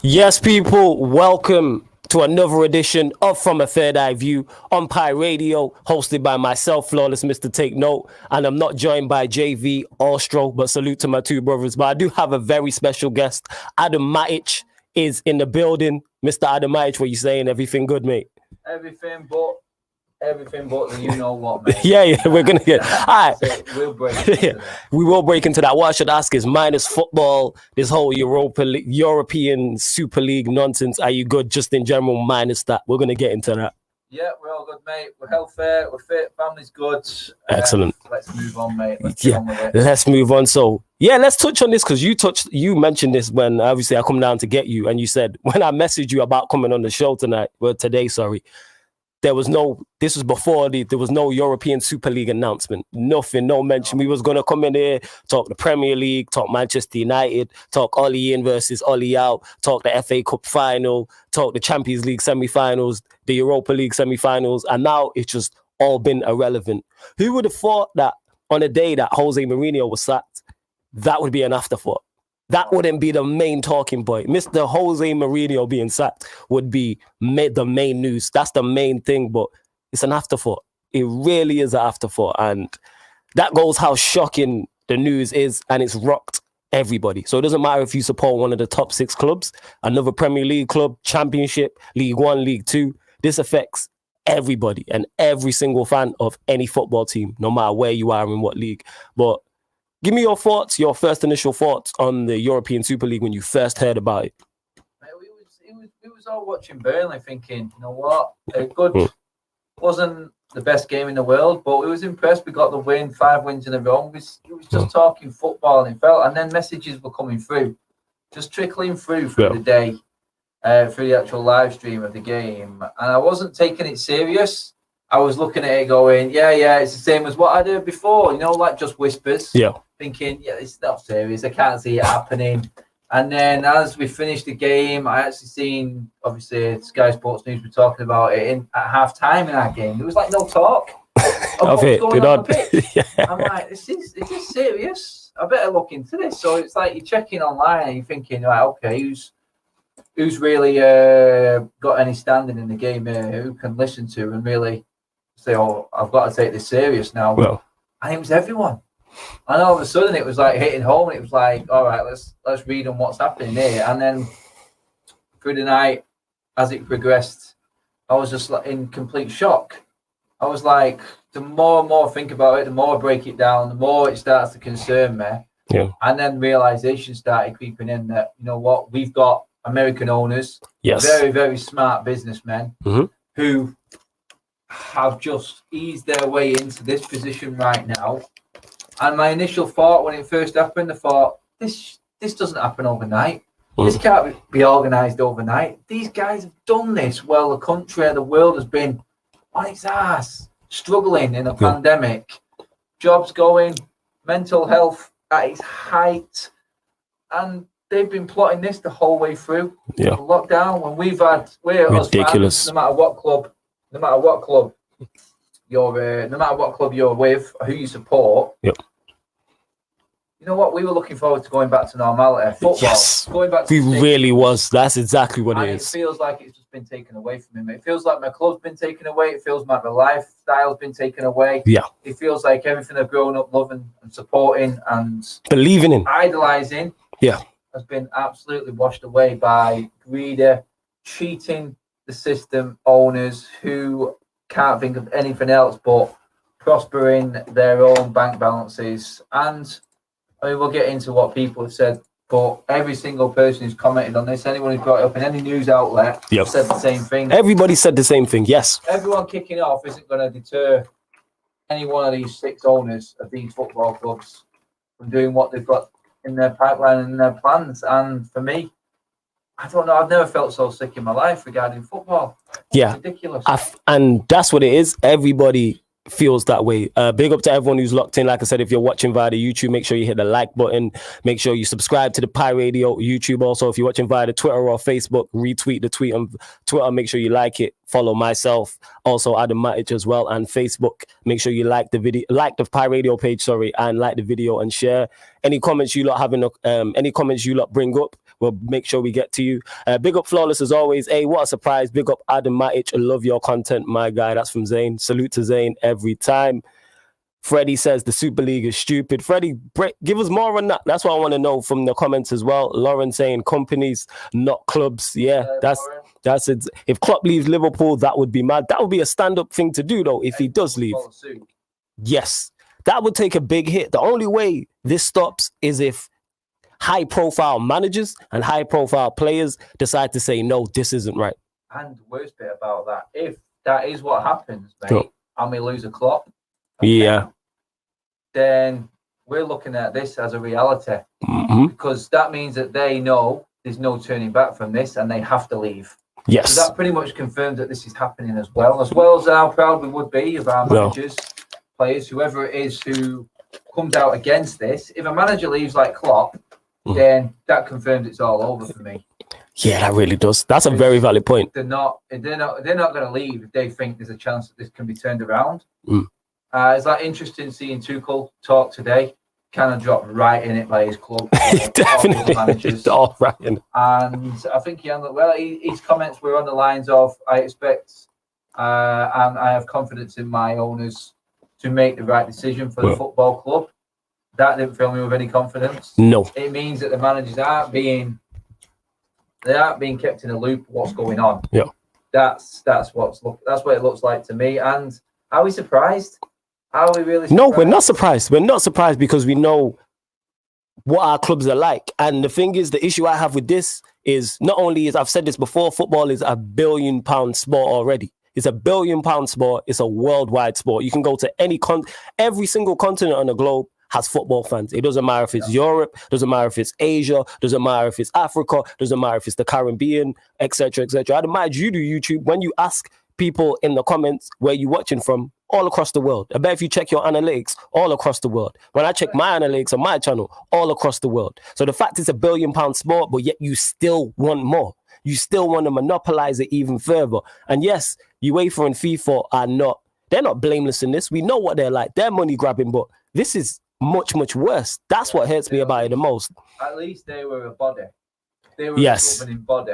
Yes, people, welcome to another edition of From a Third Eye View on Pi Radio, hosted by myself, Flawless Mr. Take Note. And I'm not joined by JV Ostro, but salute to my two brothers. But I do have a very special guest. Adam Matic is in the building. Mr. Adam Matic, what you saying? Everything good, mate? Everything but the you know what, mate. yeah, we're gonna get. All right, we'll break into that. We will break into that. What I should ask is, minus football, this whole European Super League nonsense. Are you good, just in general? Minus that, we're gonna get into that. Yeah, we're all good, mate. We're healthy, we're fit, family's good. Excellent. Let's move on, mate. Let's move on. So, let's touch on this because you mentioned this when obviously I come down to get you, and you said when I messaged you about coming on the show today, there was no European Super League announcement. Nothing, no mention. We was going to come in here, talk the Premier League, talk Manchester United, talk Ollie in versus Ollie out, talk the FA Cup final, talk the Champions League semi-finals, the Europa League semi-finals, and now it's just all been irrelevant. Who would have thought that on a day that Jose Mourinho was sacked, that would be an afterthought? That wouldn't be the main talking point. Mr. Jose Mourinho being sacked would be the main news. That's the main thing, but it's an afterthought. It really is an afterthought. And that goes how shocking the news is, and it's rocked everybody. So it doesn't matter if you support one of the top 6 clubs, another Premier League club, Championship, League One, League Two. This affects everybody and every single fan of any football team, no matter where you are in what league. But give me your thoughts, your first initial thoughts on the European Super League when you first heard about it. We was all watching Burnley thinking, you know what, good. Wasn't the best game in the world, but we was impressed. We got the win, 5 wins in a row. We was just talking football, and it felt, and then messages were coming through, just trickling through the day, through the actual live stream of the game, and I wasn't taking it serious. I was looking at it going, yeah, it's the same as what I did before, like just whispers. Yeah. Thinking, it's not serious. I can't see it happening. And then as we finished the game, I actually seen, obviously, Sky Sports News were talking about it at half-time in that game. There was like no talk of what's going on the pitch. Yeah. I'm like, is this serious? I better look into this. So it's like you're checking online and you're thinking, right, okay, who's really got any standing in the game here, who can listen to and really say, oh, I've got to take this serious now. Well, and it was everyone. And all of a sudden it was like hitting home, and it was like, all right, let's read on what's happening here. And then through the night, as it progressed, I was just like in complete shock. I was like, the more and more I think about it, the more I break it down, the more it starts to concern me. Yeah. And then realization started creeping in that, you know what, we've got American owners, very, very smart businessmen who have just eased their way into this position right now. And my initial thought when it first happened, I thought, this doesn't happen overnight. This can't be organised overnight. These guys have done this while the country and the world has been on its ass, struggling in a pandemic, jobs going, mental health at its height. And they've been plotting this the whole way through. Yeah. Lockdown, when we're ridiculous. Fans, no matter what club you're with, who you support. Yep. You know what? We were looking forward to going back to normality. Football. Yes. Going back to really was. That's exactly what it is. It feels like it's just been taken away from him. It feels like my club's been taken away. It feels like my lifestyle's been taken away. Yeah. It feels like everything I've grown up loving and supporting and believing in, idolizing, has been absolutely washed away by greedy, cheating the system owners who can't think of anything else but prospering their own bank balances. And I mean, we'll get into what people have said, but every single person who's commented on this, anyone who's brought it up in any news outlet, said the same thing. Everybody said the same thing, yes. Everyone kicking off isn't going to deter any one of these 6 owners of these football clubs from doing what they've got in their pipeline and in their plans. And for me, I don't know, I've never felt so sick in my life regarding football. It's ridiculous. And that's what it is. Everybody feels that way. Big up to everyone who's locked in. Like I said, if you're watching via the YouTube, make sure you hit the like button. Make sure you subscribe to the Pi Radio YouTube. Also, if you're watching via the Twitter or Facebook, retweet the tweet on Twitter. Make sure you like it. Follow myself, also Adam Matic as well, and Facebook. Make sure you like the video, like the Pi Radio page, and like the video and share. Any comments you lot bring up, we'll make sure we get to you. Big up Flawless as always. Hey, what a surprise. Big up Adam Matic. I love your content, my guy. That's from Zane. Salute to Zane every time. Freddie says the Super League is stupid. Freddie, give us more on that. That's what I want to know from the comments as well. Lauren saying companies, not clubs. Yeah, that's it. If Klopp leaves Liverpool, that would be mad. That would be a stand-up thing to do, though, if he does leave. Yes, that would take a big hit. The only way this stops is if high-profile managers and high-profile players decide to say, no, this isn't right. And the worst bit about that, if that is what happens, mate, and we lose a Klopp, yeah, then we're looking at this as a reality, because that means that they know there's no turning back from this and they have to leave. Yes. So that pretty much confirms that this is happening as well as how proud we would be of our managers, players, whoever it is who comes out against this. If a manager leaves like Klopp, then that confirms it's all over for me. Yeah, that really does. That's a very valid point. They're not going to leave if they think there's a chance that this can be turned around. It's like interesting seeing Tuchel talk today. Kind of dropped right in it by his club. Definitely. All right. And I think he handled well. His comments were on the lines of, I expect and I have confidence in my owners to make the right decision for the football club. That didn't fill me with any confidence. No. It means that the managers aren't being kept in a loop of what's going on. Yeah. That's what it looks like to me. And are we surprised? Are we really surprised? No, we're not surprised. We're not surprised because we know what our clubs are like. And the thing is, the issue I have with this is not only I've said this before, football is £1 billion sport already. It's £1 billion sport. It's a worldwide sport. You can go to every single continent on the globe has football fans. It doesn't matter if it's Europe, doesn't matter if it's Asia, doesn't matter if it's Africa, doesn't matter if it's the Caribbean, etc., etc. I'd imagine you do YouTube when you ask people in the comments where you watching from all across the world. I bet if you check your analytics, all across the world. When I check my analytics on my channel, all across the world. So the fact it's £1 billion sport, but yet you still want more. You still want to monopolize it even further. And yes, UEFA and FIFA they're not blameless in this. We know what they're like. They're money grabbing, but this is much, much worse. That's what hurts me about it the most. At least they were a body. They were a governing body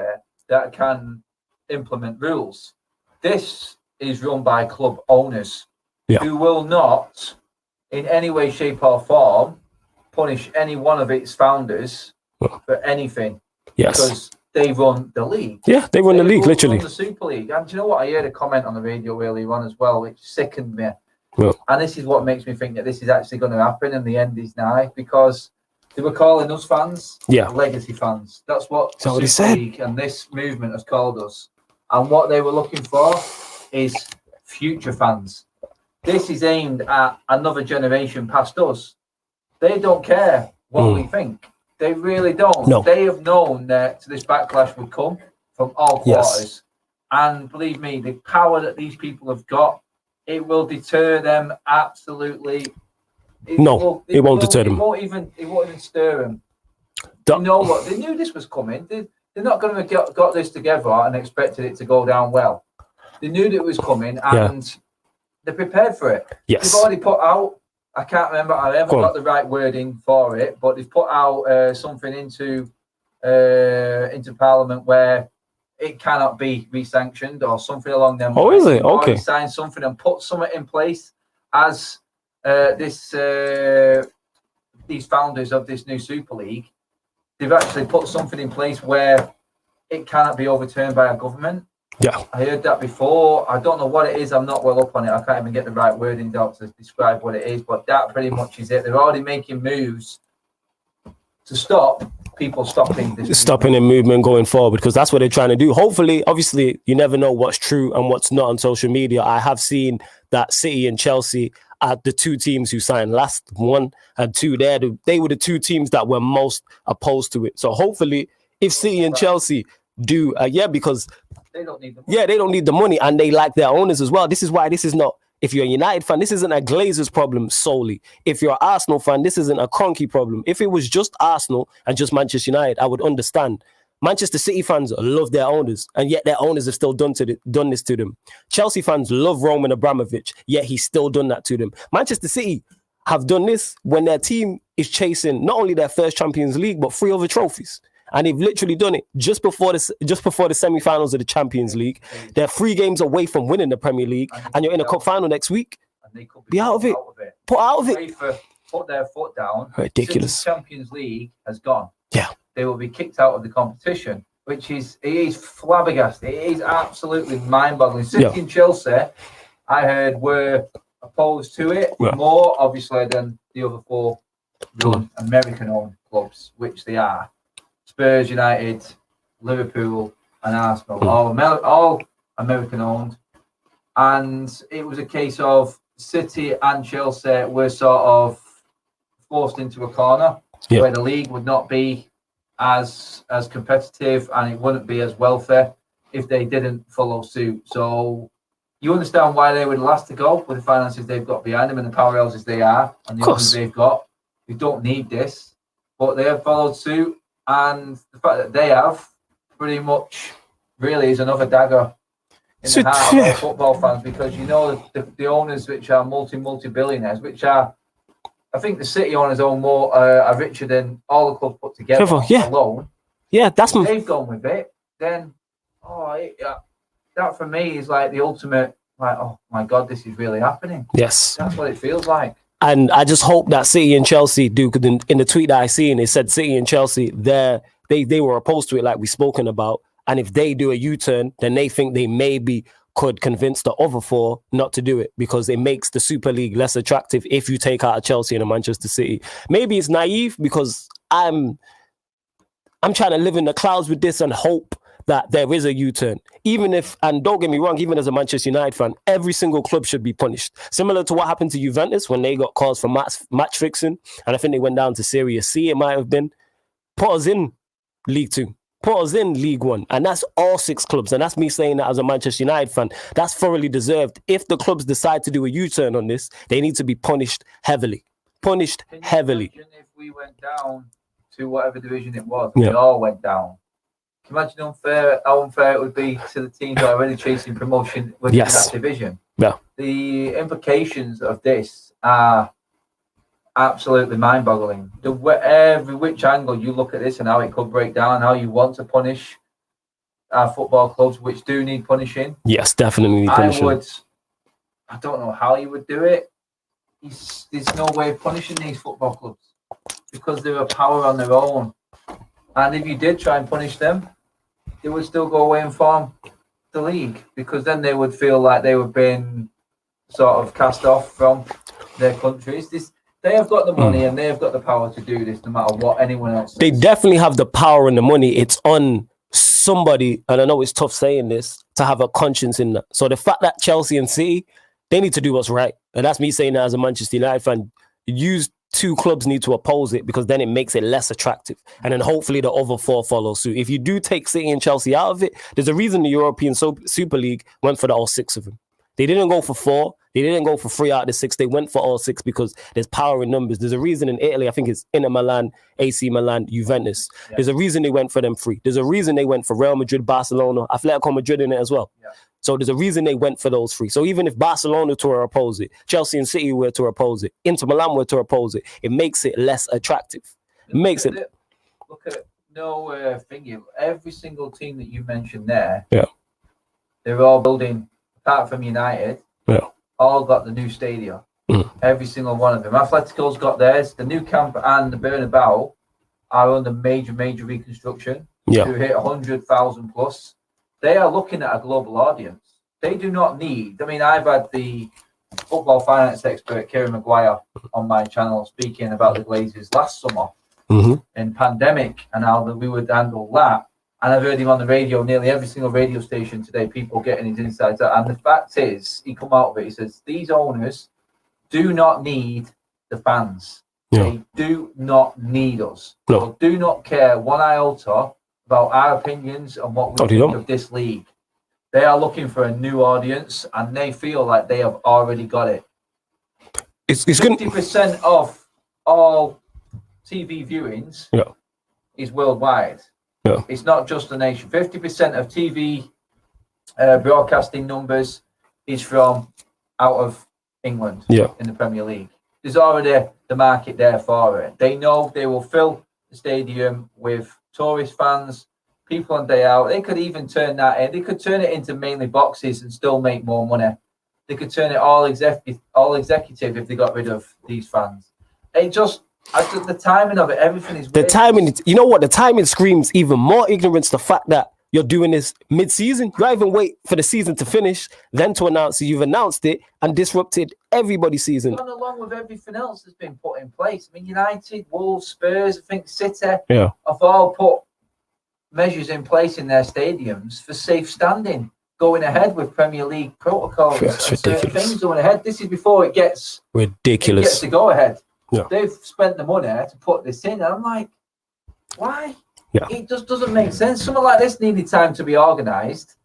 that can implement rules. This is run by club owners who will not, in any way, shape or form, punish any one of its founders for anything. Yes. Because they run the league. Yeah, they run the league, literally. Run the Super League. And do you know what? I heard a comment on the radio earlier on as well, which sickened me. Well, and this is what makes me think that this is actually going to happen and the end is nigh, because they were calling us fans legacy fans. That's what the Super League and this movement has called us. And what they were looking for is future fans. This is aimed at another generation past us. They don't care what we think. They really don't. No. They have known that this backlash would come from all quarters. Yes. And believe me, the power that these people have got, it will deter them absolutely. It won't deter them. It won't even stir them. You know what? They knew this was coming. They're not going to have got this together and expected it to go down well. They knew that it was coming and they're prepared for it. Yes. They've already put out, I can't remember, I haven't got the right wording for it, but they've put out something into Parliament where it cannot be re-sanctioned or something along them lines. Oh, is it? Okay. Sign something and put something in place as these founders of this new Super League. They've actually put something in place where it cannot be overturned by a government. Yeah. I heard that before. I don't know what it is. I'm not well up on it. I can't even get the right wording out to describe what it is, but that pretty much is it. They're already making moves to stop people stopping a movement going forward, because that's what they're trying to do. Hopefully, obviously, you never know what's true and what's not on social media. I have seen that City and Chelsea are the two teams who signed last, 1 and 2. They were the two teams that were most opposed to it. So hopefully, if City and Chelsea do, because they don't need the money. They don't need the money, and they like their owners as well. This is why this is not. If you're a United fan, this isn't a Glazers problem solely. If you're an Arsenal fan, this isn't a Kroenke problem. If it was just Arsenal and just Manchester United, I would understand. Manchester City fans love their owners, and yet their owners have still done this to them. Chelsea fans love Roman Abramovich, yet he's still done that to them. Manchester City have done this when their team is chasing not only their first Champions League, but 3 other trophies. and they've literally done it just before the semi-finals of the Champions League. They're 3 games away from winning the Premier League, and you're in a cup final next week. And they could be out of it. Put out of it. Put their foot down. Ridiculous. Since the Champions League has gone. Yeah. They will be kicked out of the competition, which is flabbergasting. It is absolutely mind-boggling. City and Chelsea, I heard, were opposed to it more, obviously, than the other 4 American-owned clubs, which they are. Spurs, United, Liverpool, and Arsenal, all American-owned. And it was a case of City and Chelsea were sort of forced into a corner where the league would not be as competitive and it wouldn't be as wealthy if they didn't follow suit. So you understand why they would last to go with the finances they've got behind them and the powerhouses they are and the owners they've got. We don't need this, but they have followed suit, and the fact that they have pretty much really is another dagger in the heart of football fans, because you know the owners, which are multi-billionaires, which are, I think the City owners own more, are richer than all the clubs put together alone. Yeah, that's they've gone with it. Then, that for me is like the ultimate. Like, oh my God, this is really happening. Yes, that's what it feels like. And I just hope that City and Chelsea do. Because in the tweet that I seen, it said City and Chelsea they were opposed to it, like we spoken about. And if they do a U-turn, then they think they maybe could convince the other 4 not to do it, because it makes the Super League less attractive if you take out a Chelsea and a Manchester City. Maybe it's naive, because I'm trying to live in the clouds with this and hope that there is a U-turn. Even if, and don't get me wrong, even as a Manchester United fan, every single club should be punished. Similar to what happened to Juventus when they got calls for match fixing, and I think they went down to Serie C, it might have been. Put us in League 2. Put us in League 1. And that's all 6 clubs. And that's me saying that as a Manchester United fan. That's thoroughly deserved. If the clubs decide to do a U-turn on this, they need to be punished heavily. Punished heavily. Imagine if we went down to whatever division it was, we all went down. Can you imagine how unfair it would be to the teams that are already chasing promotion within that division? Yeah. The implications of this are absolutely mind-boggling. Which angle you look at this and how it could break down, how you want to punish our football clubs, which do need punishing. Yes, definitely need punishing. I don't know how you would do it. There's no way of punishing these football clubs because they're a power on their own. And if you did try and punish them, they would still go away and form the league, because then they would feel like they were being sort of cast off from their countries. They have got the money and they have got the power to do this no matter what anyone else says. They definitely have the power and the money. It's on somebody, and I know it's tough saying this, to have a conscience in that. So the fact that Chelsea and City, they need to do what's right. And that's me saying that as a Manchester United fan. Use 2 clubs need to oppose it, because then it makes it less attractive. And then hopefully the other 4 follow suit. If you do take City and Chelsea out of it, there's a reason the European Super League went for all 6 of them. They didn't go for 4. They didn't go for 3 out of the 6. They went for all 6 because there's power in numbers. There's a reason in Italy, I think it's Inter Milan, AC Milan, Juventus. Yeah. There's a reason they went for them 3. There's a reason they went for Real Madrid, Barcelona, Atletico Madrid in it as well. Yeah. So there's a reason they went for those 3. So even if Barcelona to oppose it, Chelsea and City were to oppose it, Inter Milan were to oppose it, it makes it less attractive. It makes it. Look at thingy. Every single team that you mentioned there, they're all building, apart from United, all got the new stadium. Every single one of them. Atletico's got theirs. The new camp and the Bernabeu are under major reconstruction. To hit 100,000 plus. They are looking at a global audience. They do not need. I mean, I've had the football finance expert Kieran Maguire on my channel speaking about the Glazers last summer in pandemic and how we would handle that. And I've heard him on the radio, nearly every single radio station today, people getting his insights out. And the fact is, he come out of it, he says, these owners do not need the fans. They do not need us. They do not care one iota about our opinions and what we think of this league. They are looking for a new audience, and they feel like they have already got it. It's 50% of all TV viewings is worldwide. It's not just the nation. 50% of TV broadcasting numbers is from out of England in the Premier League. There's already the market there for it. They know they will fill the stadium with tourist fans, people on day out. They could even turn that in. They could turn it into mainly boxes and still make more money. They could turn it all executive if they got rid of these fans. It just the timing of it, everything is weird. The timing. You know what? The timing screams even more ignorance. The fact that you're doing this mid-season, you don't even wait for the season to finish, then to announce it. You've announced it and disrupted everybody's season. Gone along with everything else that's been put in place. I mean, United, Wolves, Spurs, I think City have all put measures in place in their stadiums for safe standing, going ahead with Premier League protocols and certain things going ahead. This is before it gets ridiculous. It gets to go ahead. Yeah. They've spent the money to put this in. And I'm like, why? Yeah. It just doesn't make sense. Something like this needed time to be organised,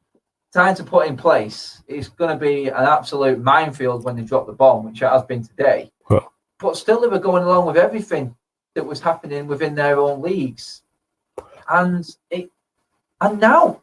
time to put in place. It's going to be an absolute minefield when they drop the bomb, which it has been today. Huh. But still, they were going along with everything that was happening within their own leagues. And now,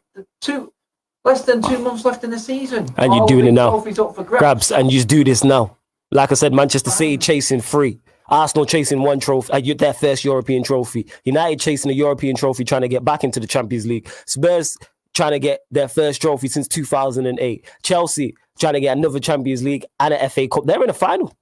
less than 2 months left in the season. And you're doing it now. Trophies up for grabs. And you do this now. Like I said, Manchester City chasing 3. Arsenal chasing 1 trophy, their first European trophy. United chasing a European trophy, trying to get back into the Champions League. Spurs trying to get their first trophy since 2008. Chelsea trying to get another Champions League and an FA Cup. They're in the final.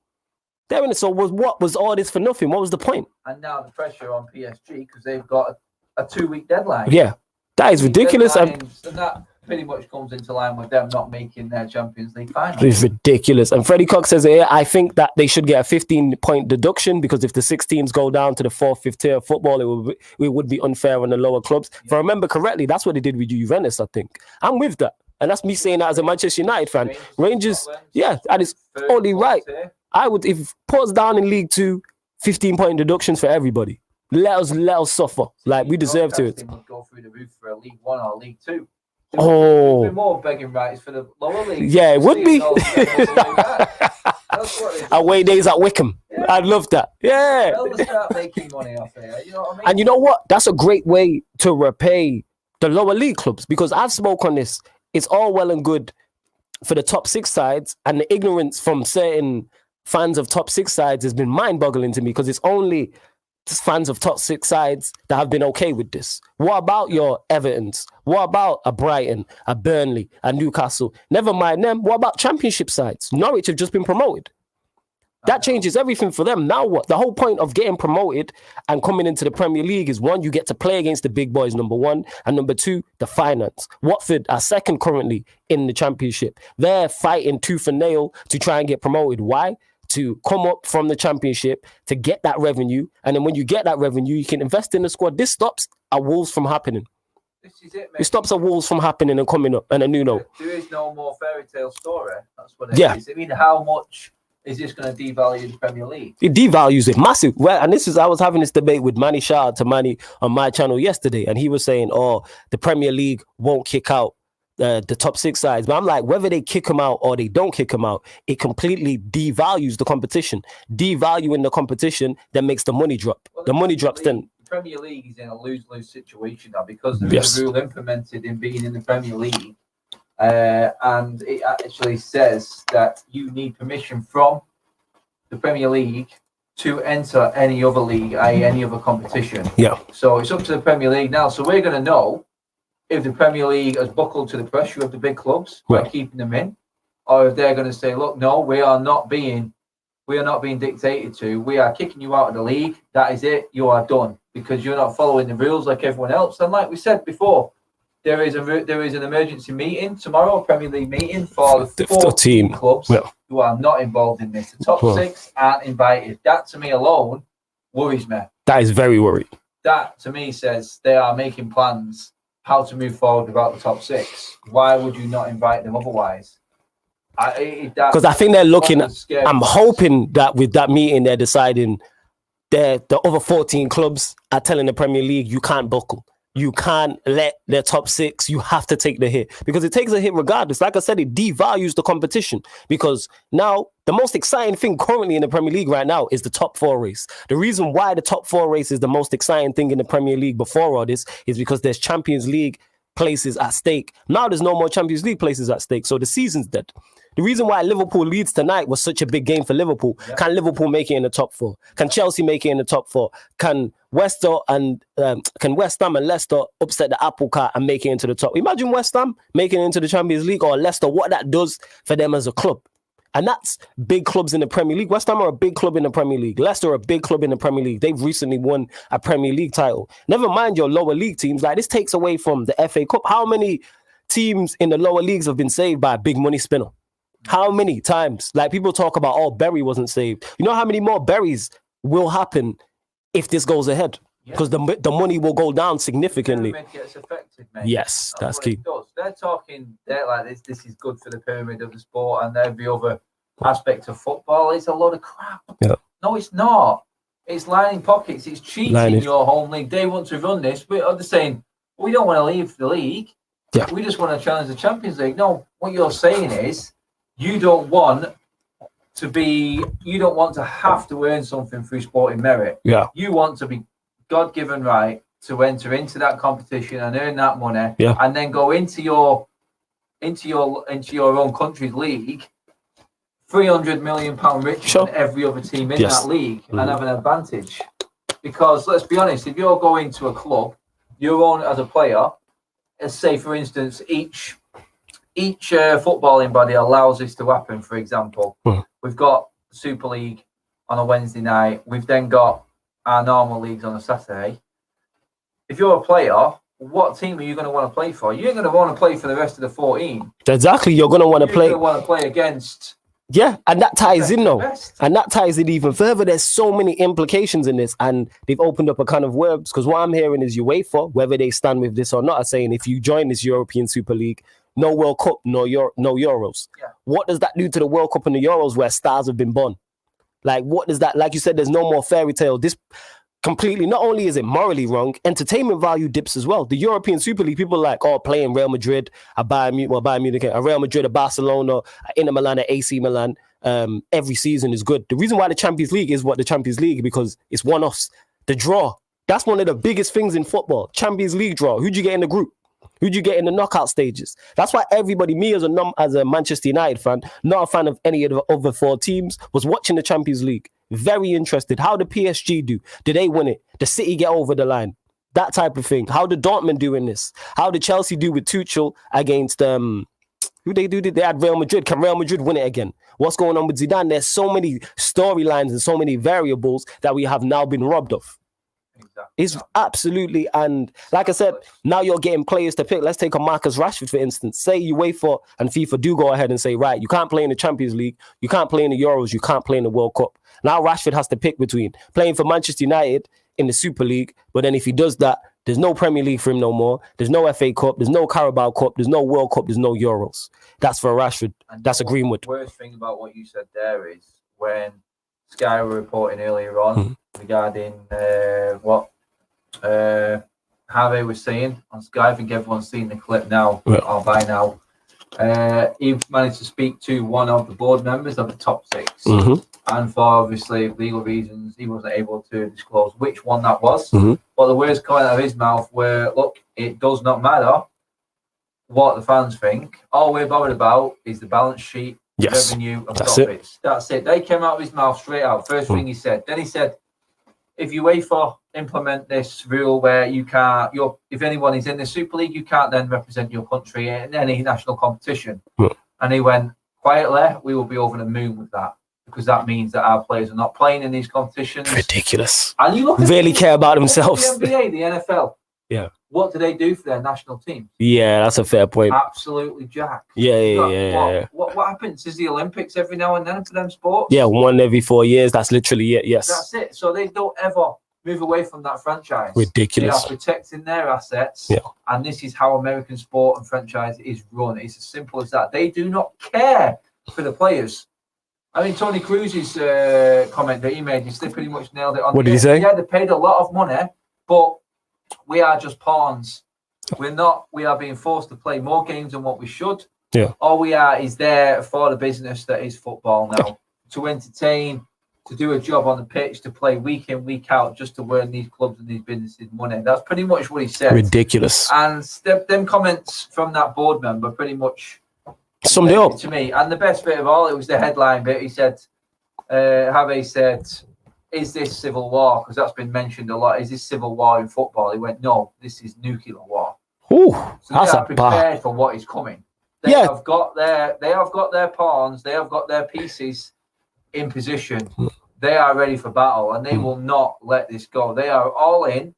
So what was all this for nothing? What was the point? And now the pressure on PSG because they've got a 2-week deadline. Yeah, that is ridiculous. And that pretty much comes into line with them not making their Champions League final. It's ridiculous. And Freddie Cox says, I think that they should get a 15-point deduction because if the 6 teams go down to the 4th, 5th tier of football, it would be unfair on the lower clubs. Yeah. If I remember correctly, that's what they did with Juventus, I think. I'm with that. And that's me saying that as a Manchester United fan. Rangers, that is only right. I would, if it puts down in League 2, 15-point deductions for everybody. Let us suffer. Like, we deserve to. Would go through the roof for a League 1 or League 2. Oh, more begging rights for the lower league. Yeah, it would be. Away days at Wickham. Yeah. I'd love that. Yeah. They'll start making money off there. You know what I mean? And you know what? That's a great way to repay the lower league clubs because I've spoken on this. It's all well and good for the top 6 sides, and the ignorance from certain fans of top 6 sides has been mind-boggling to me because it's only fans of top 6 sides that have been okay with this. What about your Evertons? What about a Brighton, a Burnley, a Newcastle? Never mind them. What about championship sides? Norwich have just been promoted. That changes everything for them. Now what? The whole point of getting promoted and coming into the Premier League is 1, you get to play against the big boys, number 1, and number 2, the finance. Watford are 2nd currently in the championship. They're fighting tooth and nail to try and get promoted. Why? To come up from the championship to get that revenue, and then when you get that revenue, you can invest in the squad. This stops a Wolves from happening. This is it, mate. It stops a Wolves from happening and coming up, and a Nuno. There is no more fairy tale story. That's what it is. I mean, how much is this going to devalue the Premier League? It devalues it massive. Well, and I was having this debate with Manny. Shout out to Manny on my channel yesterday, and he was saying, the Premier League won't kick out the top 6 sides. But I'm like, whether they kick them out or they don't kick them out, it completely devalues the competition. Devaluing the competition then makes the money drop. Well, the money drops then. The Premier League is in a lose-lose situation now because there is a rule implemented in being in the Premier League. And it actually says that you need permission from the Premier League to enter any other league, i.e. any other competition. Yeah. So it's up to the Premier League now. So we're going to know if the Premier League has buckled to the pressure of the big clubs by keeping them in, or if they're going to say, look, no, we are not being dictated to. We are kicking you out of the league. That is it. You are done because you're not following the rules like everyone else. And like we said before, there is an emergency meeting tomorrow, a Premier League meeting for the 14 clubs who are not involved in this. The top 6 aren't invited. That to me alone worries me. That is very worried. That to me says they are making plans how to move forward without the top 6. Why would you not invite them otherwise? Because I think they're looking. I'm hoping that with that meeting, they're deciding that the other 14 clubs are telling the Premier League, you can't buckle. You can't let their top 6. You have to take the hit because it takes a hit regardless. Like I said, it devalues the competition because now the most exciting thing currently in the Premier League right now is the top 4 race. The reason why the top 4 race is the most exciting thing in the Premier League before all this is because there's Champions League places at stake. Now there's no more Champions League places at stake, so the season's dead. The reason why Liverpool Leeds tonight was such a big game for Liverpool. Yeah. Can Liverpool make it in the top 4? Can Chelsea make it in the top 4? Can West Ham and Leicester upset the apple cart and make it into the top? Imagine West Ham making it into the Champions League, or Leicester, what that does for them as a club. And that's big clubs in the Premier League. West Ham are a big club in the Premier League. Leicester are a big club in the Premier League. They've recently won a Premier League title. Never mind your lower league teams. Like, this takes away from the FA Cup. How many teams in the lower leagues have been saved by a big money spinner? How many times? Like, people talk about, oh, Bury wasn't saved. You know how many more Burys will happen if this goes ahead? Because the money will go down significantly. The pyramid gets affected, mate. Yes, that's key. They're talking, they're like, this is good for the pyramid of the sport and every other aspect of football. It's a load of crap. Yeah. No, it's not. It's lining pockets. It's cheating your home league. They want to run this, but they're saying, we don't want to leave the league. Yeah. We just want to challenge the Champions League. No, what you're saying is you don't want to have to earn something through sporting merit. Yeah. You want to be God-given right to enter into that competition and earn that money, and then go into your own country's league, £300 million richer than every other team in that league, and have an advantage. Because let's be honest, if you're going to a club, your own as a player, let's say for instance, each footballing body allows this to happen. For example, we've got the Super League on a Wednesday night. We've then got our normal leagues on a Saturday. If you're a player, what team are you going to want to play for? You ain't going to want to play for the rest of the 14. Exactly. You're going to want to play against. Yeah, and that ties in though. And that ties it even further. There's so many implications in this, and they've opened up a kind of words, because what I'm hearing is UEFA, whether they stand with this or not, are saying if you join this European Super League, no World Cup, no Euros. Yeah. What does that do to the World Cup and the Euros where stars have been born? Like, what does that, like you said, there's no more fairy tale. This completely, not only is it morally wrong, entertainment value dips as well. The European Super League, people are like, oh, playing Real Madrid, Bayern Munich, a Real Madrid, a Barcelona, Inter Milan, a AC Milan, every season is good. The reason why the Champions League is what the Champions League, because it's one-offs. The draw, that's one of the biggest things in football. Champions League draw. Who'd you get in the group? Who'd you get in the knockout stages? That's why everybody, me as a Manchester United fan, not a fan of any of the other 4 teams, was watching the Champions League. Very interested. How did PSG do? Did they win it? Did City get over the line? That type of thing. How did Dortmund do in this? How did Chelsea do with Tuchel against who they do? They had Real Madrid. Can Real Madrid win it again? What's going on with Zidane? There's so many storylines and so many variables that we have now been robbed of. Exactly. It's absolutely, and like I said, now you're getting players to pick. Let's take a Marcus Rashford, for instance. Say UEFA and FIFA do go ahead and say, right, you can't play in the Champions League, you can't play in the Euros, you can't play in the World Cup. Now Rashford has to pick between playing for Manchester United in the Super League, but then if he does that, there's no Premier League for him no more. There's no FA Cup, there's no Carabao Cup, there's no World Cup, there's no Euros. That's for Rashford. And that's a Greenwood. The worst thing about what you said there is when Sky were reporting earlier on regarding what Harvey was saying on Sky. I think everyone's seen the clip now, or by now. He managed to speak to one of the board members of the top 6. And for obviously legal reasons, he wasn't able to disclose which one that was. But the words coming out of his mouth were, look, it does not matter what the fans think. All we're bothered about is the balance sheet, revenue, and profits. That's it. They came out of his mouth straight out. First thing he said. Then he said, if UEFA implement this rule where you can't, if anyone is in the Super League, you can't then represent your country in any national competition. And he went, quietly, we will be over the moon with that, because that means that our players are not playing in these competitions. Ridiculous. And you look at really care about themselves. The NBA, the NFL. Yeah. What do they do for their national team? Yeah, that's a fair point. Absolutely jacked. Yeah. What happens is the Olympics every now and then for them sports. Yeah, one every 4 years. That's literally it. Yes. That's it. So they don't ever move away from that franchise. Ridiculous. They are protecting their assets. Yeah. And this is how American sport and franchise is run. It's as simple as that. They do not care for the players. I mean, Tony Cruz's comment that he made, he pretty much nailed it on. What did he say? Yeah, they paid a lot of money, but we are just pawns. We're not. We are being forced to play more games than what we should. Yeah. All we are is there for the business that is football now, to entertain to do a job on the pitch, to play week in, week out, just to earn these clubs and these businesses money. That's pretty much what he said. Ridiculous. And them comments from that board member pretty much summed it up to me. And the best bit of all, it was the headline bit. He said, Javi said, is this civil war? Because that's been mentioned a lot. Is this civil war in football? He went, no, this is nuclear war. Ooh, so they are prepared for what is coming. They have got their pawns, they have got their pieces in position. They are ready for battle, and they will not let this go. They are all in,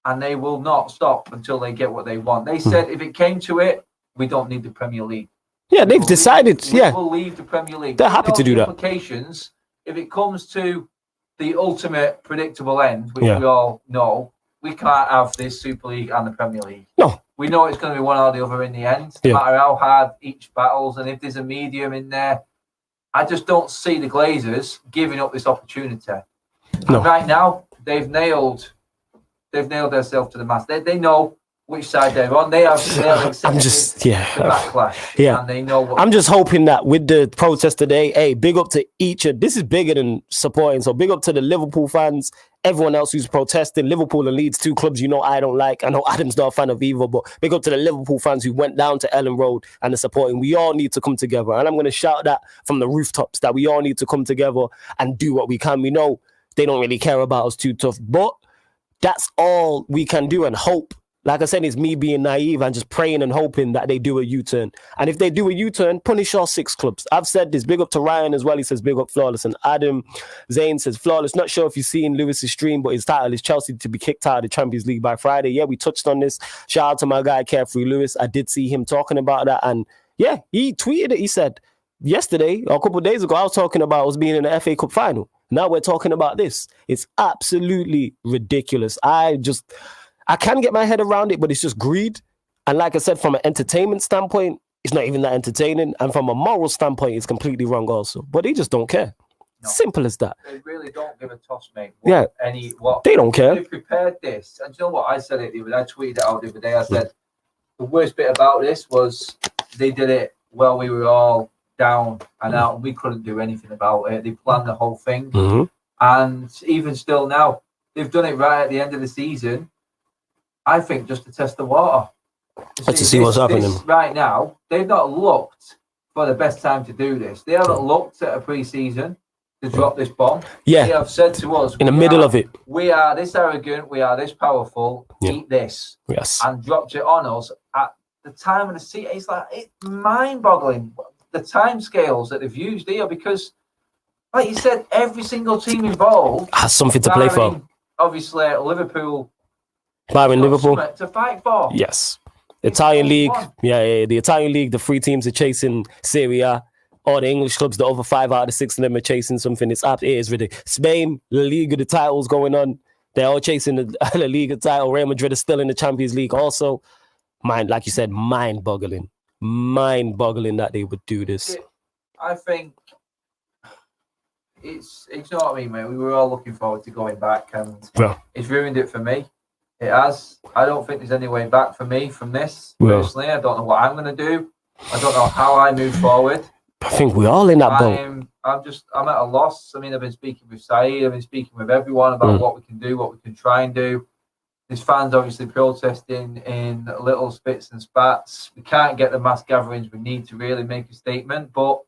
and they will not stop until they get what they want. They said if it came to it, we don't need the Premier League. Yeah, they've decided. We'll leave the Premier League. They're happy to do that. Implications, if it comes to the ultimate predictable end, which we all know, we can't have this Super League and the Premier League. No. We know it's going to be one or the other in the end, no matter how hard each battles. And if there's a medium in there, I just don't see the Glazers giving up this opportunity. No. And right now, they've nailed themselves to the mast. They know which side they're on. They have accepted the backlash. Yeah. And they know what I'm just hoping that with the protest today, hey, big up to each of this is bigger than supporting. So big up to the Liverpool fans, everyone else who's protesting. Liverpool and Leeds, two clubs I don't like. I know Adam's not a fan of either, but big up to the Liverpool fans who went down to Ellen Road and are supporting. We all need to come together. And I'm going to shout that from the rooftops that we all need to come together and do what we can. We know they don't really care about us too tough, but that's all we can do and hope. Like I said, it's me being naive and just praying and hoping that they do a U-turn. And if they do a U-turn, punish all 6 clubs. I've said this. Big up to Ryan as well. He says big up Flawless. And Adam Zane says Flawless. Not sure if you've seen Lewis's stream, but his title is Chelsea to be kicked out of the Champions League by Friday. Yeah, we touched on this. Shout out to my guy, Carefree Lewis. I did see him talking about that. And yeah, he tweeted it. He said yesterday or a couple of days ago, I was talking about us being in the FA Cup final. Now we're talking about this. It's absolutely ridiculous. I can get my head around it, but it's just greed. And like I said, from an entertainment standpoint, it's not even that entertaining. And from a moral standpoint, it's completely wrong also. But they just don't care. No. Simple as that. They really don't give a toss, mate. They don't care. They've prepared this. And you know what? I said it the other day. I tweeted it out the other day. I said, the worst bit about this was they did it while we were all down and out, and we couldn't do anything about it. They planned the whole thing. Mm-hmm. And even still now, they've done it right at the end of the season. I think just to test the water. To see what's happening. Right now, they've not looked for the best time to do this. They haven't looked at a pre-season to drop this bomb. Yeah. They have said to us, in the middle of it, we are this arrogant, we are this powerful, eat this. Yes. And dropped it on us at the time of the season. It's mind-boggling, the time scales that they've used here, because, like you said, every single team involved has something to play for. Obviously, Liverpool. Liverpool to fight for. Yes. Italian League. Yeah, the Italian League, the 3 teams are chasing Serie A. All the English clubs, the other 5 out of 6 of them are chasing something. It is ridiculous. Spain, La Liga, the titles going on. They're all chasing the La Liga title. Real Madrid is still in the Champions League also. Like you said, mind-boggling. Mind-boggling that they would do this. I think it's you know what I mean, mate. We were all looking forward to going back, and it's ruined it for me. It has. I don't think there's any way back for me from this. Personally, I don't know what I'm going to do. I don't know how I move forward. I think we're all in that boat. I'm at a loss. I mean, I've been speaking with Saeed. I've been speaking with everyone about what we can do, what we can try and do. There's fans obviously protesting in little spits and spats. We can't get the mass gatherings we need to really make a statement. But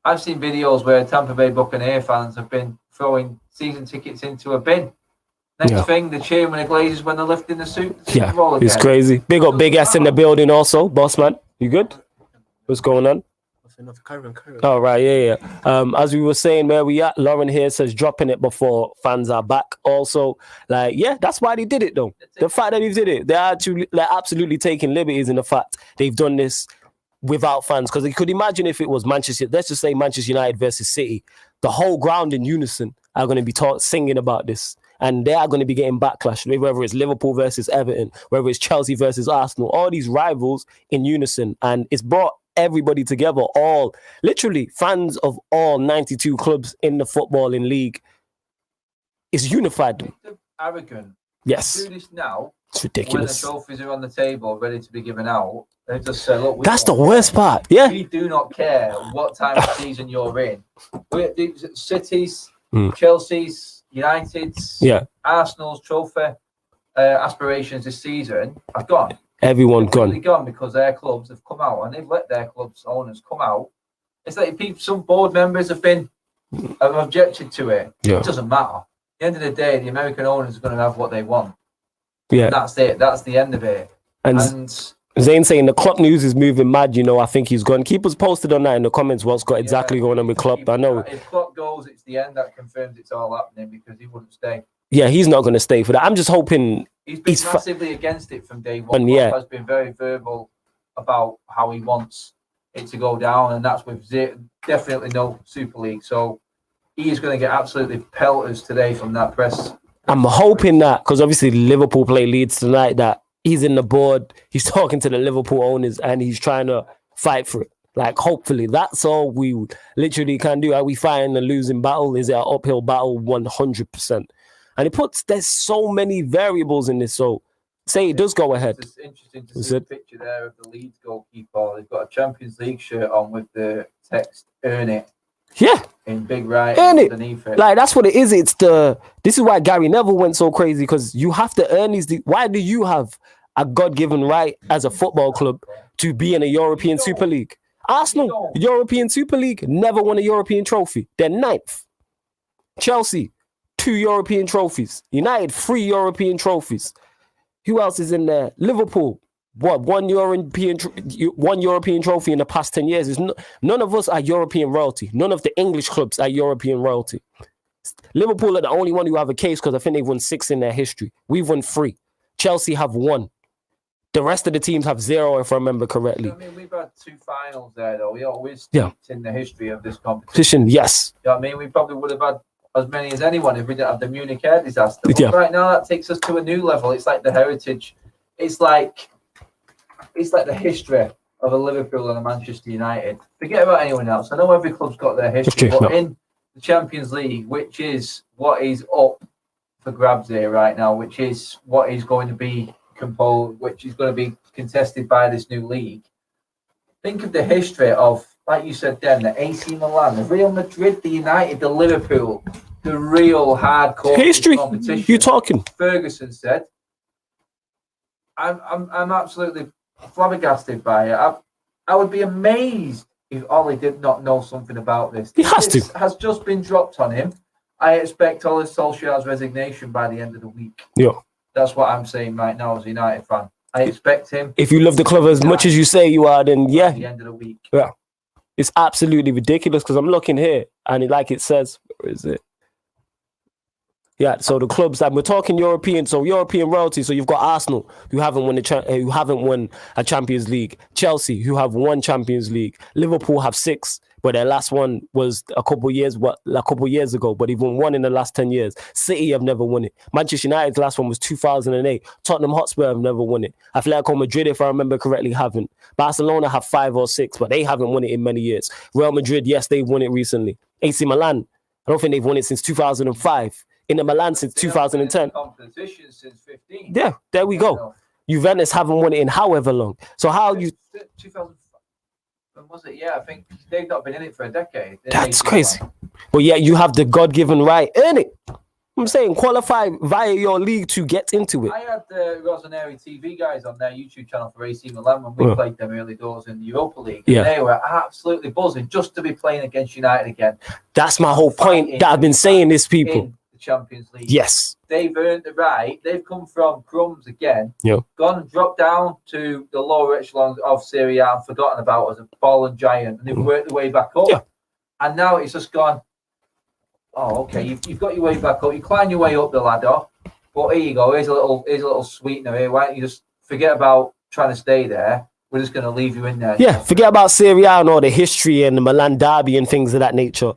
I've seen videos where Tampa Bay Buccaneer fans have been throwing season tickets into a bin. Next thing, the cheering when the Glazers when they're lifting the Super Bowl again. It's crazy. Big up Big S in the building also. Boss man, you good? What's going on? Oh, right, yeah. As we were saying, where we at, Lauren here says dropping it before fans are back. Also, that's why they did it though. The fact that they did it, they're actually absolutely taking liberties in the fact they've done this without fans. Because you could imagine if it was Manchester, let's just say Manchester United versus City, the whole ground in unison are going to be singing about this. And they are going to be getting backlash, whether it's Liverpool versus Everton, whether it's Chelsea versus Arsenal, all these rivals in unison. And it's brought everybody together, literally fans of all 92 clubs in the footballing league. It's unified them. Arrogant. Yes. Do this now. It's ridiculous. When the trophies are on the table, ready to be given out, they just say, look, that's the worst part. Yeah. We do not care what time of season you're in. Cities, Chelsea's, United's, Arsenal's trophy aspirations this season are gone. Everyone gone because their clubs have come out and they've let their clubs owners come out. It's like some board members have objected to it. It doesn't matter. At the end of the day, the American owners are going to have what they want. Yeah, and that's it. That's the end of it. And Zane saying the Klopp news is moving mad. I think he's gone. Keep us posted on that in the comments. What's got exactly going on with Klopp? I know if Klopp goes, it's the end. That confirms it's all happening because he wouldn't stay. Yeah, he's not going to stay for that. I'm just hoping he's been massively against it from day one. Klopp has been very verbal about how he wants it to go down, and that's with definitely no Super League. So he's going to get absolutely pelters today from that press. I'm hoping that, because obviously Liverpool play Leeds tonight, that he's in the board, he's talking to the Liverpool owners, and he's trying to fight for it. Like, hopefully, that's all we literally can do. Are we fighting a losing battle? Is it an uphill battle? 100%. And there's so many variables in this. So, say it does go ahead. It's interesting to see the picture there of the Leeds goalkeeper. They've got a Champions League shirt on with the text, "Earn it." Yeah. In big writing underneath it. Like, that's what it is. This is why Gary Neville went so crazy, because you have to earn these. Why do you have a God-given right as a football club to be in a European Super League? Arsenal, European Super League, never won a European trophy. They're 9th. Chelsea, 2 European trophies. United, 3 European trophies. Who else is in there? Liverpool, one European trophy in the past 10 years. None of us are European royalty. None of the English clubs are European royalty. Liverpool are the only one who have a case because I think they've won 6 in their history. We've won 3. Chelsea have 1. The rest of the teams have 0, if I remember correctly. I mean, we've had 2 finals there, though. We always steeped in the history of this competition. Yes. You know what I mean? We probably would have had as many as anyone if we didn't have the Munich air disaster. But right now, that takes us to a new level. It's like the heritage. It's like the history of a Liverpool and a Manchester United. Forget about anyone else. I know every club's got their history, but in the Champions League, which is what is up for grabs here right now, which is what is going to be composed, which is going to be contested by this new league. Think of the history of, like you said then, the AC Milan, the Real Madrid, the United, the Liverpool, the real hardcore history competition. You're talking. Ferguson said, I'm absolutely flabbergasted by it. I would be amazed if Ollie did not know something about this. He has to. Has just been dropped on him. I expect Ole Solskjaer's resignation by the end of the week. Yeah. That's what I'm saying right now as a United fan. I expect him. If you love the club as much as you say you are, then at the end of the week. Yeah. It's absolutely ridiculous because I'm looking here and it says, where is it? Yeah, so the clubs that we're talking European, so European royalty. So you've got Arsenal, who haven't won a Champions League. Chelsea, who have 1 Champions League. Liverpool have 6, but their last one was a couple years ago. But they've won 1 in the last 10 years. City have never won it. Manchester United's last one was 2008. Tottenham Hotspur have never won it. Atletico Madrid, if I remember correctly, haven't. Barcelona have 5 or 6, but they haven't won it in many years. Real Madrid, yes, they've won it recently. AC Milan, I don't think they've won it since 2005. Inter Milan since 2010. Competition since 15. Yeah, there we go. Juventus haven't won it in however long. So how you? 2005. When was it? Yeah, I think they've not been in it for a decade. That's crazy. But yeah, you have the God-given right. Earn it. I'm saying qualify via your league to get into it. I had the Rossoneri TV guys on their YouTube channel for AC Milan when we played them early doors in the Europa League. And they were absolutely buzzing just to be playing against United again. That's my whole point that I've been saying this, people. Champions League. Yes. They've earned the right. They've come from crumbs again. Gone and dropped down to the lower echelons of Serie A and forgotten about as a fallen giant. And they've worked their way back up. And now it's just gone, oh, okay, you've got your way back up. You climb your way up the ladder. But here you go. Here's a little sweetener here. Why don't you just forget about trying to stay there? We're just going to leave you in there. Yeah, forget about Serie A and all the history and the Milan derby and things of that nature.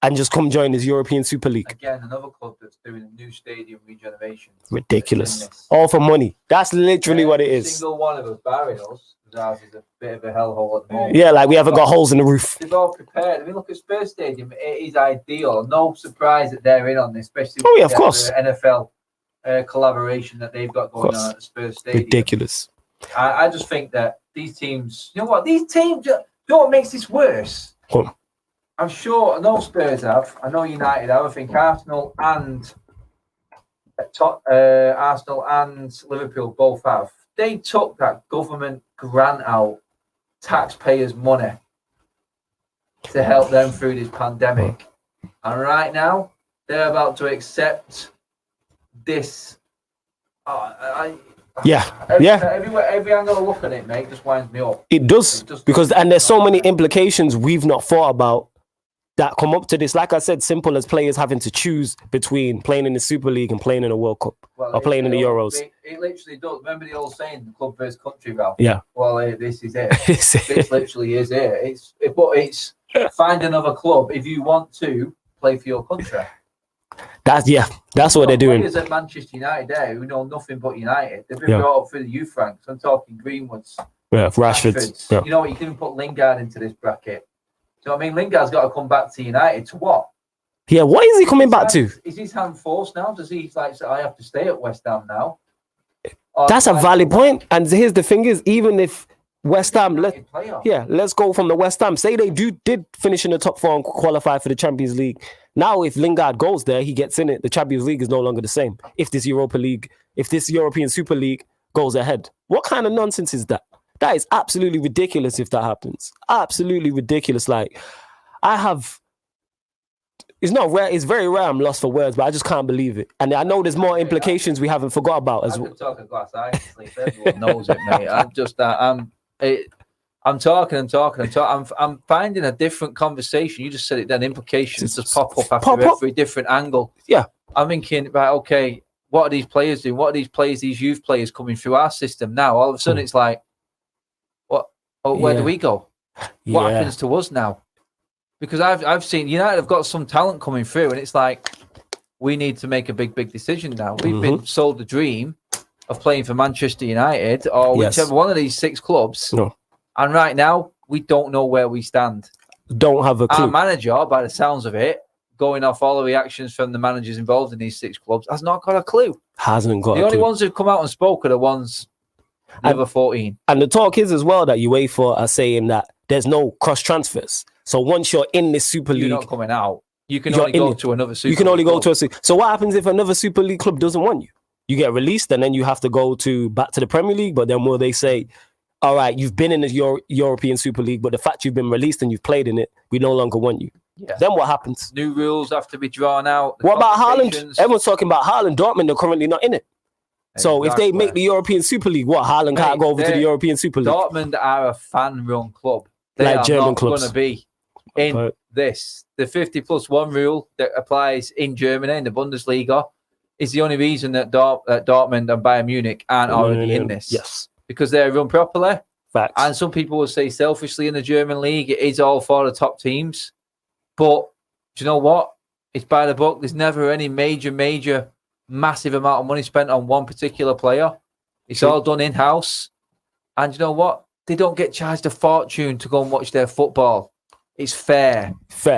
And just come join this European Super League. Again, another club that's doing a new stadium regeneration. Ridiculous. All for money. That's literally what it is. Single one of us, barring us, ours is a bit of a hellhole at the moment. Yeah, like we haven't got holes in the roof. They've all prepared. I mean, look at Spurs Stadium. It is ideal. No surprise that they're in on this, especially with of course. The NFL collaboration that they've got going on at the Spurs Stadium. Ridiculous. I just think that these teams, you know what? These teams, you know what makes this worse? I'm sure. I know Spurs have. I know United have. I think Arsenal and Liverpool both have. They took that government grant out, taxpayers' money, to help them through this pandemic. And right now, they're about to accept this. Every angle I look at it, mate, just winds me up. It does, because there's so many implications we've not thought about that come up to this. Like I said, simple as players having to choose between playing in the Super League and playing in a World Cup or playing in the Euros. It literally does. Remember the old saying, the club versus country, Ralph? Yeah. Well, this is it. This literally is it. It's find another club if you want to play for your country. That's what they're doing. Players at Manchester United there who know nothing but United. They've been brought up through the youth ranks. I'm talking Greenwoods. Yeah, Rashford. Yeah. You know what? You can even put Lingard into this bracket. Do you know what I mean? Lingard's got to come back to United. To what? Yeah, what is he coming back to? Is his hand forced now? Does he say, I have to stay at West Ham now? That's a valid point. And here's the thing is, even if West Ham, let's go from the West Ham. Say they did finish in the top 4 and qualify for the Champions League. Now, if Lingard goes there, he gets in it. The Champions League is no longer the same. If this European Super League goes ahead, what kind of nonsense is that? That is absolutely ridiculous if that happens. Absolutely ridiculous. Like, it's not rare. It's very rare I'm lost for words, but I just can't believe it. And I know there's more implications we haven't forgot about as well. I could talk a glass eye sleep. Everyone knows it, mate. I'm talking. I'm finding a different conversation. You just said it then. Implications just pop up after every different angle. Yeah. I'm thinking, right, okay, what are these players doing? What are these youth players coming through our system now? All of a sudden it's like, what? Oh, where do we go? What happens to us now? Because I've seen United have got some talent coming through, and it's like, we need to make a big decision now. We've been sold the dream of playing for Manchester United or whichever one of these 6 clubs. No. And right now, we don't know where we stand. Don't have a clue. Our manager, by the sounds of it, going off all the reactions from the managers involved in these 6 clubs, has not got a clue. Hasn't got a clue. The only ones who've come out and spoke are the ones over 14. And the talk is as well that UEFA are saying that there's no cross transfers. So once you're in this Super League, you're not coming out. You can only go to another Super League. You can only go to a. So what happens if another Super League club doesn't want you? You get released, and then you have to go back to the Premier League. But then will they say, all right, you've been in the European Super League, but the fact you've been released and you've played in it, we no longer want you. Yeah. Then what happens? New rules have to be drawn out. What about Haaland? Everyone's talking about Haaland. Dortmund are currently not in it. So if they make the European Super League, what? Haaland can't go over to the European Super League. Dortmund are a fan-run club. They like are German not clubs. going to be in this. The 50+1 rule that applies in Germany in the Bundesliga is the only reason that Dortmund and Bayern Munich aren't already in this. Yes. Because they're run properly. Facts. And some people will say selfishly in the German league, it is all for the top teams. But do you know what? It's by the book. There's never any major, massive amount of money spent on one particular player. It's all done in-house. And you know what? They don't get charged a fortune to go and watch their football. It's fair.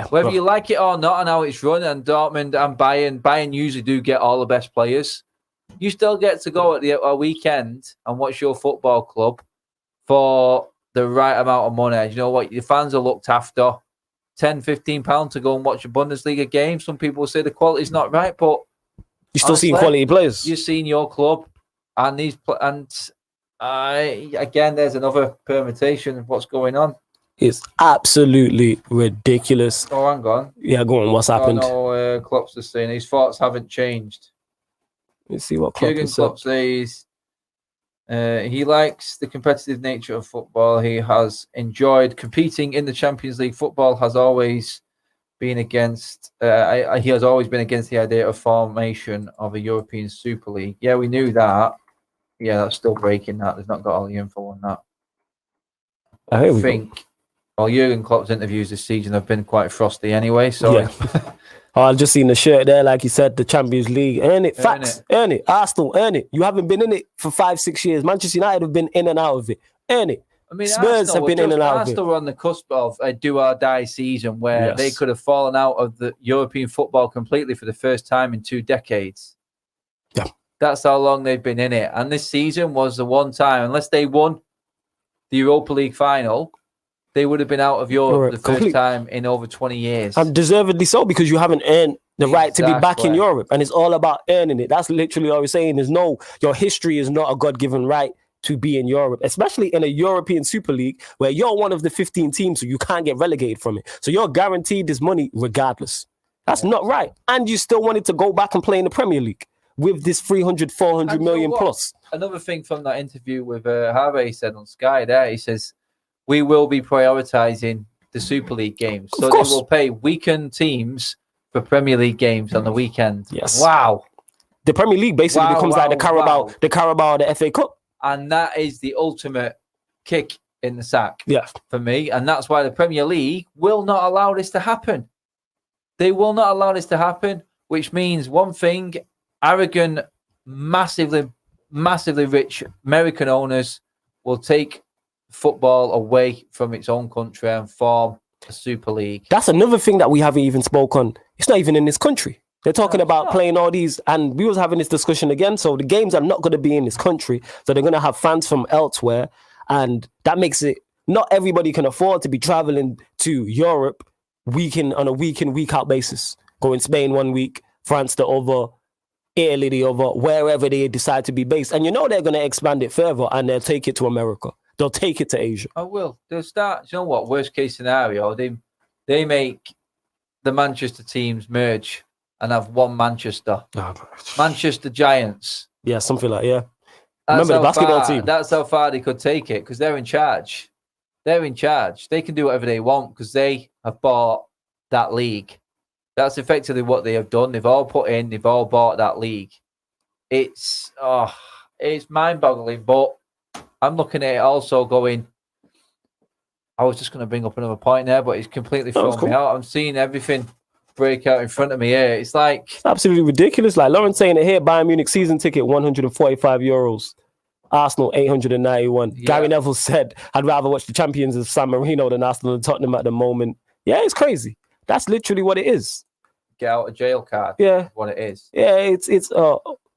Whether you like it or not and how it's run, and Dortmund and Bayern usually do get all the best players. You still get to go at a weekend and watch your football club for the right amount of money. You know what? Your fans are looked after. £10-15 to go and watch a Bundesliga game. Some people will say the quality's not right, but you're still seeing quality players. You're seeing your club and again, there's another permutation of what's going on. It's absolutely ridiculous. Oh, hang on. Yeah, go on. What's happened? Klopp's just saying his thoughts haven't changed. Let's see what Klopp Jurgen Klopp says he likes the competitive nature of football. He has enjoyed competing in the Champions League. Football has always been against. He has always been against the idea of formation of a European Super League. Yeah, we knew that. Yeah, that's still breaking that. They've not got all the info on that. I think. Well, Jurgen Klopp's interviews this season have been quite frosty anyway. So, yeah. I've just seen the shirt there, like you said, the Champions League. Earn it, facts. Earn it. Arsenal, earn it. You haven't been in it for 5-6 years. Manchester United have been in and out of it. Earn it. I mean, Spurs have been in and out of it. Arsenal were on the cusp of a do-or-die season where they could have fallen out of the European football completely for the first time in 2 decades. Yeah. That's how long they've been in it. And this season was the one time, unless they won the Europa League final, they would have been out of Europe the first time in over 20 years. And deservedly so, because you haven't earned the right to be back in Europe. And it's all about earning it. That's literally all we're saying. Your history is not a God-given right to be in Europe, especially in a European Super League where you're one of the 15 teams, so you can't get relegated from it. So you're guaranteed this money regardless. That's not right. And you still wanted to go back and play in the Premier League with this 300, 400 million plus. Another thing from that interview with Harvey said on Sky there, he says, we will be prioritising the Super League games. So they will pay weekend teams for Premier League games on the weekend. Yes. Wow. The Premier League basically becomes like the Carabao, the FA Cup. And that is the ultimate kick in the sack for me. And that's why the Premier League will not allow this to happen. They will not allow this to happen, which means one thing, arrogant, massively rich American owners will take football away from its own country and form a Super League. That's another thing that we haven't even spoke on. It's not even in this country. They're talking about playing all these, and we was having this discussion again. So the games are not going to be in this country. So they're going to have fans from elsewhere. And that makes it, not everybody can afford to be traveling to Europe on a week in, week out basis. Go in Spain 1 week, France the other, Italy the other, wherever they decide to be based. And they're going to expand it further and they'll take it to America. They'll take it to Asia. I will. They'll start, you know what, worst case scenario, they make the Manchester teams merge and have one Manchester. Manchester Giants. Yeah, something like, Remember the basketball team. That's how far they could take it because they're in charge. They're in charge. They can do whatever they want because they have bought that league. That's effectively what they have done. They've all bought that league. It's mind-boggling, but I'm looking at it also going, I was just going to bring up another point there, but it's completely thrown me out. I'm seeing everything break out in front of me here. It's absolutely ridiculous. Like Lauren's saying it here, Bayern Munich season ticket, €145. Arsenal, 891. Yeah. Gary Neville said, I'd rather watch the champions of San Marino than Arsenal and Tottenham at the moment. Yeah, it's crazy. That's literally what it is. Get out a jail card. Yeah. What it is. Yeah, it's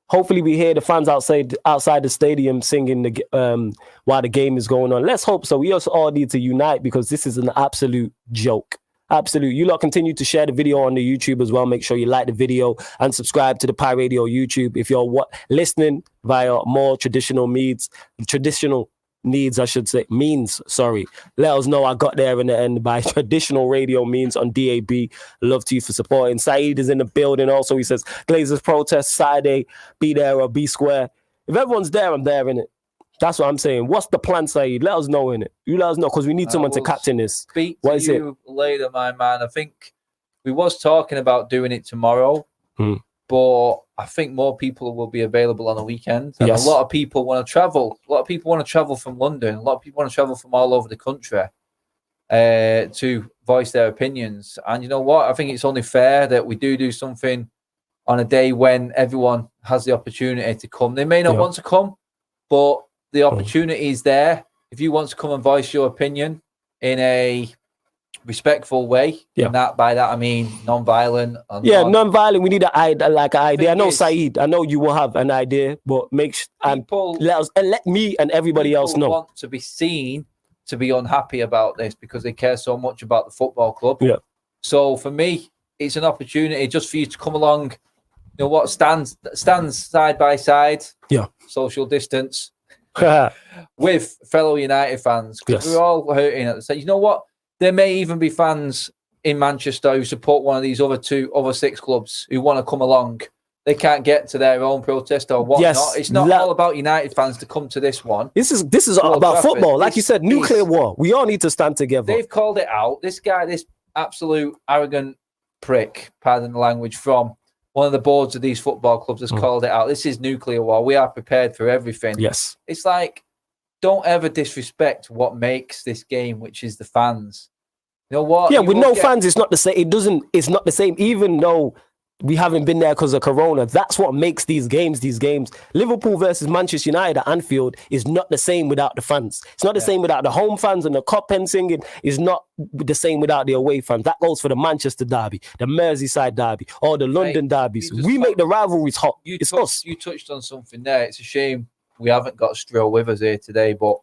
hopefully we hear the fans outside the stadium singing while the game is going on. Let's hope so. We also all need to unite because this is an absolute joke. Absolute. You lot continue to share the video on the YouTube as well. Make sure you like the video and subscribe to the Pi Radio YouTube. If you're listening via more traditional means, I should say, let us know. I got there in the end by traditional radio means on DAB. Love to you for supporting. Saeed is in the building also. He says, Glazers protest Saturday, be there or be square. If everyone's there, I'm there, innit? That's what I'm saying. What's the plan, Saeed? Let us know, innit? You let us know because we need someone to captain this. Speak to you later, my man. I think we was talking about doing it tomorrow, but I think more people will be available on the weekend. And a lot of people want to travel. A lot of people want to travel from London. A lot of people want to travel from all over the country to voice their opinions. And you know what? I think it's only fair that we do something on a day when everyone has the opportunity to come. They may not want to come, but the opportunity is there. If you want to come and voice your opinion in a respectful way, and by that I mean non-violent. Non-violent. We need an idea. I know Saeed. I know you will have an idea, but let me and everybody else know. Want to be seen to be unhappy about this because they care so much about the football club. Yeah. So for me, it's an opportunity just for you to come along. You know what? Stands side by side. Yeah. Social distance. With fellow United fans, because we're all hurting at the same. You know what? There may even be fans in Manchester who support one of these other 6 clubs who want to come along. They can't get to their own protest or whatnot. It's not all about United fans to come to this one. This is all about football. Like you said, nuclear war. We all need to stand together. They've called it out. This guy, this absolute arrogant prick, pardon the language, from one of the boards of these football clubs has called it out. This is nuclear war. We are prepared for everything. Yes. It's like, don't ever disrespect what makes this game, which is the fans. You know what? Yeah, with no fans, it's not the same. It's not the same, even though we haven't been there because of Corona. That's what makes these games. Liverpool versus Manchester United at Anfield is not the same without the fans. It's not the same without the home fans and the cup pen singing. It's not the same without the away fans. That goes for the Manchester derby, the Merseyside derby, or the London derbies. We make the rivalries hot. It's us. You touched on something there. It's a shame we haven't got Stroll with us here today, but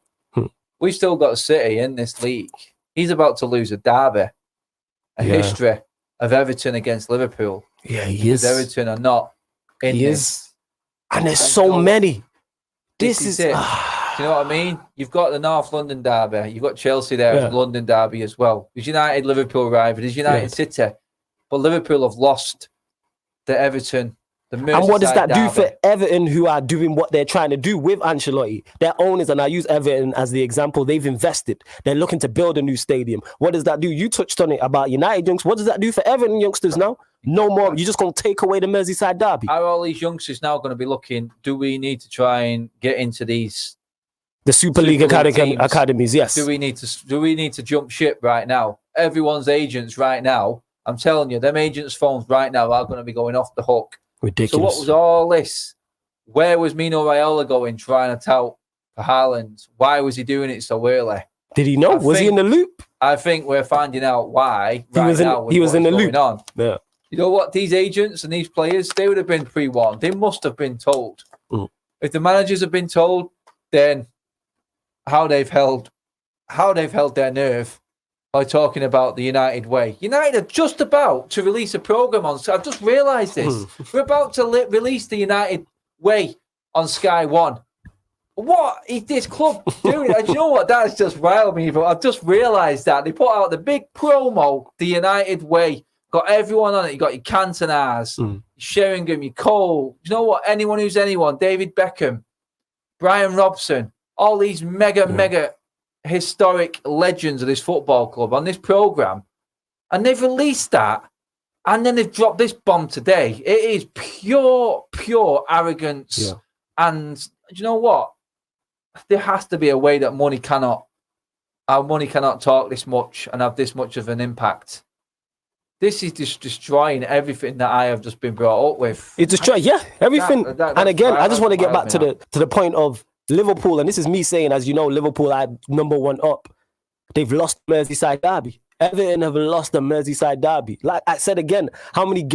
we've still got City in this league. He's about to lose a derby, a history of Everton against Liverpool. Yeah, he is. Everton are not in he this. Is. And there's so many. This is it. Do you know what I mean? You've got the North London derby. You've got Chelsea there as a London derby as well. There's United, Liverpool rival. There's United City. But Liverpool have lost the Everton. And what does that derby. do for Everton, who are doing what they're trying to do with Ancelotti? Their owners, and I use Everton as the example, they've invested. They're looking to build a new stadium. What does that do? You touched on it about United youngsters. What does that do for Everton youngsters now? No more. You're just going to take away the Merseyside derby. Are all these youngsters now going to be looking, do we need to try and get into these... The Super League academies, yes. Do we need to jump ship right now? Everyone's agents right now, I'm telling you, them agents' phones right now are going to be going off the hook. Ridiculous. So what was all this? Where was Mino Raiola going trying to tout for Haaland? Why was he doing it so early? Did he know? Was he in the loop? I think we're finding out why he was in the loop. On. Yeah. You know what? These agents and these players, they would have been pre-warned. They must have been told. If the managers have been told, then how they've held their nerve by talking about the United way. United are just about to release a program on. I've just realised this. We're about to release the United way on Sky One. What is this club doing? And you know what? That's just riled me. But I've just realised that they put out the big promo, the United way. Got everyone on it. You got your Cantonars, your Sheringham, your Cole. You know what? Anyone who's anyone. David Beckham, Brian Robson. All these mega historic legends of this football club on this program, and they've released that, and then they've dropped this bomb today. It is pure arrogance, and you know what? There has to be a way that money cannot talk this much and have this much of an impact. This is just destroying everything that I have just been brought up with. It's destroying, everything. And again, I just want to get back to the point of Liverpool, and this is me saying, as you know, Liverpool are number one up. They've lost Merseyside derby. Everton have lost the Merseyside derby. Like I said again, how many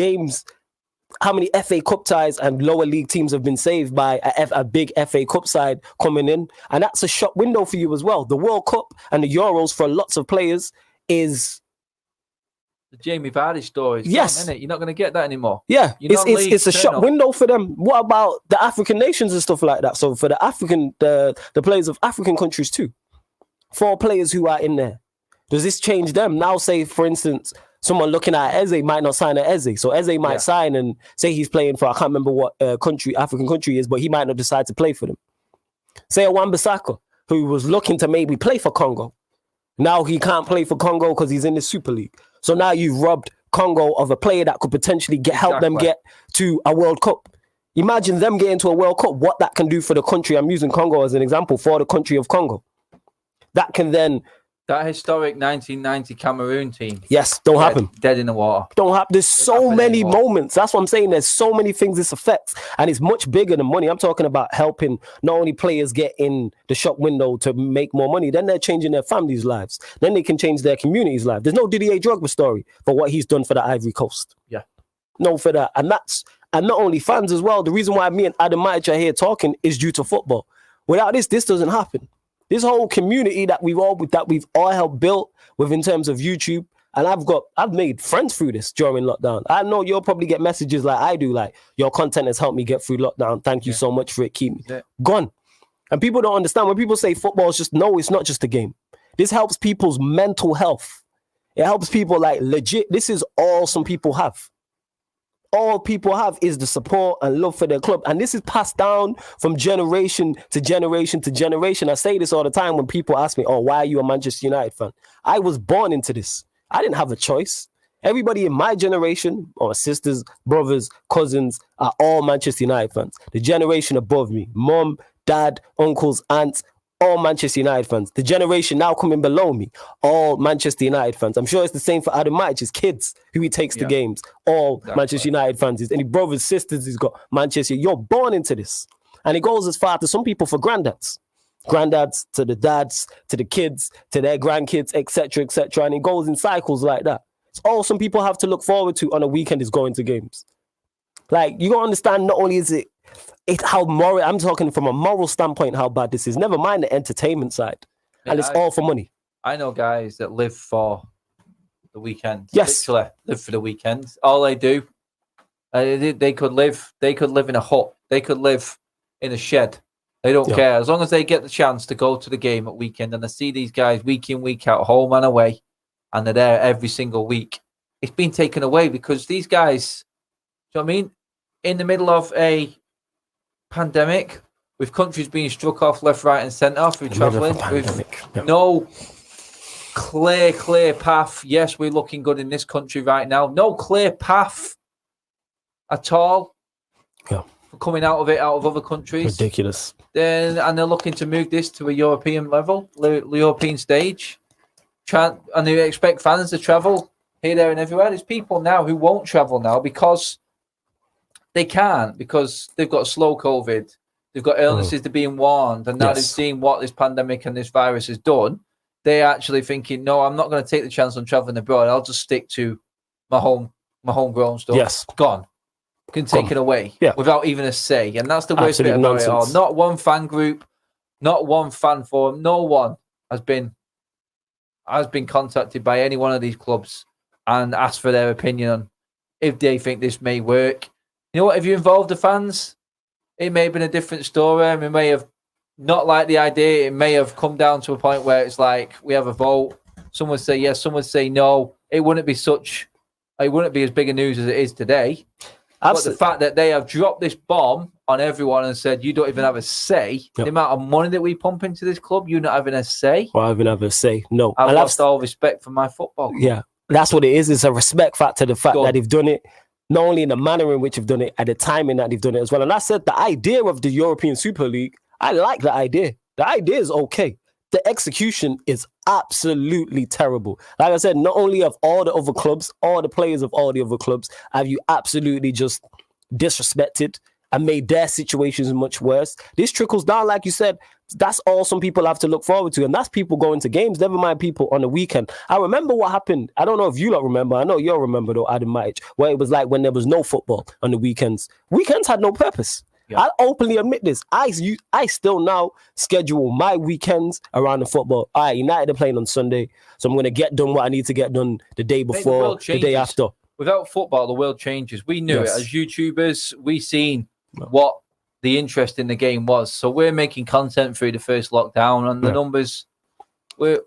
FA Cup ties and lower league teams have been saved by a big FA Cup side coming in? And that's a shop window for you as well. The World Cup and the Euros for lots of players is... The Jamie Vardy story. Yes. Gone, isn't it? You're not going to get that anymore. Yeah, it's a shop window for them. What about the African nations and stuff like that? So for the players of African countries too. 4 players who are in there. Does this change them? Now say, for instance, someone looking at Eze might not sign at Eze. So Eze might sign and say he's playing for, I can't remember what African country is, but he might not decide to play for them. Say a Wan-Bissaka, who was looking to maybe play for Congo. Now he can't play for Congo because he's in the Super League. So now you've robbed Congo of a player that could potentially help them get to a World Cup. Imagine them getting to a World Cup, what that can do for the country. I'm using Congo as an example, for the country of Congo. That can then... That historic 1990 Cameroon team. Yes, don't happen. Dead in the water. Don't happen. There's so many moments. That's what I'm saying. There's so many things this affects. And it's much bigger than money. I'm talking about helping not only players get in the shop window to make more money, then they're changing their families' lives. Then they can change their community's life. There's no Didier Drogba story for what he's done for the Ivory Coast. Yeah. No, for that. And not only fans as well. The reason why me and Adam Matic are here talking is due to football. Without this doesn't happen. This whole community that we've all helped build with in terms of YouTube, and I've made friends through this during lockdown. I know you'll probably get messages like I do, like your content has helped me get through lockdown. Thank you so much for it. Keep me gone. And people don't understand when people say football is just, no, it's not just a game. This helps people's mental health. It helps people like legit. This is all some people have. All people have is the support and love for their club. And this is passed down from generation to generation to generation. I say this all the time when people ask me, oh, why are you a Manchester United fan? I was born into this. I didn't have a choice. Everybody in my generation, or sisters, brothers, cousins, are all Manchester United fans. The generation above me, mom, dad, uncles, aunts, all Manchester United fans. The generation now coming below me, all Manchester United fans. I'm sure it's the same for Adam Matic, his kids, who he takes to games, all Manchester United fans. Any brothers, sisters, he's got Manchester. You're born into this. And it goes as far to some people for granddads. Granddads to the dads, to the kids, to their grandkids, etc., etc. And it goes in cycles like that. It's all some people have to look forward to on a weekend is going to games. Like, you gotta understand, not only is it how moral, I'm talking from a moral standpoint, how bad this is. Never mind the entertainment side. And it's all for money. I know guys that live for the weekend. Yes. Literally live for the weekend. All they do, they could live in a hut. They could live in a shed. They don't care. As long as they get the chance to go to the game at weekend, and I see these guys week in, week out, home and away, and they're there every single week. It's been taken away because these guys, do you know what I mean? In the middle of a pandemic, with countries being struck off left, right, and centre through travelling, with no clear path. Yes, we're looking good in this country right now. No clear path at all. Yeah. Coming out of it, out of other countries. Ridiculous. And they're looking to move this to a European level, European stage. And they expect fans to travel here, there, and everywhere. There's people now who won't travel now because they can't, because they've got slow COVID. They've got illnesses, they're being warned. And now they've seen what this pandemic and this virus has done. They're actually thinking, no, I'm not going to take the chance on traveling abroad. I'll just stick to my homegrown stuff. Yes. Gone. Can take it away without even a say. And that's the worst bit about it all. Not one fan group, not one fan forum, no one has been contacted by any one of these clubs and asked for their opinion on if they think this may work. You know what? If you involved the fans, it may have been a different story. We may have not liked the idea. It may have come down to a point where it's like we have a vote. Some would say yes, some would say no. It wouldn't be as big a news as it is today. But the fact that they have dropped this bomb on everyone and said, you don't even have a say, the amount of money that we pump into this club, you're not having a say. Well, I even have a say. No. I've lost all respect for my football club. Yeah, that's what it is. It's a respect factor, the fact that they've done it, not only in the manner in which they've done it, at the timing that they've done it as well. And I said the idea of the European Super League, I like the idea. The idea is okay. The execution is absolutely terrible. Like I said, not only of all the other clubs, all the players of all the other clubs, have you absolutely just disrespected and made their situations much worse. This trickles down, like you said. That's all some people have to look forward to, and that's people going to games, never mind people on the weekend. I remember what happened. I don't know if you lot remember. I know you'll remember, though, Adam Matic, where it was like when there was no football on the weekends. Weekends had no purpose. Yeah. I'll openly admit this. I still now schedule my weekends around the football. All right, United are playing on Sunday, so I'm going to get done what I need to get done the day before, the day after. Without football, the world changes. We knew it. As YouTubers, we seen what the interest in the game was. So we're making content through the first lockdown, and the numbers were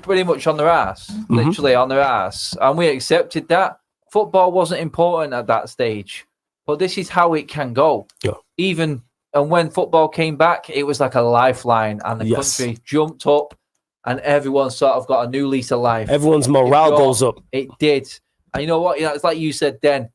pretty much on their ass, literally on their ass. And we accepted that. Football wasn't important at that stage. But this is how it can go. Yeah. And when football came back, it was like a lifeline, and the country jumped up, and everyone sort of got a new lease of life. Everyone's morale goes up. It did. And you know what? It's like you said then,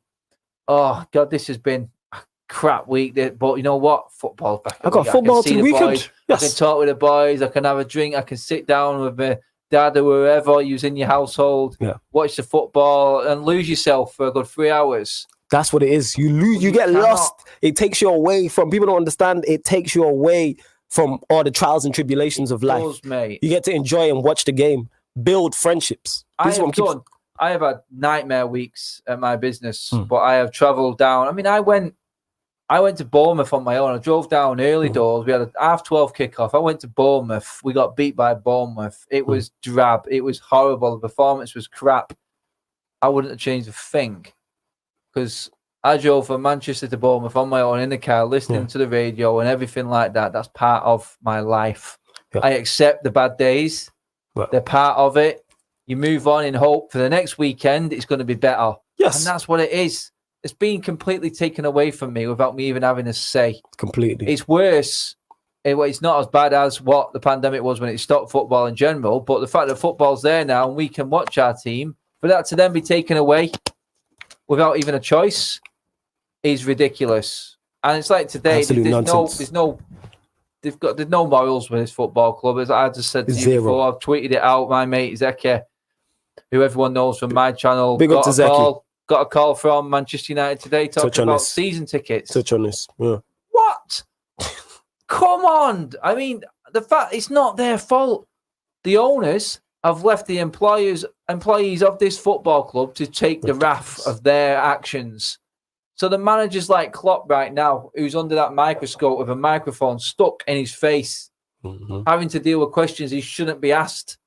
oh, God, this has been a crap week. But you know what? Football's back. I got football to the weekend. Yes. I can talk with the boys. I can have a drink. I can sit down with my dad or wherever you's in your household, watch the football, and lose yourself for a good 3 hours. That's what it is. You lose, you get lost. It takes you away from, people don't understand, it takes you away from all the trials and tribulations of life. Does, mate. You get to enjoy and watch the game, build friendships. I have had nightmare weeks at my business, but I have travelled down. I mean, I went to Bournemouth on my own. I drove down early doors. We had a 12:30 kickoff. I went to Bournemouth. We got beat by Bournemouth. It was drab. It was horrible. The performance was crap. I wouldn't have changed a thing. Because I drove from Manchester to Bournemouth on my own in the car, listening to the radio and everything like that. That's part of my life. Yeah. I accept the bad days. Well, they're part of it. You move on in hope for the next weekend, it's going to be better. Yes. And that's what it is. It's been completely taken away from me without me even having a say. Completely. It's worse. It's not as bad as what the pandemic was when it stopped football in general. But the fact that football's there now and we can watch our team, for that to then be taken away without even a choice is ridiculous. And it's like today, there's no morals with this football club. As I just said to you before, I've tweeted it out. My mate Zeki, who everyone knows from my channel, got a call from Manchester United today talking about season tickets. Touch on this. Yeah. What? Come on. I mean, the fact it's not their fault. The owners have left the employees of this football club to take the wrath of their actions. So the manager's like Klopp right now, who's under that microscope with a microphone stuck in his face, having to deal with questions he shouldn't be asked.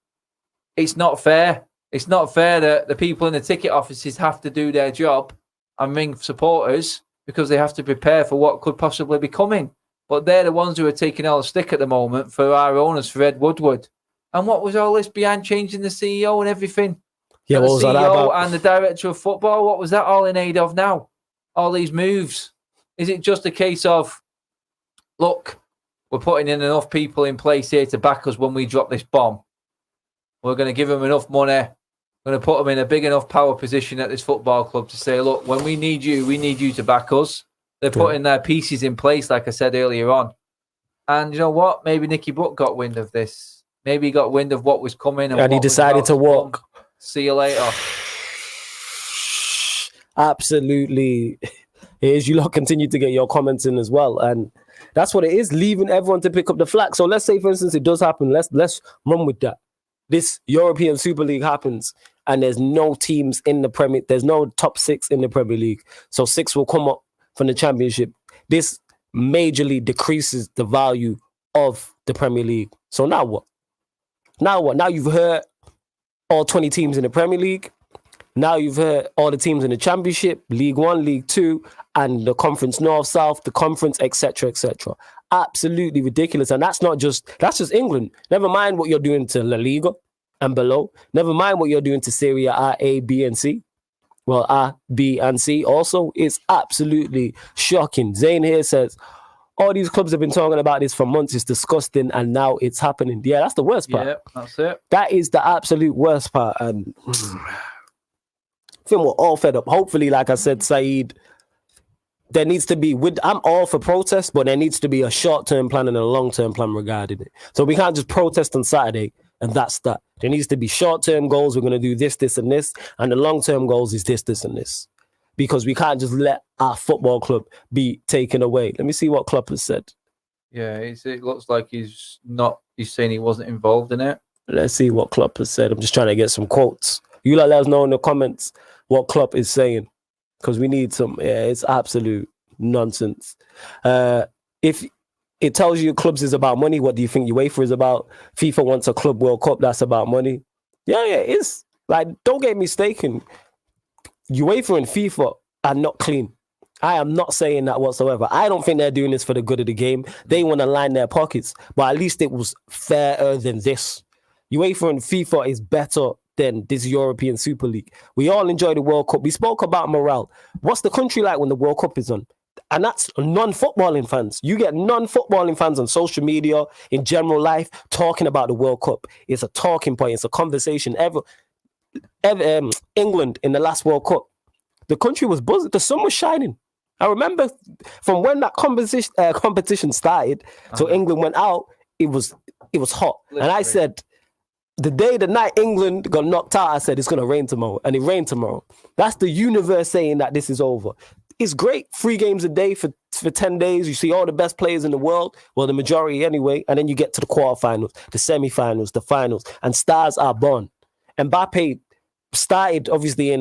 it's not fair. It's not fair that the people in the ticket offices have to do their job and ring supporters because they have to prepare for what could possibly be coming. But they're the ones who are taking all the stick at the moment for our owners, for Ed Woodward. And what was all this behind changing the CEO and everything? Yeah, the what was that CEO about? and the director of football, what was that all in aid of now? All these moves. Is it just a case of, look, we're putting in enough people in place here to back us when we drop this bomb. We're going to give them enough money. We're going to put them in a big enough power position at this football club to say, look, when we need you to back us. They're putting their pieces in place, like I said earlier on. And you know what? Maybe Nicky Butt got wind of this. Maybe he got wind of what was coming. And he decided to walk. See you later. Absolutely. Here's you lot continue to get your comments in as well. And that's what it is, leaving everyone to pick up the slack. So let's say, for instance, it does happen. Let's run with that. This European Super League happens and there's no teams in the Premier. There's no top 6 in the Premier League. So 6 will come up from the Championship. This majorly decreases the value of the Premier League. So now what? Now you've heard all 20 teams in the Premier League. Now you've heard all the teams in the Championship, League 1, League 2, and the Conference North, South, the Conference, etc., etc. Absolutely ridiculous. And that's just England. Never mind what you're doing to La Liga and below. Never mind what you're doing to Serie A, B, and C. Well, A, B, and C also. It's absolutely shocking. Zane here says, all these clubs have been talking about this for months. It's disgusting, and now it's happening. Yeah, that's the worst part. Yeah, that's it. That is the absolute worst part. And I think we're all fed up. Hopefully, like I said, Saeed, there needs to be, I'm all for protest, but there needs to be a short-term plan and a long-term plan regarding it. So we can't just protest on Saturday and that's that. There needs to be short-term goals. We're going to do this, this, and this. And the long-term goals is this, this, and this. Because we can't just let our football club be taken away. Let me see what Klopp has said. Yeah, it looks like he's saying he wasn't involved in it. Let's see what Klopp has said. I'm just trying to get some quotes. You let us know in the comments what Klopp is saying. Because we need some, it's absolute nonsense. If it tells you clubs is about money, what do you think UEFA is about? FIFA wants a Club World Cup, that's about money. Yeah, it is. Like, don't get me mistaken. UEFA and FIFA are not clean. I am not saying that whatsoever. I don't think they're doing this for the good of the game. They want to line their pockets, but at least it was fairer than this. UEFA and FIFA is better than this European Super League. We all enjoy the World Cup. We spoke about morale. What's the country like when the World Cup is on? And that's non-footballing fans. You get non-footballing fans on social media, in general life, talking about the World Cup. It's a talking point. It's a conversation. England in the last World Cup, the country was buzzing. The sun was shining. I remember from when that competition started till England went out, it was hot. Literally. And I said, the night England got knocked out, I said, it's going to rain tomorrow. And it rained tomorrow. That's the universe saying that this is over. It's great. 3 games a day for 10 days. You see all the best players in the world. Well, the majority anyway. And then you get to the quarterfinals, the semifinals, the finals. And stars are born. Mbappe started, obviously,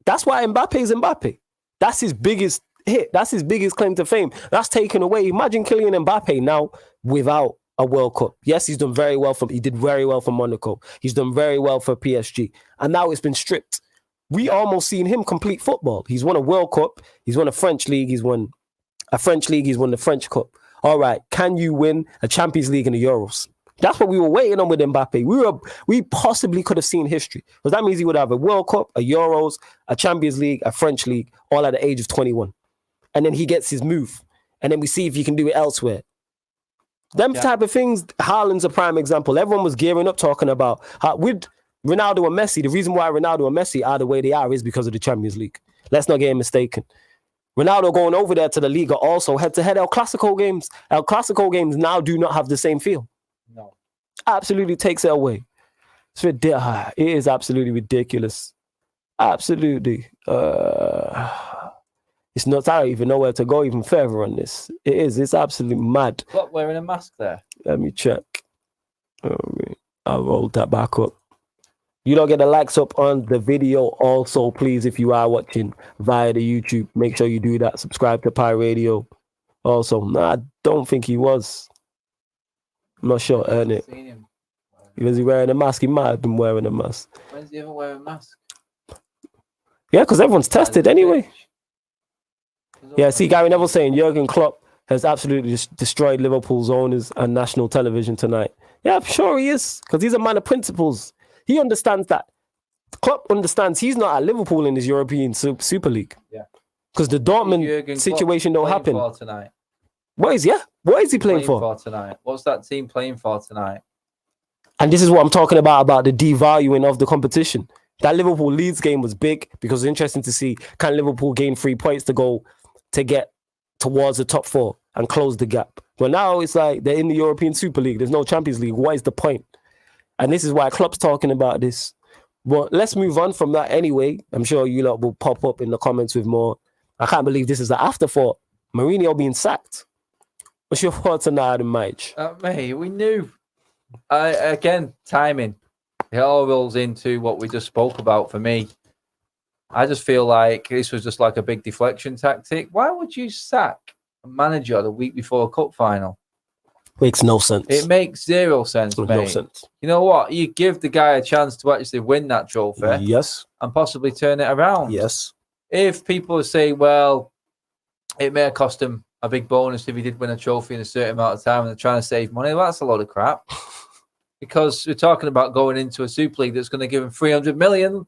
that's why Mbappe is Mbappe. That's his biggest hit. That's his biggest claim to fame. That's taken away. Imagine Kylian Mbappe now without a World Cup. Yes, he did very well for Monaco. He's done very well for PSG. And now it's been stripped. We almost seen him complete football. He's won a World Cup. He's won a French league. He's won a French league. He's won the French Cup. All right. Can you win a Champions League and the Euros? That's what we were waiting on with Mbappe. We possibly could have seen history. Because that means he would have a World Cup, a Euros, a Champions League, a French league, all at the age of 21. And then he gets his move. And then we see if he can do it elsewhere. Them type of things, Haaland's a prime example. Everyone was gearing up talking about with Ronaldo and Messi. The reason why Ronaldo and Messi are the way they are is because of the Champions League. Let's not get mistaken. Ronaldo going over there to the Liga also head-to-head El Clasico games. El Clasico games now do not have the same feel. No. Absolutely takes it away. It's ridiculous. It is absolutely ridiculous. Absolutely. It's not, I don't even know where to go even further on this. It is. It's absolutely mad. What, wearing a mask there? Let me check. I'll roll that back up. You don't get the likes up on the video. Also, please, if you are watching via the YouTube, make sure you do that. Subscribe to Pi Radio. Also, I don't think he was. I'm not sure. Earn it. Was he wearing a mask? He might have been wearing a mask. When's he ever wearing a mask? Yeah, because everyone's tested anyway. Yeah, see, Gary Neville saying Jurgen Klopp has absolutely destroyed Liverpool's owners and national television tonight. Yeah, I'm sure he is, because he's a man of principles. He understands that. Klopp understands he's not at Liverpool in his European Super League. Yeah. Because the Dortmund situation don't happen. Tonight? What is he playing for tonight? What's that team playing for tonight? And this is what I'm talking about the devaluing of the competition. That Liverpool Leeds game was big because it's interesting to see, can Liverpool gain 3 points to get towards the top 4 and close the gap? But now it's like they're in the European Super League. There's no Champions League. What is the point? And this is why Klopp's talking about this. But let's move on from that anyway. I'm sure you lot will pop up in the comments with more. I can't believe this is the afterthought. Mourinho being sacked. What's your thoughts on that, Mike? Mate, we knew. Again, timing. It all rolls into what we just spoke about for me. I just feel like this was just like a big deflection tactic. Why would you sack a manager the week before a cup final? Makes no sense. It makes zero sense, mate. No sense. You know what? You give the guy a chance to actually win that trophy. Yes. And possibly turn it around. Yes. If people say, well, it may have cost him a big bonus if he did win a trophy in a certain amount of time and they're trying to save money, well, that's a load of crap. Because we're talking about going into a Super League that's going to give him 300 million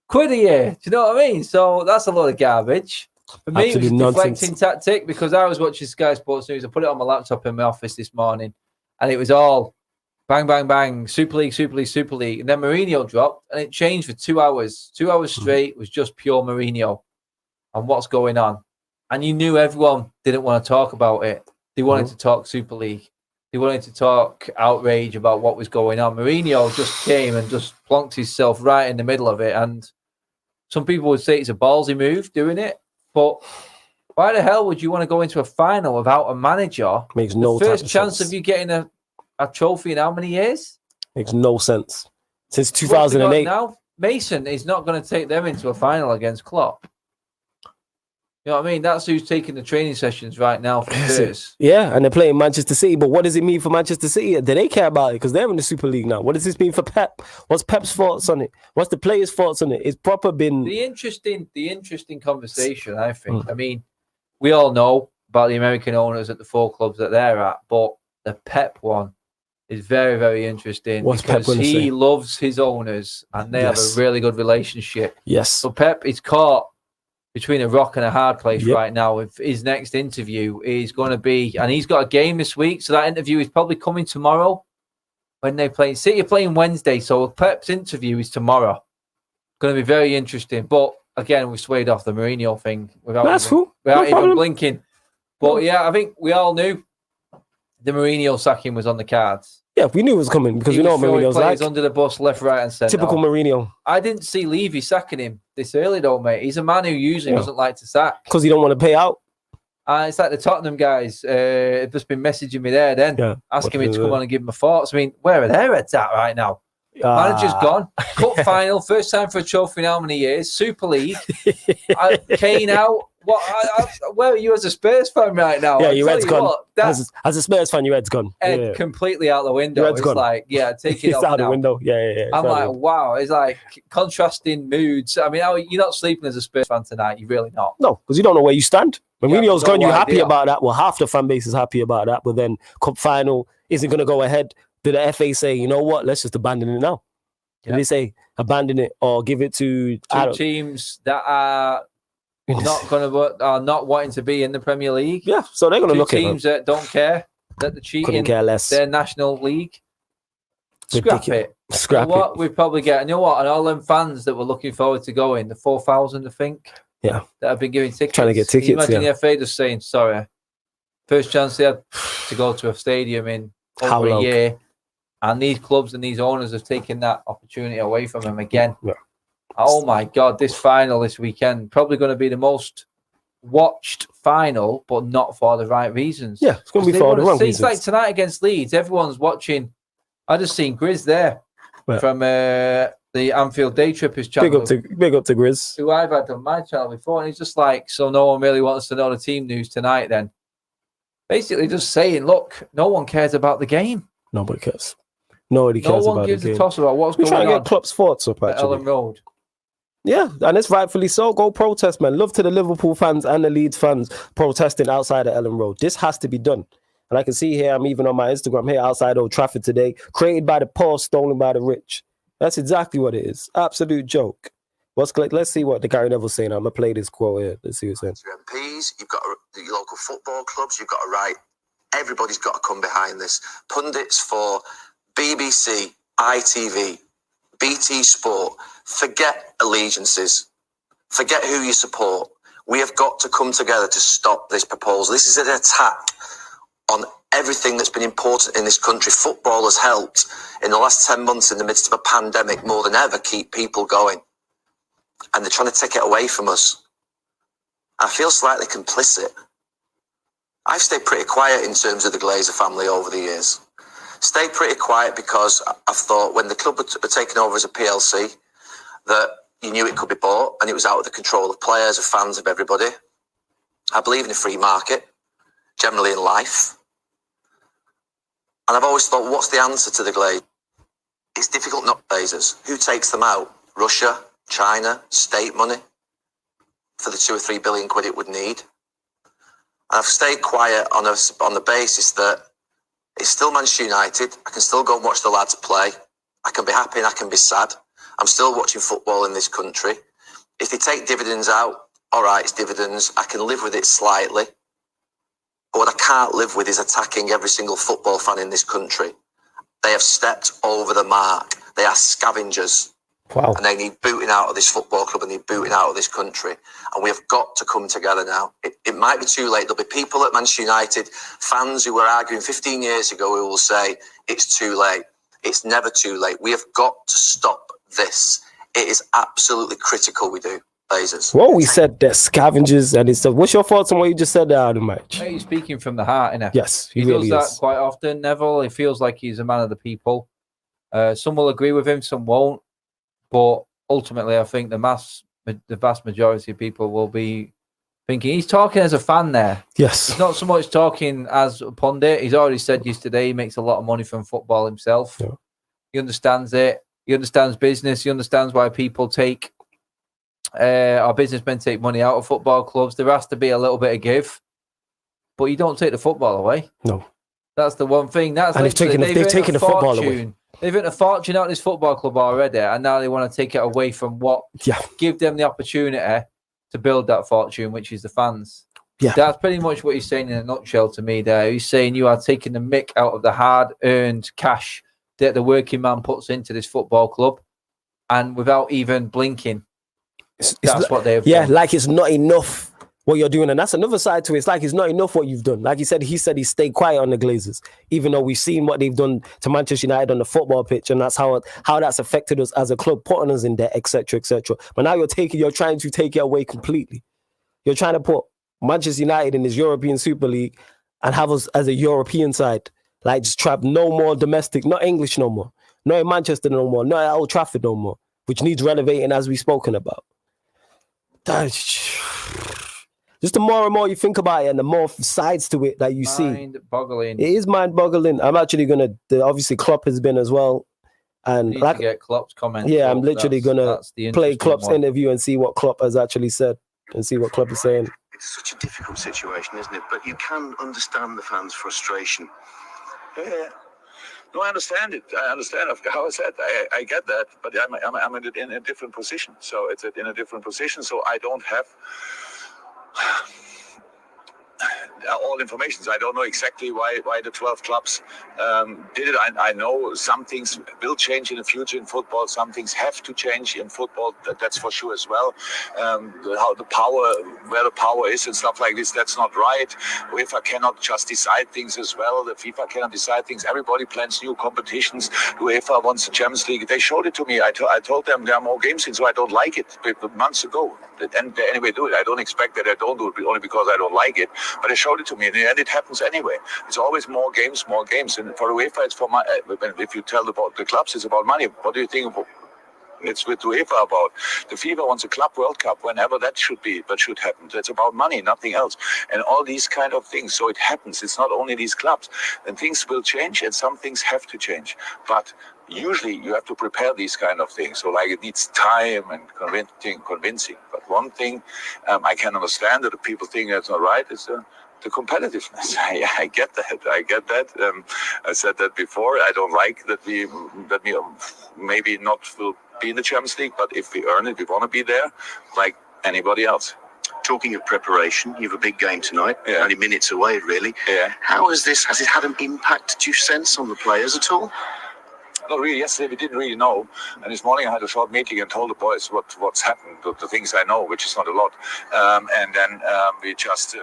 quid a year. Do you know what I mean? So that's a lot of garbage. For me, it was a deflecting tactic because I was watching Sky Sports News. I put it on my laptop in my office this morning and it was all bang, bang, bang, Super League, Super League, Super League. And then Mourinho dropped and it changed for 2 hours. 2 hours straight was just pure Mourinho and what's going on. And you knew everyone didn't want to talk about it. They wanted to talk Super League. They wanted to talk outrage about what was going on. Mourinho just came and just plonked himself right in the middle of it. And some people would say it's a ballsy move doing it. But why the hell would you want to go into a final without a manager? Makes no sense. First chance of you getting a trophy in how many years? Makes no sense. Since 2008. Now, Mason is not going to take them into a final against Klopp. You know what I mean? That's who's taking the training sessions right now for Spurs. Yeah, and they're playing Manchester City. But what does it mean for Manchester City? Do they care about it? Because they're in the Super League now. What does this mean for Pep? What's Pep's thoughts on it? What's the players' thoughts on it? It's proper been the interesting conversation, I think. I mean, we all know about the American owners at the 4 clubs that they're at, but the Pep one is very, very interesting. What's Pep going to say? He loves his owners and they have a really good relationship. Yes. So Pep is caught between a rock and a hard place right now. If his next interview is going to be, and he's got a game this week, so that interview is probably coming tomorrow when they play. City are playing Wednesday, so Pep's interview is tomorrow. Going to be very interesting. But again, we swayed off the Mourinho thing without even blinking. But yeah, I think we all knew the Mourinho sacking was on the cards. Yeah, we knew it was coming because we know what Mourinho's like. Under the bus, left, right, and centre. Typical Mourinho. I didn't see Levy sacking him this early, though, mate. He's a man who usually doesn't like to sack because he don't want to pay out. It's like the Tottenham guys have just been messaging me there, asking me to come on and give them my thoughts. I mean, where are their heads at right now? Manager's gone. Cup final, first time for a trophy in how many years? Super League. Kane out. Where are you as a Spurs fan right now? Yeah, your head's gone. As a Spurs fan, your head's gone. Completely out the window. It's gone. Like, take it off out now. the window. Yeah. I'm like, wow. It's like contrasting moods. I mean, you're not sleeping as a Spurs fan tonight. You're really not. No, because you don't know where you stand. When Mourinho's gone, you're happy about that. Well, half the fan base is happy about that. But then cup final isn't going to go ahead. Did the FA say, you know what? Let's just abandon it now. Did they say abandon it or give it to two teams that are not wanting to be in the Premier League? Yeah, so they're going to look at teams that don't care that the cheating care less. Their national league. Scrap it. Scrap it. We probably get. You know what? And all them fans that were looking forward to going, the 4,000, I think. Yeah. That have been giving tickets. Trying to get tickets. Can you imagine the FA just saying, sorry, first chance they had to go to a stadium in over a year. And these clubs and these owners have taken that opportunity away from them again. Yeah. Oh, my God. This final this weekend, probably going to be the most watched final, but not for the right reasons. Yeah, it's going to be for the wrong reasons. It's like tonight against Leeds, everyone's watching. I just seen Grizz there from the Anfield Day Trippers channel. Big up to Grizz. Who I've had on my channel before. And he's just like, so no one really wants to know the team news tonight then. Basically just saying, look, no one cares about the game. Nobody cares. Nobody cares no one about gives the game. a toss about what's going trying to on get Klopp's thoughts up, at actually. Ellen Road. Yeah, and it's rightfully so. Go protest, man. Love to the Liverpool fans and the Leeds fans protesting outside of Ellen Road. This has to be done. And I can see here, I'm even on my Instagram here outside Old Trafford today. Created by the poor, stolen by the rich. That's exactly what it is. Absolute joke. Let's see what the Gary Neville's saying. I'm going to play this quote here. Let's see what he's saying. MPs, you've got the local football clubs, you've got a right. Everybody's got to come behind this. Pundits for BBC, ITV, BT Sport, forget allegiances. Forget who you support. We have got to come together to stop this proposal. This is an attack on everything that's been important in this country. Football has helped in the last 10 months in the midst of a pandemic more than ever keep people going. And they're trying to take it away from us. I feel slightly complicit. I've stayed pretty quiet in terms of the Glazer family over the years. Stayed pretty quiet because I've thought when the club were taken over as a PLC that you knew it could be bought and it was out of the control of players, of fans, of everybody. I believe in a free market, generally in life. And I've always thought, what's the answer to the Glaze? It's difficult not Glazers. Who takes them out? Russia, China, state money for the 2 or 3 billion quid it would need. And I've stayed quiet on the basis that it's still Manchester United. I can still go and watch the lads play. I can be happy and I can be sad. I'm still watching football in this country. If they take dividends out, all right, it's dividends. I can live with it slightly. But what I can't live with is attacking every single football fan in this country. They have stepped over the mark. They are scavengers. Wow. And they need booting out of this football club and they need booting out of this country. And we have got to come together now. It might be too late. There'll be people at Manchester United, fans who were arguing 15 years ago who will say, it's too late. It's never too late. We have got to stop this. It is absolutely critical we do. Blazers. Well, we said they're scavengers and it's. What's your thoughts on what you just said there, Adam Match? He's speaking from the heart, innit? Yes, he really does that is. quite often. Neville, he feels like he's a man of the people. Some will agree with him, some won't. But ultimately, I think the vast majority of people will be thinking he's talking as a fan there. Yes. He's not so much talking as a pundit. He's already said yesterday he makes a lot of money from football himself. Yeah. He understands it. He understands business. He understands why people take, our businessmen take money out of football clubs. There has to be a little bit of give. But you don't take the football away. No. That's the one thing. That's and they've taken the football away. They've earned a fortune out of this football club already, and now they want to take it away from what give them the opportunity to build that fortune, which is the fans. Yeah. That's pretty much what he's saying in a nutshell to me there. He's saying you are taking the mick out of the hard-earned cash that the working man puts into this football club, and without even blinking, that's what they've done. Yeah, like it's not enough what you're doing. And that's another side to it. It's like it's not enough what you've done. Like he said he stayed quiet on the Glazers, even though we've seen what they've done to Manchester United on the football pitch, and that's how that's affected us as a club, putting us in debt, etc., etc. But now you're trying to take it away completely. You're trying to put Manchester United in this European Super League and have us as a European side. Like just trap no more domestic, not English no more. Not in Manchester no more. Not at Old Trafford no more. Which needs renovating as we've spoken about. Just the more and more you think about it and the more sides to it that you see. Mind-boggling. It is mind-boggling. I'm actually going to, obviously Klopp has been as well. And need to get Klopp's comments. Yeah, I'm literally going to play Klopp's interview and see what Klopp has actually said and see what Klopp is saying. It's such a difficult situation, isn't it? But you can understand the fans' frustration. Yeah. No, I understand it. I understand. How I said, I get that, but I'm in a different position. So it's in a different position. So I don't have all information. So I don't know exactly why the 12 clubs did it. I know some things will change in the future in football. Some things have to change in football. That's for sure as well. How the power, where the power is and stuff like this, that's not right. UEFA cannot just decide things as well. The FIFA cannot decide things. Everybody plans new competitions. UEFA wants the Champions League. They showed it to me. I told them there are more games in, so I don't like it months ago. And they anyway do it. I don't expect that I don't do it only because I don't like it. But they showed it to me, and it happens anyway. It's always more games. And for UEFA, it's for money. If you tell about the clubs, it's about money. What do you think? It's with UEFA about. The FIFA wants a Club World Cup whenever that should happen. It's about money, nothing else. And all these kind of things. So it happens. It's not only these clubs. And things will change and some things have to change. But usually you have to prepare these kind of things. So like it needs time and convincing. But one thing I can understand that the people think that's not right is the competitiveness. I get that. I said that before. I don't like that we maybe not will be in the Champions League, but if we earn it, we want to be there like anybody else. Talking of preparation, you have a big game tonight, only minutes away, really. Yeah. Has it had an impact, do you sense, on the players at all? Not really. Yesterday we didn't really know, and this morning I had a short meeting and told the boys what's happened, the things I know, which is not a lot, and then we just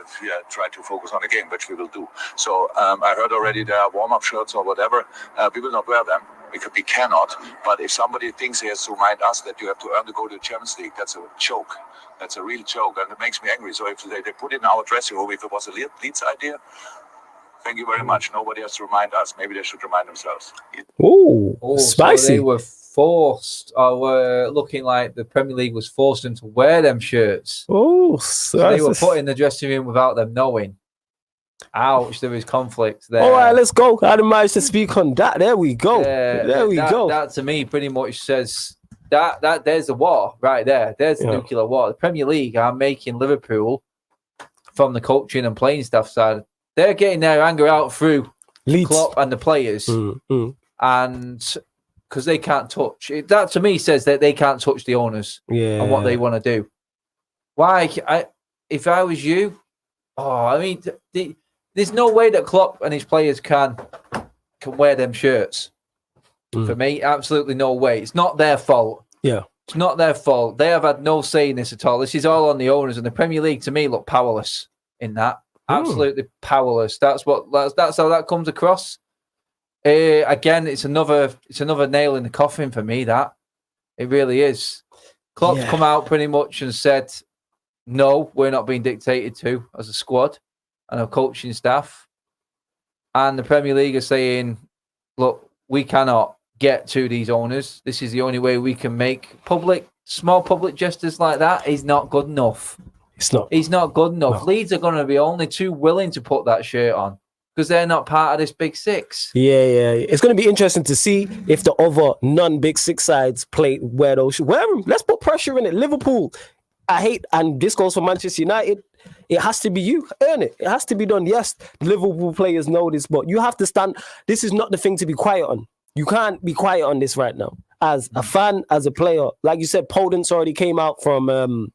try to focus on the game, which we will do. So I heard already there are warm-up shirts or whatever. We will not wear them because we cannot. But if somebody thinks he has to remind us that you have to earn to go to the Champions League, that's a joke. That's a real joke, and it makes me angry. So if they put it in our dressing room, if it was a Leeds idea. Thank you very much. Nobody has to remind us. Maybe they should remind themselves. Ooh, spicy. So they were forced, or were looking like the Premier League was forced them to wear them shirts. Oh, so they were put in the dressing room without them knowing. Ouch, there is conflict there. All right, let's go. I didn't manage to speak on that. There we go. There we go. That to me pretty much says that there's the war right there. There's the nuclear war. The Premier League are making Liverpool, from the coaching and playing staff side, they're getting their anger out through Leeds. Klopp and the players. And because they can't touch it. That to me says that they can't touch the owners and what they want to do. Why? If I was you, there's no way that Klopp and his players can wear them shirts. For me, absolutely no way. It's not their fault. Yeah. It's not their fault. They have had no say in this at all. This is all on the owners, and the Premier League to me look powerless in that. Absolutely powerless. That's how that comes across. Again, it's another nail in the coffin for me. That it really is. Klopp's come out pretty much and said, "No, we're not being dictated to as a squad and a coaching staff." And the Premier League are saying, "Look, we cannot get to these owners. This is the only way we can make small public gestures like that. Is not good enough." He's not good enough. No. Leeds are going to be only too willing to put that shirt on because they're not part of this Big Six. Yeah. It's going to be interesting to see if the other non-Big Six sides wear those. Let's put pressure in it. Liverpool, and this goes for Manchester United. It has to be you. Earn it. It has to be done. Yes, the Liverpool players know this, but you have to stand. This is not the thing to be quiet on. You can't be quiet on this right now. As a fan, as a player, like you said, Podence already came out from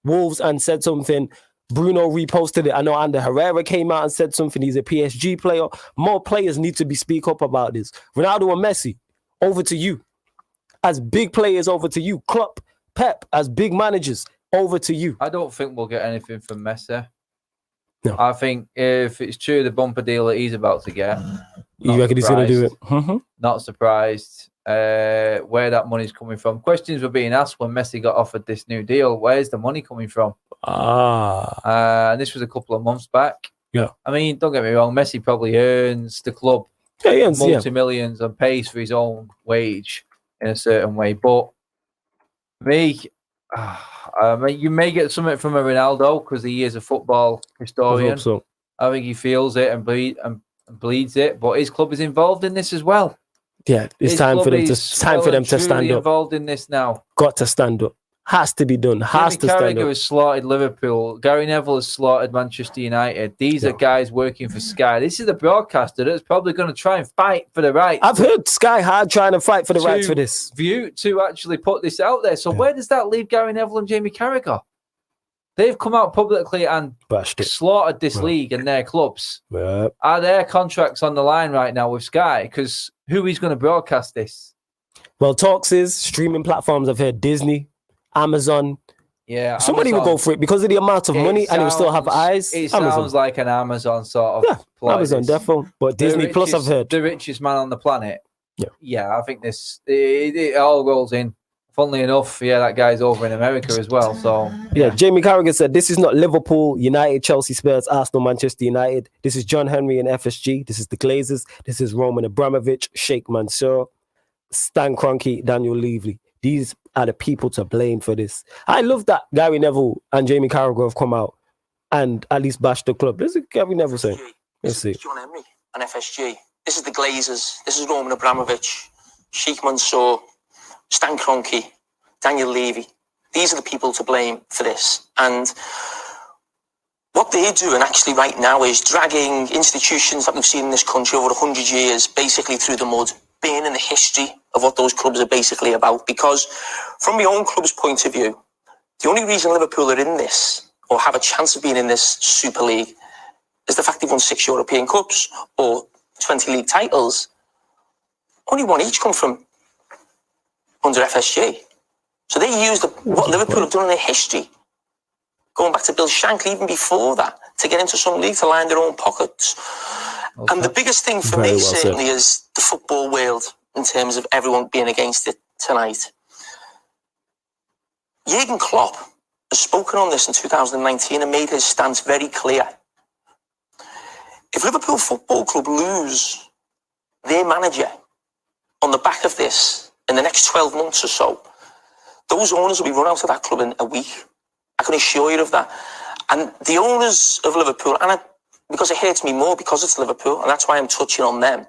Wolves and said something. Bruno reposted it. I know Ander Herrera came out and said something. He's a PSG player. More players need to speak up about this. Ronaldo and Messi, over to you. As big players, over to you. Klopp, Pep, as big managers, over to you. I don't think we'll get anything from Messi. No. I think if it's true the bumper deal that he's about to get, you reckon he's going to do it? Not surprised. Where that money's coming from. Questions were being asked when Messi got offered this new deal. Where's the money coming from? And this was a couple of months back. Yeah. I mean, don't get me wrong. Messi probably earns the club multi-millions and pays for his own wage in a certain way. But me, you may get something from a Ronaldo because he is a football historian. I hope so. I think he feels it and bleeds it. But his club is involved in this as well. Yeah, it's time for them to stand up. Involved in this now. Got to stand up. Has to be done. Has to stand up. Carragher has slaughtered Liverpool. Gary Neville has slaughtered Manchester United. These are guys working for Sky. This is the broadcaster that's probably going to try and fight for the rights. I've heard Sky hard trying to fight for the rights for this. To actually put this out there. So where does that leave Gary Neville and Jamie Carragher? They've come out publicly and slaughtered this league and their clubs. Yep. Are their contracts on the line right now with Sky? Because who is going to broadcast this? Well, talks is streaming platforms. I've heard Disney, Amazon. Yeah, somebody will go for it because of the amount of money and it will still have eyes. It sounds like an Amazon sort of play. Amazon, definitely. But Disney Plus, I've heard. The richest man on the planet. Yeah, I think it all rolls in. Funnily enough, that guy's over in America as well. So Jamie Carragher said, this is not Liverpool, United, Chelsea, Spurs, Arsenal, Manchester United. This is John Henry and FSG. This is the Glazers. This is Roman Abramovich, Sheikh Mansour, Stan Kroenke, Daniel Levy. these are the people to blame for this. I love that Gary Neville and Jamie Carragher have come out and at least bashed the club. This is Gary Neville saying. Let's see. John Henry and FSG. This is the Glazers. This is Roman Abramovich, Sheikh Mansour, Stan Kroenke, Daniel Levy. These are the people to blame for this. And what they're doing actually right now is dragging institutions that we've seen in this country over 100 years basically through the mud, being in the history of what those clubs are basically about. Because from my own club's point of view, the only reason Liverpool are in this or have a chance of being in this Super League is the fact they've won 6 European Cups or 20 league titles. Only one each come from under FSG. So they used what Liverpool have done in their history, going back to Bill Shankly, even before that, to get into some league to line their own pockets. Okay. And the biggest thing for me certainly is the football world in terms of everyone being against it tonight. Jurgen Klopp has spoken on this in 2019 and made his stance very clear. If Liverpool Football Club lose their manager on the back of this in the next 12 months or so, those owners will be run out of that club in a week. I can assure you of that. And the owners of Liverpool, because it hurts me more because it's Liverpool, and that's why I'm touching on them.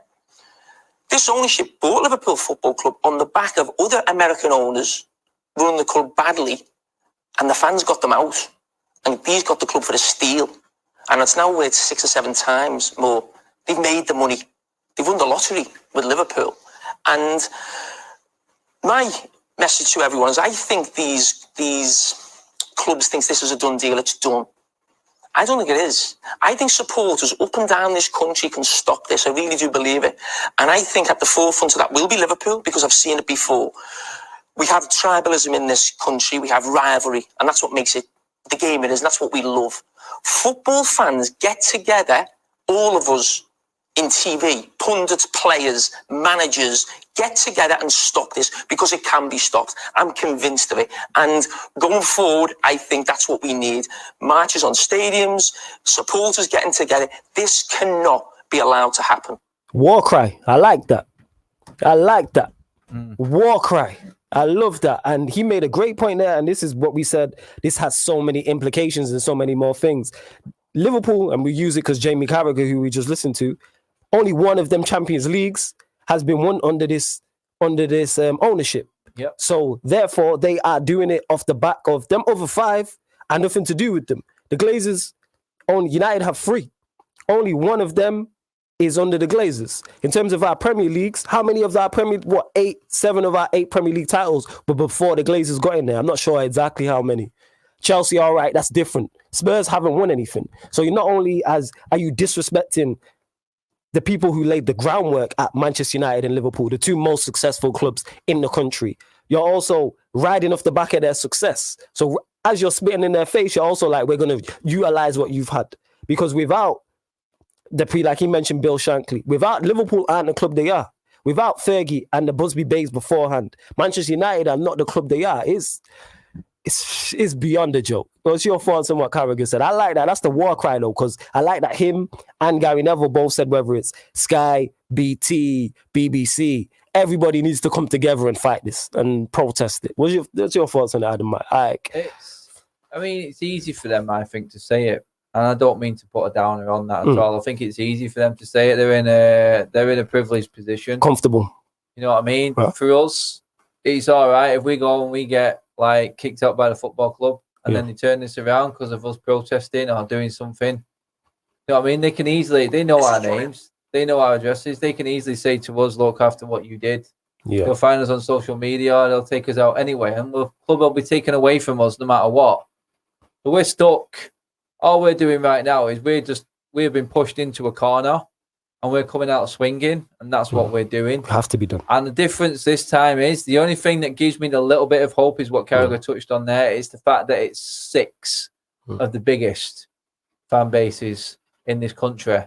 This ownership bought Liverpool Football Club on the back of other American owners running the club badly, and the fans got them out. And these got the club for a steal. And it's now worth 6 or 7 times more. They've made the money. They've won the lottery with Liverpool. And my message to everyone is I think these clubs think this is a done deal. It's done. I don't think it is. I think supporters up and down this country can stop this. I really do believe it. And I think at the forefront of that will be Liverpool, because I've seen it before. We have tribalism in this country. We have rivalry. And that's what makes it the game it is. And that's what we love. Football fans get together, all of us in TV, pundits, players, managers, get together and stop this, because it can be stopped. I'm convinced of it. And going forward, I think that's what we need. Marches on stadiums, supporters getting together. This cannot be allowed to happen. War cry. I like that. War cry. I love that. And he made a great point there. And this is what we said. This has so many implications and so many more things. Liverpool, and we use it because Jamie Carragher, who we just listened to, only one of them Champions Leagues has been won under this ownership. Yep. So therefore, they are doing it off the back of them other 5 and nothing to do with them. The Glazers, only United have 3. Only one of them is under the Glazers. In terms of our Premier Leagues, how many of our 7 of our 8 Premier League titles were before the Glazers got in there? I'm not sure exactly how many. Chelsea, all right, that's different. Spurs haven't won anything. So you not only are you disrespecting the people who laid the groundwork at Manchester United and Liverpool, the 2 most successful clubs in the country, you're also riding off the back of their success. So as you're spitting in their face, you're also like, we're going to utilize what you've had. Because without like he mentioned, Bill Shankly, without Liverpool aren't the club they are. Without Fergie and the Busby Babes beforehand, Manchester United are not the club they are. It's beyond a joke. What's your thoughts on what Carragher said? I like that. That's the war cry, though, because I like that him and Gary Neville both said, whether it's Sky, BT, BBC, everybody needs to come together and fight this and protest it. What's your thoughts on that, Adam? It's easy for them, I think, to say it. And I don't mean to put a downer on that at all. I think it's easy for them to say it. They're in a privileged position. Comfortable. You know what I mean? Yeah. For us, it's all right if we go and we get kicked out by the football club and then they turn this around because of us protesting or doing something. You know what I mean? They know our names. They know our addresses. They can easily say to us, look, after what you did, they'll find us on social media. They'll take us out anyway. And the club will be taken away from us no matter what. But we're stuck. All we're doing right now is we've been pushed into a corner and we're coming out swinging, and that's what we're doing. Have to be done. And the difference this time is the only thing that gives me the little bit of hope is what Carragher touched on there, is the fact that it's 6 of the biggest fan bases in this country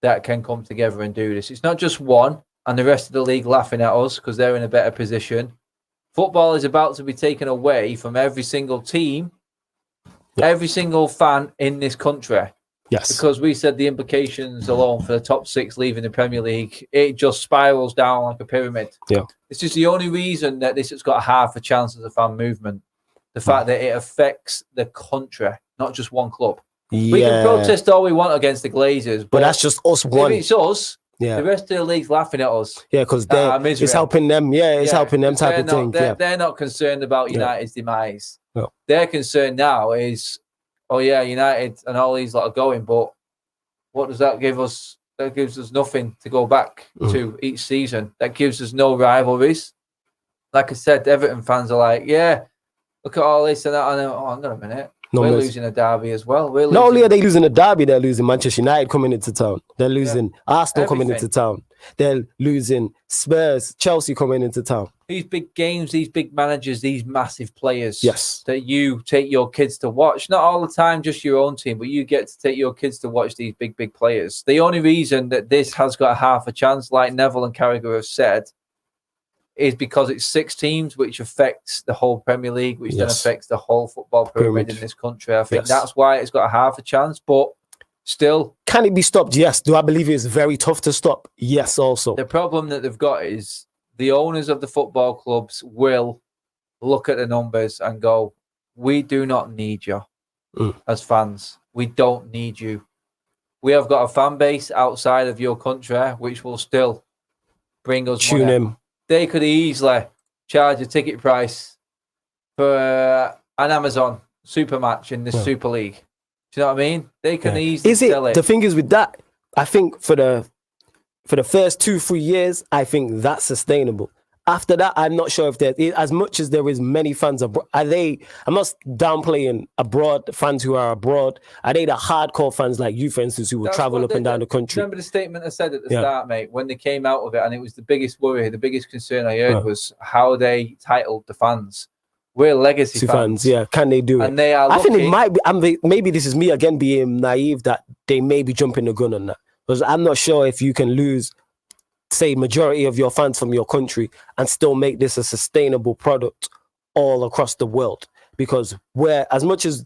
that can come together and do this. It's not just one and the rest of the league laughing at us because they're in a better position. Football is about to be taken away from every single team, every single fan in this country. Yes. Because we said the implications alone for the top 6 leaving the Premier League, it just spirals down like a pyramid. Yeah. This is the only reason that this has got half a chance as a fan movement. The fact that it affects the country, not just one club. Yeah. We can protest all we want against the Glazers, but that's just us one. If it's us, yeah. the rest of the league's laughing at us. Yeah, because it's helping them. Yeah, it's helping them type of thing. They're not concerned about United's demise. No. Their concern now is, oh yeah, United and all these lot are going, but what does that give us? That gives us nothing to go back to each season. That gives us no rivalries. Like I said, Everton fans are like, yeah, look at all this and that. And oh, hang on a minute. We're losing a derby as well. Not only are they losing a derby, they're losing Manchester United coming into town. They're losing Arsenal coming into town. They're losing Spurs, Chelsea coming into town. These big games, these big managers, these massive players yes. that you take your kids to watch. Not all the time, just your own team, but you get to take your kids to watch these big players. The only reason that this has got half a chance, like Neville and Carragher have said, is because it's 6 teams, which affects the whole Premier League, which then affects the whole football pyramid in this country. I think that's why it's got a half a chance, but still. Can it be stopped? Yes. Do I believe it's very tough to stop? Yes, also. The problem that they've got is the owners of the football clubs will look at the numbers and go, we do not need you as fans. We don't need you. We have got a fan base outside of your country, which will still bring us tune in. They could easily charge a ticket price for an Amazon super match in the Super League. Do you know what I mean? They can easily sell it. The thing is with that, I think for the first 2-3 years, I think that's sustainable. After that, I'm not sure if there's, as much as there is many fans abroad, I'm not downplaying fans who are abroad. Are they the hardcore fans like you, for instance, who will travel up and down the country? Remember the statement I said at the start, mate, when they came out of it, and it was the biggest worry, the biggest concern I heard was how they titled the fans. We're legacy fans. Yeah, can they do it? And they are I think it might be, maybe this is me again being naive, that they may be jumping the gun on that. Because I'm not sure if you can lose, say, majority of your fans from your country and still make this a sustainable product all across the world. Because as much as,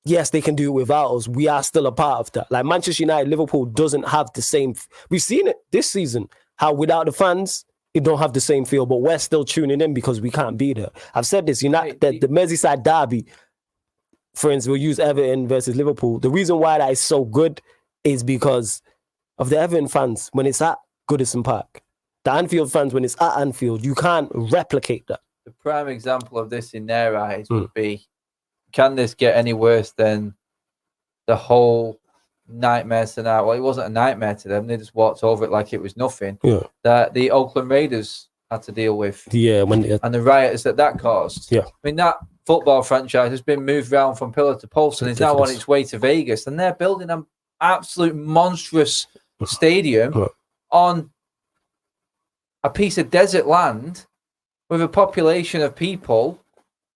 yes, they can do it without us, we are still a part of that. Like Manchester United, Liverpool doesn't have the same, we've seen it this season, how without the fans, it don't have the same feel, but we're still tuning in because we can't be there. I've said this, the Merseyside derby, for instance, we'll use Everton versus Liverpool. The reason why that is so good is because of the Everton fans when it's at Goodison Park. The Anfield fans when it's at Anfield, you can't replicate that. The prime example of this in their eyes would be, can this get any worse than the whole nightmare scenario? Well, it wasn't a nightmare to them. They just walked over it like it was nothing. Yeah. That the Oakland Raiders had to deal with. Yeah. And the riots that caused. Yeah. I mean, that football franchise has been moved around from pillar to post and is now on its way to Vegas. And they're building an absolute monstrous stadium on a piece of desert land with a population of people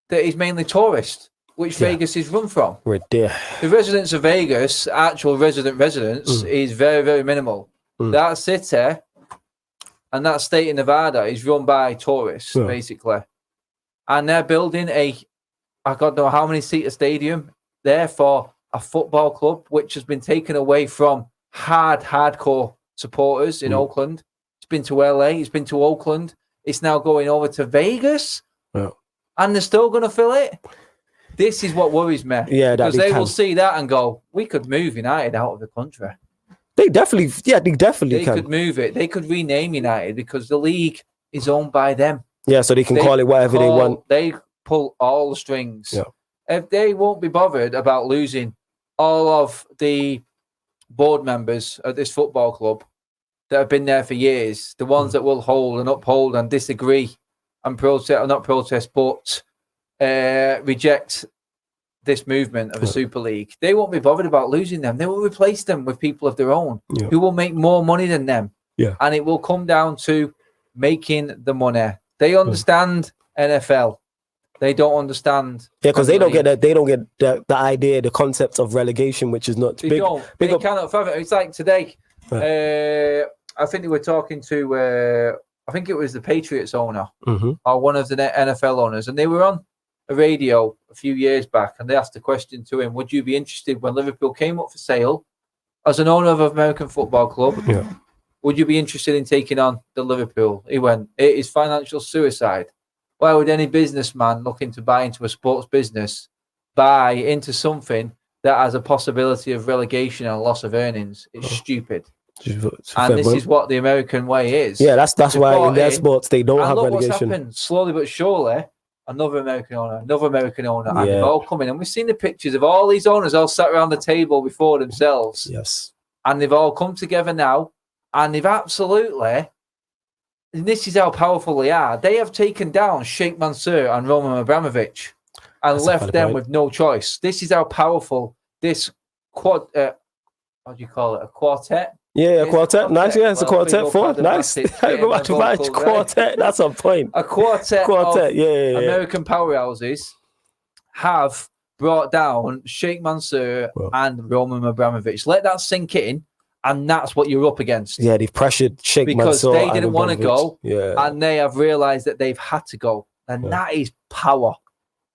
that is mainly tourist, which Vegas is run from. Right there. The residents of Vegas, actual residents, is very, very minimal. That city and that state in Nevada is run by tourists, basically. And they're building I don't know how many seater stadium there for a football club, which has been taken away from hardcore supporters in Oakland. It's been to LA, it's been to Oakland. It's now going over to Vegas. Yeah. And they're still going to fill it. This is what worries me. Yeah, because they will see that and go, we could move United out of the country. They definitely They could move it. They could rename United because the league is owned by them. Yeah, so they can call it whatever they want. They pull all the strings. Yeah. If they won't be bothered about losing all of the board members at this football club that have been there for years, the ones that will hold and uphold and disagree and protest, or not protest, but reject this movement of a Super League, they won't be bothered about losing them. They will replace them with people of their own who will make more money than them. Yeah. And it will come down to making the money. They understand NFL. They don't understand. Yeah, because they don't get the idea, the concept of relegation, which is not big. They cannot fathom it. It's like today. I think they were talking to. I think it was the Patriots owner or one of the NFL owners, and they were on a radio a few years back, and they asked a question to him: would you be interested when Liverpool came up for sale as an owner of an American football club? Yeah. Would you be interested in taking on the Liverpool? He went, it is financial suicide. Why would any businessman looking to buy into a sports business buy into something that has a possibility of relegation and loss of earnings? It's stupid. And this is what the American way is. Yeah, that's why in their sports they don't have relegation. What's happened slowly but surely. Another American owner, and they've all come in. And we've seen the pictures of all these owners all sat around the table before themselves. Yes. And they've all come together now, and they've absolutely, and this is how powerful they are, they have taken down Sheikh Mansour and Roman Abramovich and left them with no choice. This is how powerful this what do you call it? A quartet? Yeah, a quartet. Nice. Yeah, it's a quartet. Four. Nice. Quartet. That's a point. A quartet of American powerhouses have brought down Sheikh Mansour and Roman Abramovich. Let that sink in, and that's what you're up against. Yeah, they've pressured Sheikh Mansour. Because they didn't want to go, and they have realised that they've had to go. And that is power.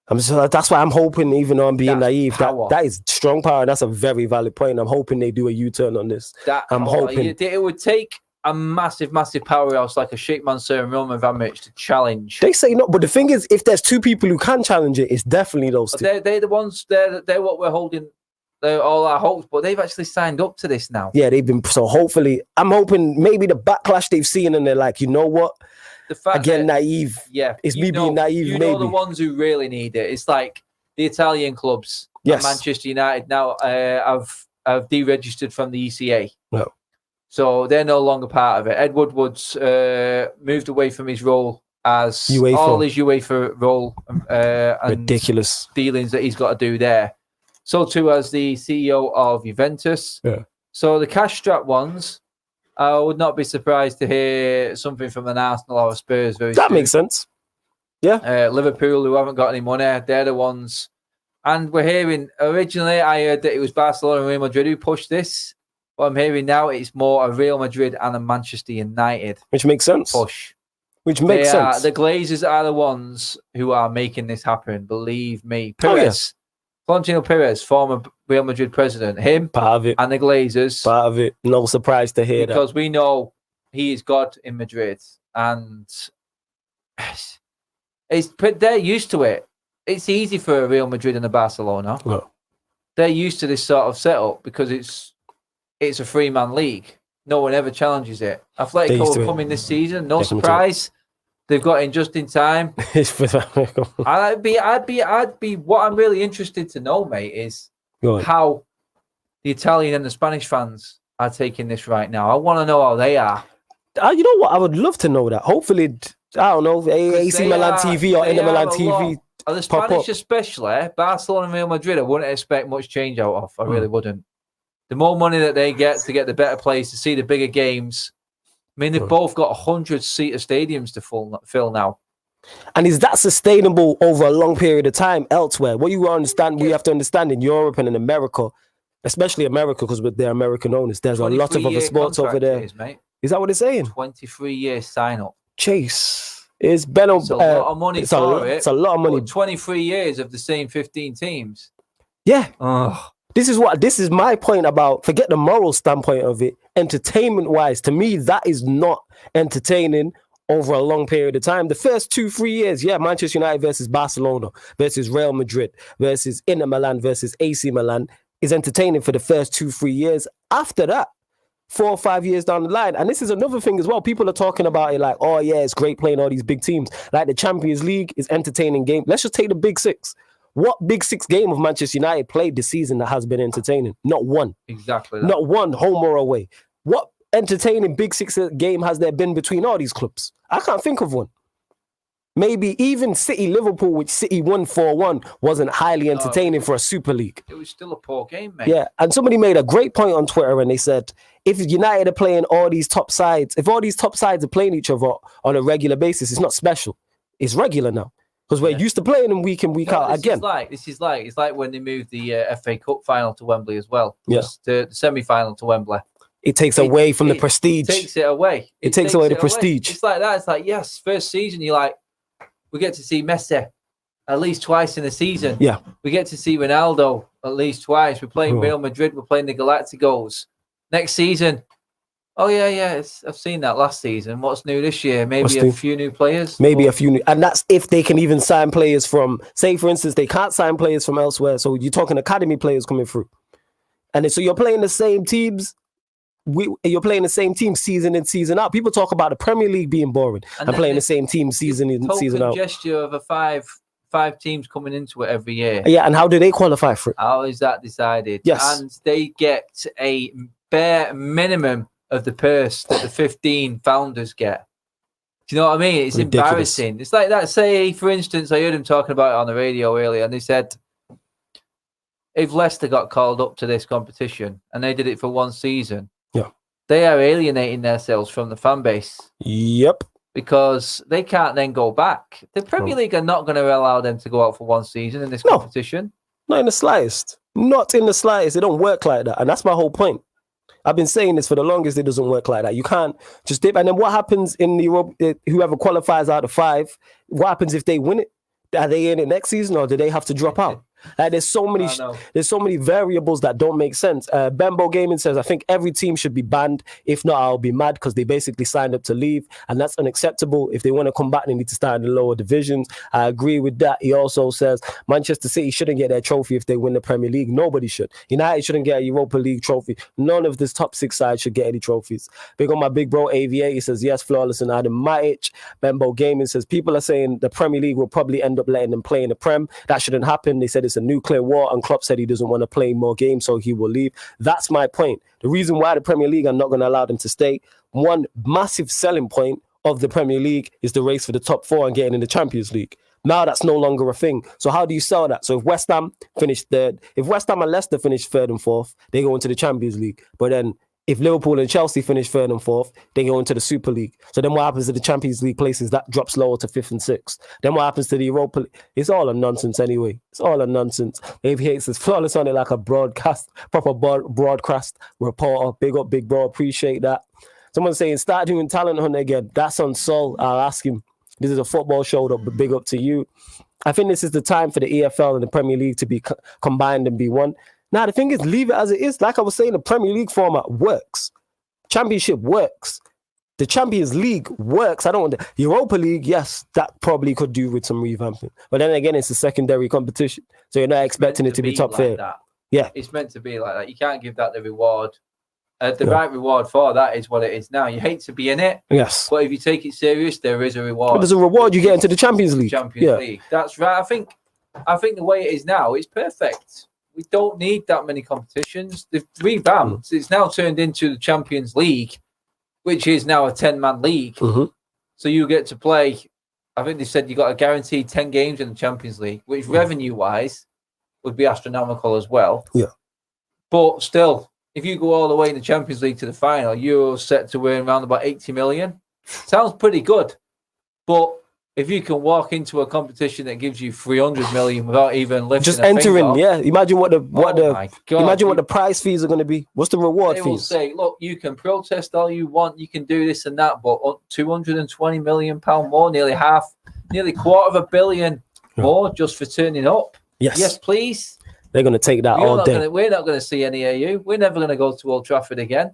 That's why I'm hoping, even though I'm being naive, that is strong power. That's a very valid point. I'm hoping they do a U-turn on this. I'm hoping it would take a massive, massive powerhouse like a Sheikh Mansour and Roman Abramovich to challenge. They say no, but the thing is, if there's two people who can challenge it, it's definitely those two. They're the ones. They're what we're holding. They're all our hopes, but they've actually signed up to this now. Yeah, they've been. So hopefully, I'm hoping maybe the backlash they've seen, and they're like, you know what? The fact again, naive. Yeah, it's me being naive. You maybe know the ones who really need it. It's like the Italian clubs. Yes, Manchester United now have deregistered from the ECA. No, so they're no longer part of it. Ed Woodward's moved away from his role as UEFA. All his UEFA role and ridiculous dealings that he's got to do there. So too as the CEO of Juventus. Yeah. So the cash-strapped ones. I would not be surprised to hear something from an Arsenal or a Spurs very soon. Makes sense. Yeah. Liverpool, who haven't got any money, they're the ones. And we're hearing, originally I heard that it was Barcelona and Real Madrid who pushed this. But I'm hearing now it's more a Real Madrid and a Manchester United. Which makes sense. Push. Which makes sense. The Glazers are the ones who are making this happen. Believe me. Perez. Florentino Perez, former Real Madrid president, him part of it, and the Glazers, part of it. No surprise to hear because we know he is God in Madrid, and they're used to it. It's easy for a Real Madrid and a Barcelona. No. They're used to this sort of setup because it's a three-man league. No one ever challenges it. Atletico will come in this season. No surprise. They've got in just in time. I'd be. What I'm really interested to know, mate, is how the Italian and the Spanish fans are taking this right now. I want to know how they are. You know what? I would love to know that. Hopefully, I don't know, AC Milan TV or Inter Milan TV. The Spanish, especially Barcelona and Real Madrid, I wouldn't expect much change out of. I really wouldn't. The more money that they get to get the better players to see the bigger games. I mean, they've both got 100-seater stadiums to fill now. And is that sustainable over a long period of time elsewhere? What we have to understand in Europe and in America, especially America, because with their American owners, there's a lot of other sports over there. Is that what it's saying? 23-year sign-up. Chase. It's been a lot of money it's a lot of money. 23 years of the same 15 teams. Yeah. This is my point about, forget the moral standpoint of it, entertainment-wise, to me, that is not entertaining over a long period of time. The first 2-3 years, Manchester United versus Barcelona versus Real Madrid versus Inter Milan versus AC Milan is entertaining for the first 2-3 years. After that, 4 or 5 years down the line, and this is another thing as well, people are talking about it like, oh yeah, it's great playing all these big teams. Like the Champions League is entertaining game. Let's just take the Big Six. What Big Six game of Manchester United played this season that has been entertaining? Not one. Exactly that. Not one, home or away. What entertaining Big Six game has there been between all these clubs? I can't think of one. Maybe even City-Liverpool, which City won 4-1, wasn't highly entertaining for a Super League. It was still a poor game, mate. Yeah, and somebody made a great point on Twitter and they said, if United are playing all these top sides, if all these top sides are playing each other on a regular basis, it's not special. It's regular now. Because we're used to playing them week in, week out again. It's like when they moved the FA Cup final to Wembley as well. Yes. The semi-final to Wembley. It takes away from the prestige. It takes it away. It takes away the prestige. It's like that. It's like, yes, first season, you're like, we get to see Messi at least twice in a season. Yeah. We get to see Ronaldo at least twice. We're playing Real Madrid. We're playing the Galacticos. Next season, I've seen that last season. What's new this year? Maybe a few new players. Maybe a few new, and that's if they can even sign players from, say, for instance, they can't sign players from elsewhere. So you're talking academy players coming through. And so you're playing the same teams. You're playing the same team season in, season out. People talk about the Premier League being boring and playing the same team season in, season out. Gesture of a five teams coming into it every year. Yeah, and how do they qualify for it? How is that decided? Yes. And they get a bare minimum of the purse that the 15 founders get. Do you know what I mean? It's ridiculous. Embarrassing. It's like that. Say, for instance, I heard him talking about it on the radio earlier, and they said, if Leicester got called up to this competition and they did it for one season, they are alienating themselves from the fan base. Yep. Because they can't then go back. The Premier League are not going to allow them to go out for one season in this competition. Not in the slightest. Not in the slightest. It don't work like that. And that's my whole point. I've been saying this for the longest. It doesn't work like that. You can't just dip. And then what happens in Europe? Whoever qualifies out of 5, what happens if they win it? Are they in it next season, or do they have to drop out? Like there's so many variables that don't make sense. Bembo Gaming says, I think every team should be banned. If not, I'll be mad, because they basically signed up to leave, and that's unacceptable. If they want to come back, they need to start in the lower divisions. I agree with that. He also says Manchester City shouldn't get their trophy if they win the Premier League. Nobody should. United shouldn't get a Europa League trophy. None of this top 6 sides should get any trophies. Big on my big bro AVA. He says yes, flawless and Adam Matic. Bembo Gaming says people are saying the Premier League will probably end up letting them play in the Prem. That shouldn't happen. They said it's a nuclear war, and Klopp said he doesn't want to play more games, so he will leave. That's my point. The reason why the Premier League are not going to allow them to stay, one massive selling point of the Premier League is the race for the top 4 and getting in the Champions League. Now that's no longer a thing. So how do you sell that? So if West Ham finished third, if West Ham and Leicester finish 3rd and 4th, they go into the Champions League. But then if Liverpool and Chelsea finish 3rd and 4th, they go into the Super League. So then what happens to the Champions League places? That drops lower to 5th and 6th. Then what happens to the Europa League? It's all a nonsense anyway. It's all a nonsense. If he hates, flawless on it like a proper broadcast reporter. Big up, big bro. Appreciate that. Someone's saying, start doing talent hunt again. That's on Sol. I'll ask him. This is a football show, but big up to you. I think this is the time for the EFL and the Premier League to be combined and be one. Now, the thing is, leave it as it is. Like I was saying, the Premier League format works. Championship works. The Champions League works. I don't want the Europa League. Yes, that probably could do with some revamping. But then again, it's a secondary competition. So you're not expecting it to be top fair. Yeah. It's meant to be like that. You can't give that the reward. The right reward for that is what it is now. You hate to be in it. Yes. But if you take it serious, there is a reward. But there's a reward you get into the Champions League. League. That's right. I think the way it is now is perfect. We don't need that many competitions. They've revamped. It's now turned into the Champions League, which is now a 10-man league. Mm-hmm. So you get to play, I think they said you got a guaranteed 10 games in the Champions League, which revenue-wise would be astronomical as well. Yeah. But still, if you go all the way in the Champions League to the final, you're set to earn around about 80 million. Sounds pretty good. But if you can walk into a competition that gives you 300 million without even lifting just entering, finger, yeah. Imagine what the prize fees are going to be. What's the reward fees? They will say, look, you can protest all you want, you can do this and that, but 220 million pound more, nearly £250 million more just for turning up. Yes, please. They're going to take that all day. We're not going to see any of you. We're never going to go to Old Trafford again.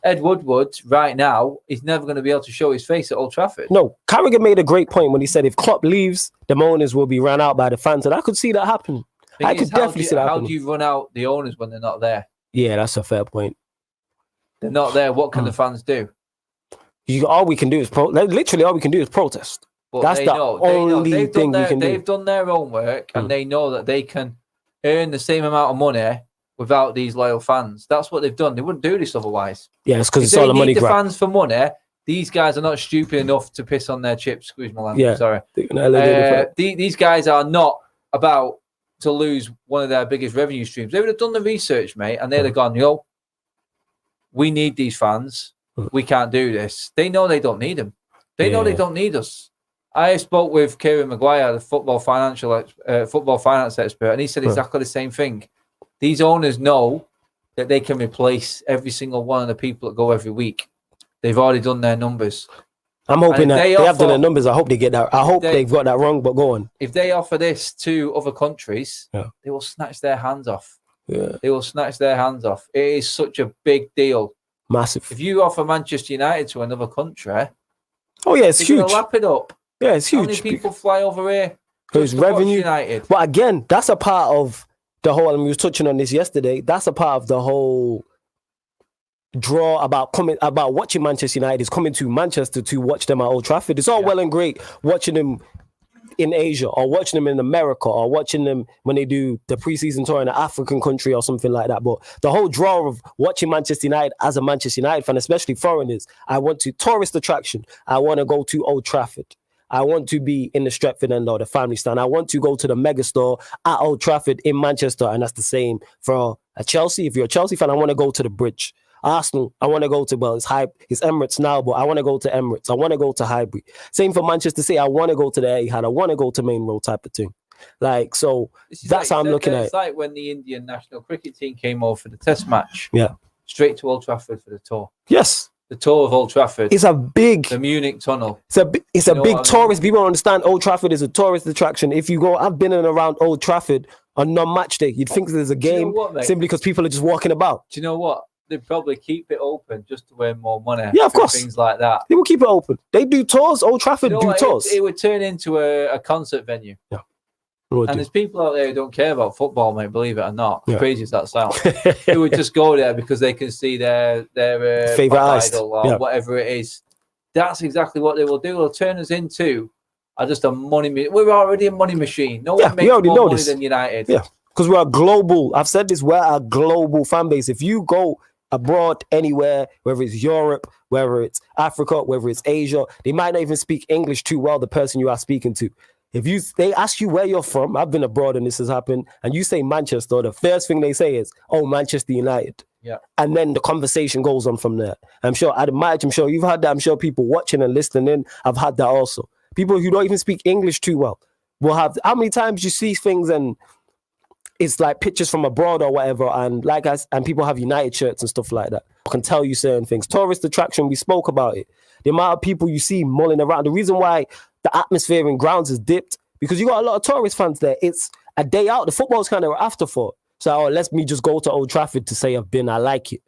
Ed Woodward, right now, is never going to be able to show his face at Old Trafford. No, Carragher made a great point when he said if Klopp leaves, the owners will be run out by the fans. And I could see that happen. I could definitely see that happen. How do you run out the owners when they're not there? Yeah, that's a fair point. They're not there. What can the fans do? All we can do is literally all we can do is protest. But that's the only thing we can do. They've done their own work, and they know that they can earn the same amount of money without these loyal fans. That's what they've done. They wouldn't do this otherwise. Yeah, it's because it's all the money grab. If they need the fans for money, these guys are not stupid enough to piss on their chips. Excuse my language, sorry. These guys are not about to lose one of their biggest revenue streams. They would have done the research, mate, and they'd have gone, we need these fans. We can't do this. They know they don't need them. They know they don't need us. I spoke with Kieran Maguire, the football finance expert, and he said exactly the same thing. These owners know that they can replace every single one of the people that go every week. They've already done their numbers. I'm hoping that they have done the numbers. I hope they get that. I hope they've got that wrong, but go on. If they offer this to other countries, they will snatch their hands off. Yeah. They will snatch their hands off. It is such a big deal. Massive. If you offer Manchester United to another country, it's huge. Gonna lap it up. Yeah, it's huge. How many people fly over here? Whose revenue? United. But again, that's a part of the whole, and we was touching on this yesterday, that's a part of the whole draw about watching Manchester United is coming to Manchester to watch them at Old Trafford. It's all well and great watching them in Asia or watching them in America or watching them when they do the preseason tour in an African country or something like that. But the whole draw of watching Manchester United as a Manchester United fan, especially foreigners, I want to tourist attraction. I want to go to Old Trafford. I want to be in the Stretford End or the Family Stand. I want to go to the megastore at Old Trafford in Manchester. And that's the same for a Chelsea. If you're a Chelsea fan, I want to go to the Bridge. Arsenal, I want to go to, it's Emirates now, but I want to go to Emirates. I want to go to Highbury. Same for Manchester City. I want to go to the Etihad. I want to go to Main Road type of thing. So that's how I'm looking at it. It's like when the Indian national cricket team came over for the test match. Yeah. Straight to Old Trafford for the tour. Yes. The tour of Old Trafford. It's a big... The Munich tunnel. It's a big tourist. People don't understand Old Trafford is a tourist attraction. If you go, I've been in and around Old Trafford on non-match day. You'd think there's a game simply because people are just walking about. Do you know what? They probably keep it open just to earn more money. Yeah, of course. Things like that. They will keep it open. They do tours. Old Trafford do tours. It would turn into a concert venue. Yeah. And there's people out there who don't care about football, mate, believe it or not. As crazy as that sounds. Who would just go there because they can see their favorite idol or whatever it is. That's exactly what they will do. They'll turn us into just a money machine. We're already a money machine. No one makes more money than United. Yeah, because we're a global. I've said this, we're a global fan base. If you go abroad anywhere, whether it's Europe, whether it's Africa, whether it's Asia, they might not even speak English too well, the person you are speaking to. If they ask you where you're from, I've been abroad and this has happened, and you say Manchester, the first thing they say is, Manchester United. Yeah. And then the conversation goes on from there. I'm sure you've had that. I'm sure people watching and listening in have had that also. People who don't even speak English too well will have, how many times you see things and it's like pictures from abroad or whatever, and and people have United shirts and stuff like that. I can tell you certain things. Tourist attraction, we spoke about it. The amount of people you see mulling around. The reason why the atmosphere in grounds has dipped, because you got a lot of tourist fans there. It's a day out. The football's kind of afterthought. So let me just go to Old Trafford to say I've been. I like it.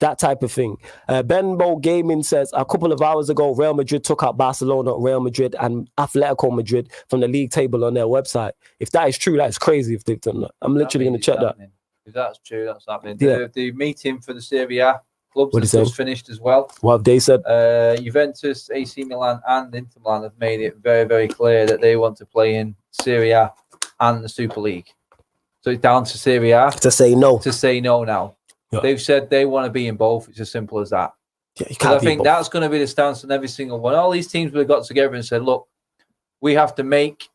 That type of thing. Benbo Gaming says a couple of hours ago, Real Madrid took out Barcelona, Real Madrid, and Atletico Madrid from the league table on their website. If that is true, that is crazy if they've done that. I'm literally going to check that. If that's true, that's happening. Yeah. The meeting for the Serie A clubs has just finished as well. What have they said? Juventus, AC Milan, and Inter Milan have made it very, very clear that they want to play in Serie A and the Super League. So it's down to Serie A to say no. To say no now. Yeah. They've said they want to be in both. It's as simple as that. Yeah, you can't I think that's going to be the stance on every single one. All these teams would have got together and said, look, we have to make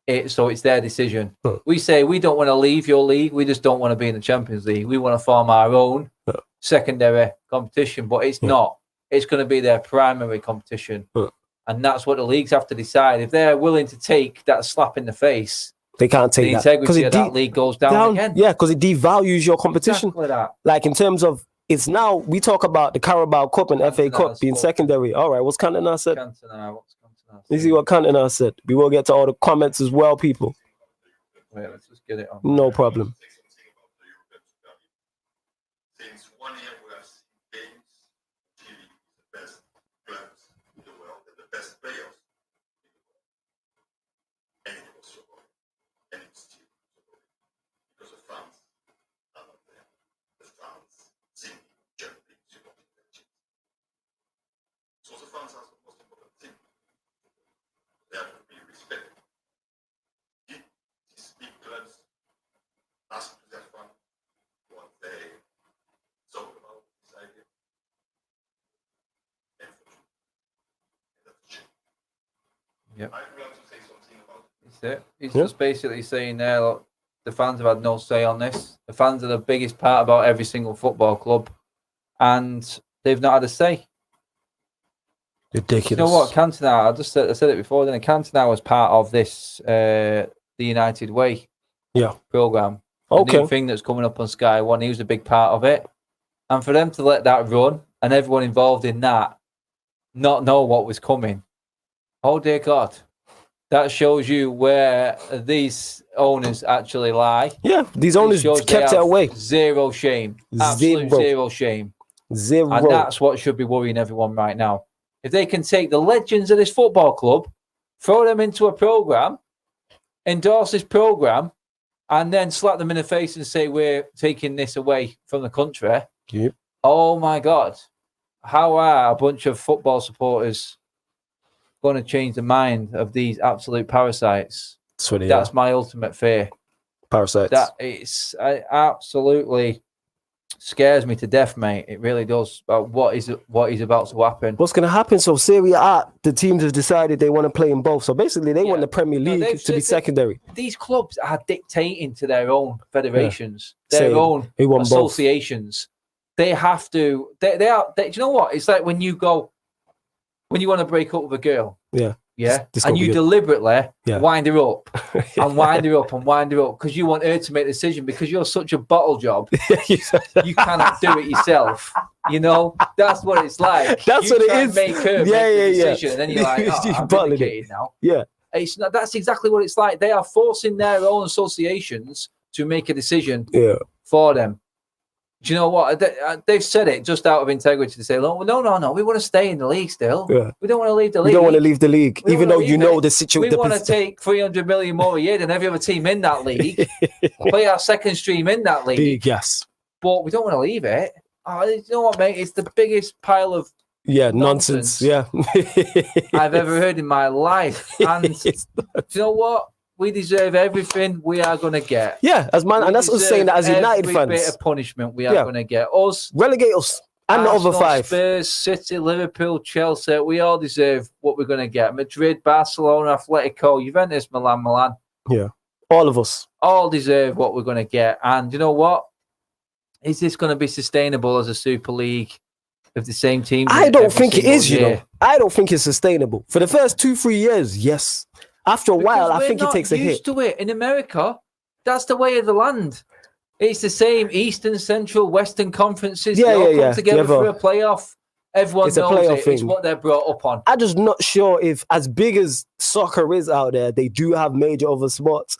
it so it's their decision. We say we don't want to leave your league. We just don't want to be in the Champions League. We want to form our own secondary competition, but it's not. It's going to be their primary competition. And that's what the leagues have to decide. If they're willing to take that slap in the face, they can't take the integrity of that league goes down again. Yeah, because it devalues your competition. Exactly that. Like in terms of, it's now, we talk about the Carabao Cup and FA Cup being secondary. All right, what's Cantona said? You see what Cantona said? We will get to all the comments as well, people. Wait, let's just get it on. No problem. Since 1 year we have seen games, Chile is the best clubs in the world and the best players in the world. And it was so good. And it's still so good. Because the fans are not there. The fans singing, jumping, supporting their teams. So the fans are the most important thing. They have to be respected. If these big clubs ask to their fans what they talk about this idea, and that's true. Yep. I would like to say something about it. He's just basically saying there, look, the fans have had no say on this. The fans are the biggest part about every single football club, and they've not had a say. Ridiculous. You know what, Cantona, I said it before, then Cantona was part of this, the United Way program. Okay. The new thing that's coming up on Sky One, he was a big part of it. And for them to let that run and everyone involved in that not know what was coming. Oh, dear God. That shows you where these owners actually lie. Yeah, these owners kept it away. Zero shame. Absolute zero shame. Zero. And that's what should be worrying everyone right now. If they can take the legends of this football club, throw them into a program, endorse this program, and then slap them in the face and say, we're taking this away from the country. Yep. Oh, my God. How are a bunch of football supporters going to change the mind of these absolute parasites? That's my ultimate fear. Parasites. That it's absolutely scares me to death, mate. It really does. About what is about to happen. What's going to happen? So Serie A, the teams have decided they want to play in both. So basically, they want the Premier League to be secondary. These clubs are dictating to their own federations, their own associations. They have to. They are. Do you know what? It's like when you want to break up with a girl. Yeah. And you deliberately wind her up and wind her up and wind her up because you want her to make the decision because you're such a bottle job. You cannot do it yourself. You know, that's what it's like. That's what it is. Make her make the decision, and then you're like, I'm vindicated now. Yeah. It's not, that's exactly what it's like. They are forcing their own associations to make a decision for them. Do you know what? They've said it just out of integrity to say, no, we want to stay in the league still. Yeah. We don't want to leave the league. We don't want to leave the league, even though you know the situation. We want to take 300 million more a year than every other team in that league, play our second stream in that league. Yes. But we don't want to leave it. You know what, mate? It's the biggest pile of nonsense. I've ever heard in my life. And do you know what? We deserve everything we are going to get. Yeah, and that's us saying that as United fans. Every bit of punishment we are going to get. Us. Relegate us. And Arsenal, the other five. Spurs, City, Liverpool, Chelsea. We all deserve what we're going to get. Madrid, Barcelona, Atletico, Juventus, Milan. Yeah, all of us. All deserve what we're going to get. And you know what? Is this going to be sustainable as a Super League of the same team? I don't think it is, I don't think it's sustainable. For the first 2-3 years, yes. After a while, I think it takes a hit. Used to it in America. That's the way of the land. It's the same Eastern, Central, Western conferences. They all come together for a playoff. Everyone knows it. It's what they're brought up on. I'm just not sure if, as big as soccer is out there, they do have major other sports.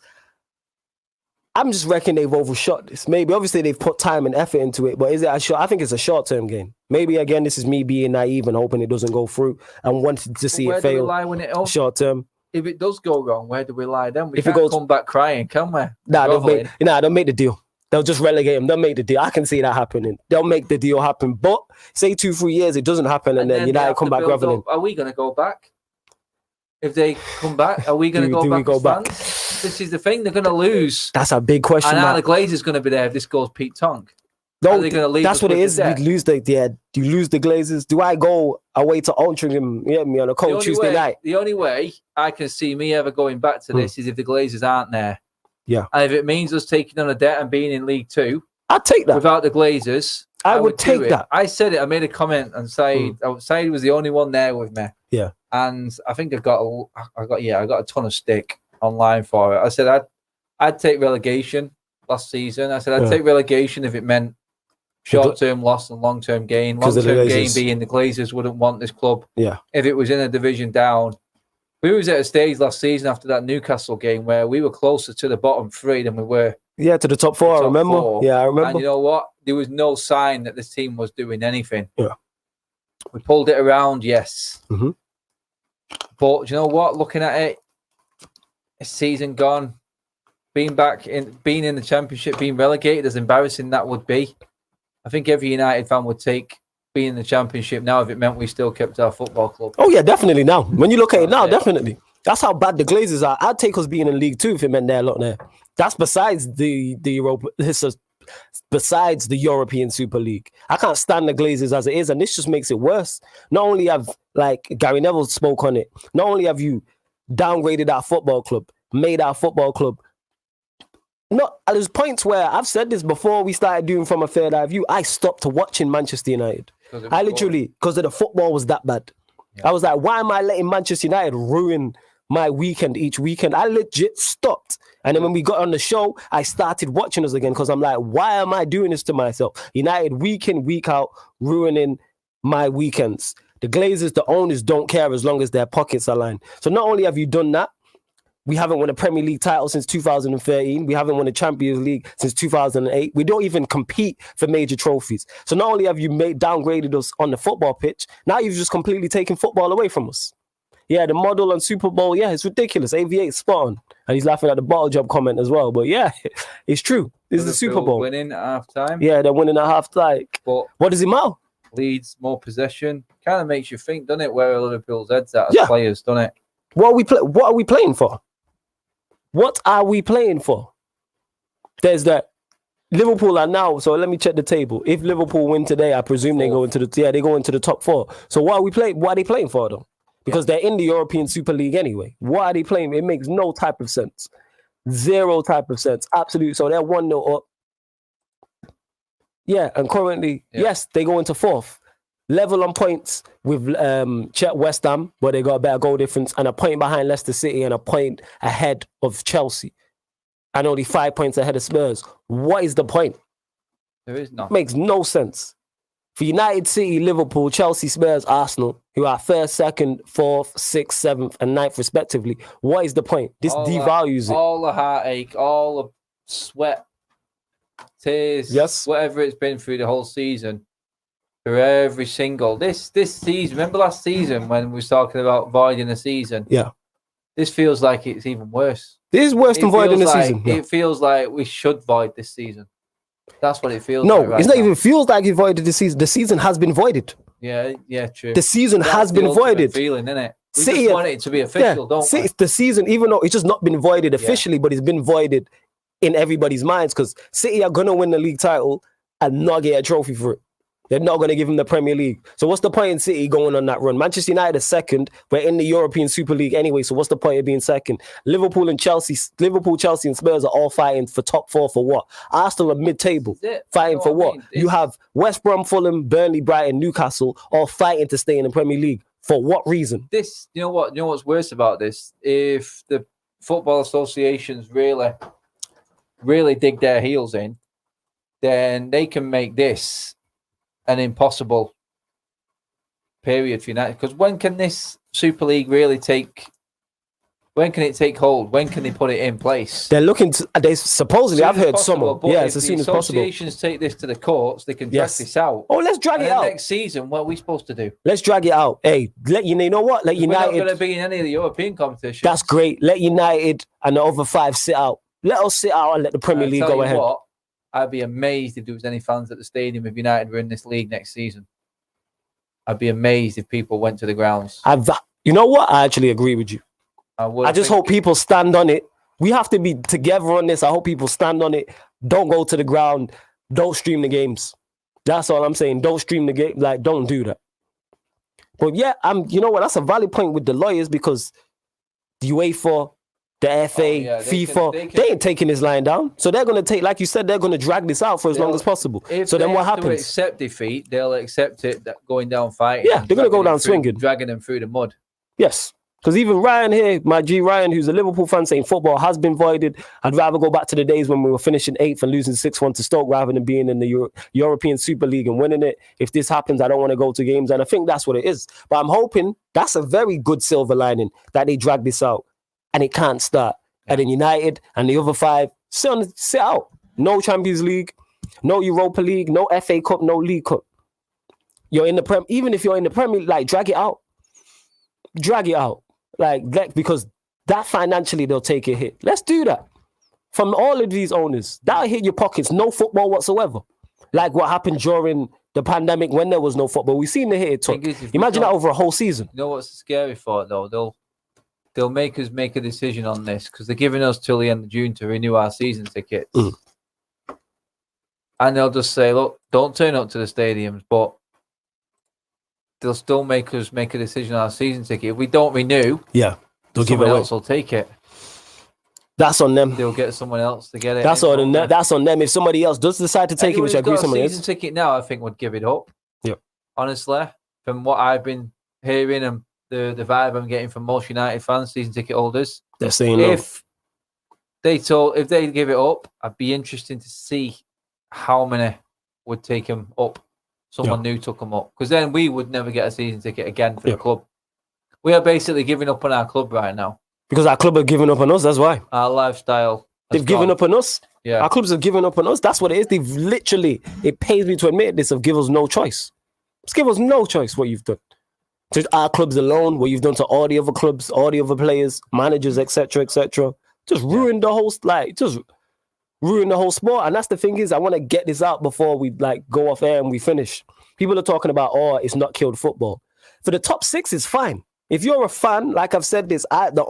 I'm just reckoning they've overshot this. Maybe, obviously, they've put time and effort into it, but is it a short? I think it's a short-term game. Maybe, again, this is me being naive and hoping it doesn't go through and wanting to see it fail short-term. If it does go wrong, where do we lie then? We can't come back crying, can we? They'll make the deal. They'll just relegate him. They'll make the deal. I can see that happening. They'll make the deal happen. But say 2-3 years, it doesn't happen, and then United come back reveling. Are we going to go back? If they come back, are we going to go back? This is the thing. They're going to lose. That's a big question. And are the Glazers going to be there if this goes Pete Tongue? No, that's what it is. You lose the Glazers. Do I go away to Altrincham on a cold Tuesday night? The only way I can see me ever going back to this is if the Glazers aren't there. Yeah. And if it means us taking on a debt and being in League Two, I'd take that. Without the Glazers, I would take that. I said it. I made a comment and Said was the only one there with me. Yeah. And I think I got a ton of stick online for it. I said I'd take relegation last season. I said I'd take relegation if it meant short-term loss and long-term gain. Long-term gain being the Glazers wouldn't want this club. Yeah. If it was in a division down. We was at a stage last season after that Newcastle game where we were closer to the bottom three than we were. Yeah, to the top four, I remember. Yeah, I remember. And you know what? There was no sign that this team was doing anything. Yeah. We pulled it around, yes. Mm-hmm. But you know what? Looking at it, a season gone, being in the Championship, being relegated, as embarrassing that would be. I think every United fan would take being in the Championship now if it meant we still kept our football club. Oh yeah, definitely now. When you look at it now, definitely. That's how bad the Glazers are. I'd take us being in League Two if it meant they're not there. That's besides the Europa. This is besides the European Super League. I can't stand the Glazers as it is, and this just makes it worse. Not only have, like Gary Neville spoke on it, not only have you downgraded our football club, made our football club. There's points where I've said this before we started doing From a Third Eye View. I stopped watching Manchester United. I literally, because the football was that bad. Yeah. I was like, why am I letting Manchester United ruin my weekend each weekend? I legit stopped. And then when we got on the show, I started watching us again because I'm like, why am I doing this to myself? United week in, week out, ruining my weekends. The Glazers, the owners don't care as long as their pockets are lined. So not only have you done that, we haven't won a Premier League title since 2013. We haven't won a Champions League since 2008. We don't even compete for major trophies. So not only have you downgraded us on the football pitch, now you've just completely taken football away from us. Yeah, the model on Super Bowl, yeah, it's ridiculous. AV8 spot on. And he's laughing at the bottle job comment as well. But yeah, it's true. This is the Super Bowl. Winning at half-time. Yeah, they're winning at half-time. But what does it matter? Leeds, more possession. Kind of makes you think, doesn't it, where Liverpool's head's at as players, doesn't it? What are we playing for? What are we playing for? There's that. Liverpool are now, so let me check the table. If Liverpool win today, I presume they go into the top 4. So what are they playing for though? Because they're in the European Super League anyway. What are they playing? It makes no type of sense. Zero type of sense. Absolutely. So they're 1-0 up. Yeah, and currently, yes, they go into 4th. Level on points with West Ham, where they got a better goal difference, and a point behind Leicester City and a point ahead of Chelsea. And only 5 points ahead of Spurs. What is the point? There is none. Makes no sense. For United, City, Liverpool, Chelsea, Spurs, Arsenal, who are 1st, 2nd, 4th, 6th, 7th, and 9th respectively, what is the point? This devalues it. All the heartache, all the sweat, tears, whatever it's been through the whole season, for every single this season. Remember last season when we was talking about voiding the season? Yeah. This feels like it's even worse. This is worse than voiding the season. Yeah. It feels like we should void this season. That's what it feels like. No, it's not even feels like it voided the season. The season has been voided. Yeah, true. The season has been voided. Feeling, isn't it? We just want it to be official, don't we? The season, even though it's just not been voided officially, but it's been voided in everybody's minds because City are going to win the league title and not get a trophy for it. They're not going to give him the Premier League. So what's the point in City going on that run? Manchester United is 2nd. We're in the European Super League anyway, so what's the point of being 2nd? Liverpool, Chelsea, and Spurs are all fighting for top 4 for what? Arsenal are mid-table. Fighting for what? You have West Brom, Fulham, Burnley, Brighton, Newcastle all fighting to stay in the Premier League. For what reason? You know what's worse about this? If the football associations really dig their heels in, then they can make this an impossible period for United. Because when can this Super League really take? When can it take hold? When can they put it in place? They're looking to. They supposedly, I've heard someone. Yeah, it's as soon as possible. If the associations take this to the courts, they can drag this out. Oh, let's drag it out. Next season, what are we supposed to do? Let's drag it out. Hey, you know what? Let United. We're not going to be in any of the European competitions. That's great. Let United and the other 5 sit out. Let us sit out and let the Premier League go ahead. What, I'd be amazed if there was any fans at the stadium if United were in this league next season. I'd be amazed if people went to the grounds. You know what? I actually agree with you. I just hope people stand on it. We have to be together on this. I hope people stand on it. Don't go to the ground. Don't stream the games. That's all I'm saying. Don't stream the game. Like, don't do that. But yeah, you know what? That's a valid point with the lawyers because the UEFA, the FA, FIFA, they ain't taking this line down. So they're going to take, like you said, they're going to drag this out for as long as possible. So then what happens? If they accept defeat, they'll accept it, going down fighting. Yeah, they're going to go down swinging. Dragging them through the mud. Yes. Because even Ryan here, my G Ryan, who's a Liverpool fan, saying football has been voided. I'd rather go back to the days when we were finishing 8th and losing 6-1 to Stoke rather than being in the European Super League and winning it. If this happens, I don't want to go to games. And I think that's what it is. But I'm hoping that's a very good silver lining that they drag this out and it can't start. And then United and the other 5 sit out. No Champions League, no Europa League, no FA Cup, no League Cup. You're in the even if you're in the Premier League, like drag it out. Drag it out. Because that financially they'll take a hit. Let's do that. From all of these owners, that'll hit your pockets. No football whatsoever. Like what happened during the pandemic when there was no football. We've seen the hit it took. Imagine that over a whole season. You know what's scary for it though? They'll make us make a decision on this because they're giving us till the end of June to renew our season tickets. And they'll just say, look, don't turn up to the stadiums, but they'll still make us make a decision on our season ticket. If we don't renew, they'll give it away. Someone else will take it. That's on them. They'll get someone else to get it. That's on them. If somebody else does decide to take it, which I agree somebody else. Season ticket now, I think would give it up. Yeah. Honestly, from what I've been hearing and the vibe I'm getting from most United fans, season ticket holders, they're saying if they give it up, I'd be interested to see how many would take them up. someone new took them up, because then we would never get a season ticket again for the club. We are basically giving up on our club right now. Because our club are giving up on us, that's why. Our lifestyle. They've given up on us. Yeah. Our clubs have given up on us. That's what it is. They've literally, it pains me to admit this, have given us no choice. Just give us no choice what you've done. To our clubs alone, what you've done to all the other clubs, all the other players, managers, etc., etc. Just ruin the whole, just ruin the whole sport. And that's the thing is, I want to get this out before we go off air and we finish. People are talking about, it's not killed football. For the top 6, it's fine. If you're a fan, like I've said this, the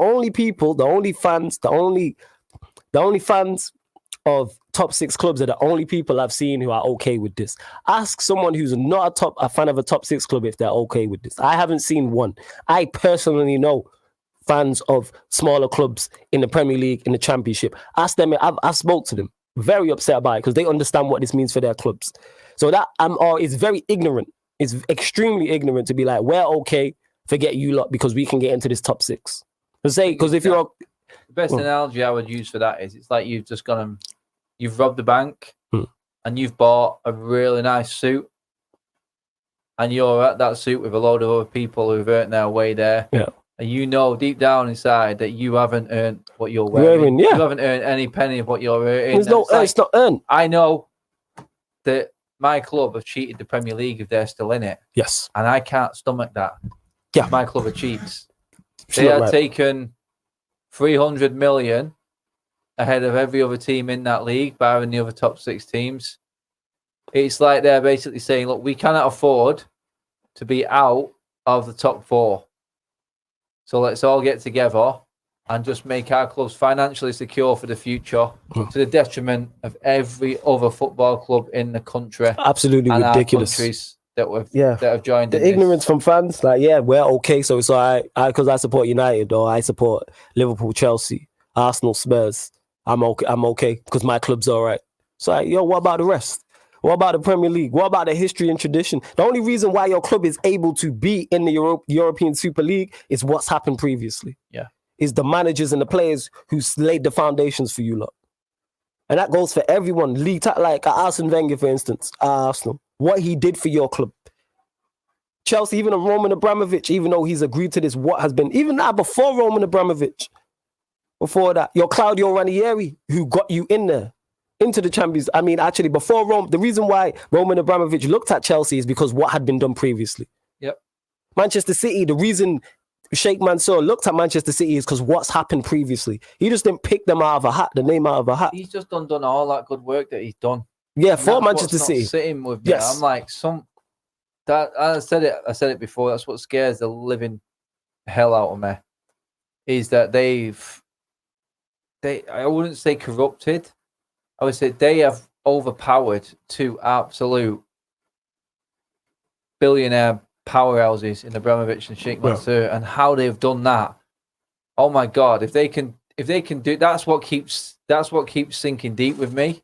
only fans of top 6 clubs are the only people I've seen who are okay with this. Ask someone who's not a fan of a top 6 club if they're okay with this. I haven't seen one. I personally know fans of smaller clubs in the Premier League, in the Championship. Ask them. I've spoke to them. Very upset about it because they understand what this means for their clubs. So that it's very ignorant. It's extremely ignorant to be like, we're okay. Forget you lot because we can get into this top 6. Because if you're the best analogy I would use for that is it's like you've just gone and you've robbed the bank and you've bought a really nice suit and you're at that suit with a load of other people who've earned their way there. Yeah. And you know deep down inside that you haven't earned what you're wearing. You haven't earned any penny of what you're earning. It's not earned. I know that my club have cheated the Premier League if they're still in it. Yes. And I can't stomach that. Yeah. My club are cheats. They are taken 300 million ahead of every other team in that league, barring the other top 6 teams. It's like they're basically saying, look, we cannot afford to be out of the top 4. So let's all get together and just make our clubs financially secure for the future to the detriment of every other football club in the country. Absolutely and ridiculous. Our countries that have joined the ignorance from fans, we're okay, so it's all right. Because I support United or I support Liverpool, Chelsea, Arsenal, Spurs. I'm okay because my club's all right. So what about the rest? What about the Premier League? What about the history and tradition? The only reason why your club is able to be in the European Super League is what's happened previously. Yeah, is the managers and the players who laid the foundations for you lot, and that goes for everyone. League like Arsene Wenger, for instance, Arsenal. What he did for your club. Chelsea, even a Roman Abramovich, even though he's agreed to this, what has been, even that before Roman Abramovich, before that, your Claudio Ranieri, who got you in there, into the Champions. I mean, actually, before Rome, the reason why Roman Abramovich looked at Chelsea is because what had been done previously. Yep. Manchester City, the reason Sheikh Mansour looked at Manchester City is because what's happened previously. He just didn't pick them out of a hat, the name out of a hat. He's just done all that good work that he's done. Yeah, for Manchester City. Sitting with me. Yes. I'm like, I said it before, that's what scares the living hell out of me, is that I wouldn't say corrupted, I would say they have overpowered 2 absolute billionaire powerhouses in Abramovich and Sheikh Mansour, and how they've done that. Oh my God! If they can do, that's what keeps sinking deep with me.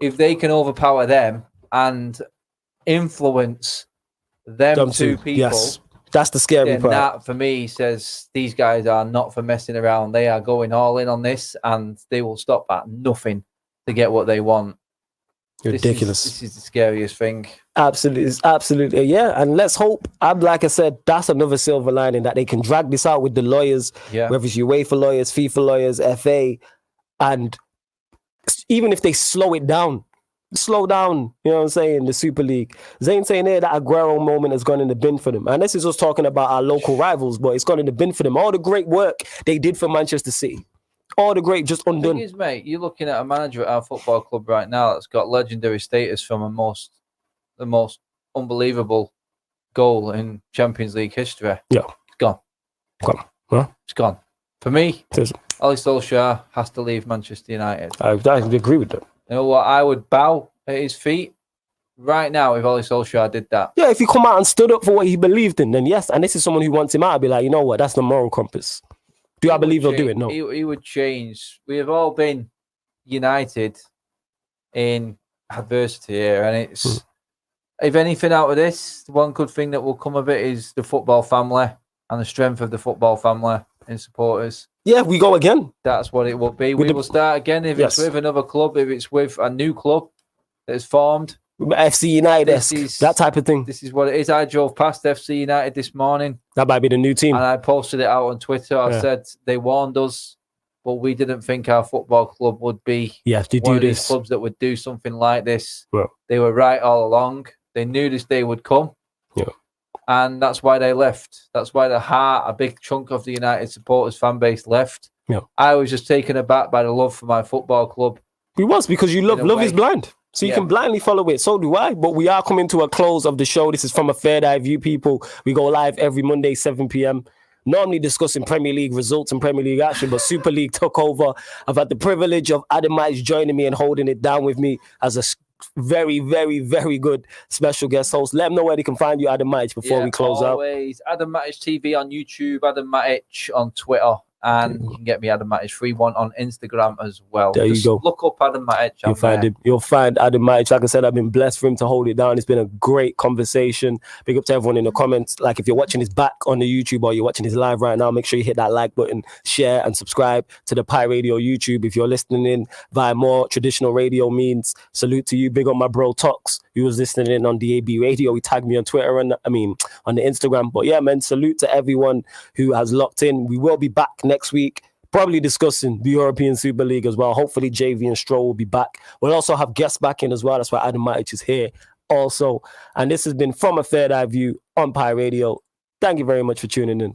If they can overpower them and influence them 2 people, yes, that's the scary part. That for me says these guys are not for messing around. They are going all in on this, and they will stop at nothing to get what they want. Ridiculous. This is the scariest thing. Absolutely, yeah. And let's hope, like I said, that's another silver lining, that they can drag this out with the lawyers, whether it's UEFA lawyers, FIFA lawyers, FA, and even if they slow down, you know what I'm saying, the Super League. Zayn saying there that Aguero moment has gone in the bin for them. And this is just talking about our local rivals, but it's gone in the bin for them. All the great work they did for Manchester City. All the great, just undone. The thing is, mate, you're looking at a manager at our football club right now that's got legendary status from the most unbelievable goal in Champions League history. Yeah. It's gone. Huh? It's gone. For me, Ole Solskjaer has to leave Manchester United. I agree with that. You know what? I would bow at his feet right now if Ole Solskjaer did that. Yeah, if he come out and stood up for what he believed in, then yes. And this is someone who wants him out. I'd be like, you know what? That's the moral compass. I believe he'll do it? No. He would change. We have all been united in adversity here. And it's, if anything out of this, one good thing that will come of it is the football family and the strength of the football family and supporters. Yeah, we go again. That's what it will be. We will start again if it's with another club, if it's with a new club that is formed. FC United, that type of thing. This is what it is. I drove past FC United this morning. That might be the new team. And I posted it out on Twitter. I said they warned us, but we didn't think our football club would be one of these clubs that would do something like this. Well, they were right all along. They knew this day would come. Yeah. And that's why they left. That's why a big chunk of the United supporters fan base left. Yeah. I was just taken aback by the love for my football club. He was, because you love is blind. So you can blindly follow it. So do I. But we are coming to a close of the show. This is from a Third Eye View, people. We go live every Monday, 7 p.m. Normally discussing Premier League results and Premier League action, but Super League took over. I've had the privilege of Adam Mites joining me and holding it down with me as a very, very, very good special guest host. Let them know where they can find you, Adam Mites, before we close out. Always Adam Mites TV on YouTube, Adam Mites on Twitter. And you can get me Adam Mites 31 on Instagram as well. There you go. Look up Adam Mites. You'll find Adam Mites. Like I said, I've been blessed for him to hold it down. It's been a great conversation. Big up to everyone in the comments. Like, if you're watching this back on the YouTube or you're watching this live right now, make sure you hit that like button, share and subscribe to the Pi Radio YouTube. If you're listening in via more traditional radio means, salute to you. Big up my bro Tox, who was listening in on DAB Radio. He tagged me on Twitter and on the Instagram. But yeah, man, salute to everyone who has locked in. We will be back next week, probably discussing the European Super League as well. Hopefully JV and Stroll will be back. We'll also have guests back in as well. That's why Adam Mites is here also. And this has been From a Third Eye View on Pi Radio. Thank you very much for tuning in.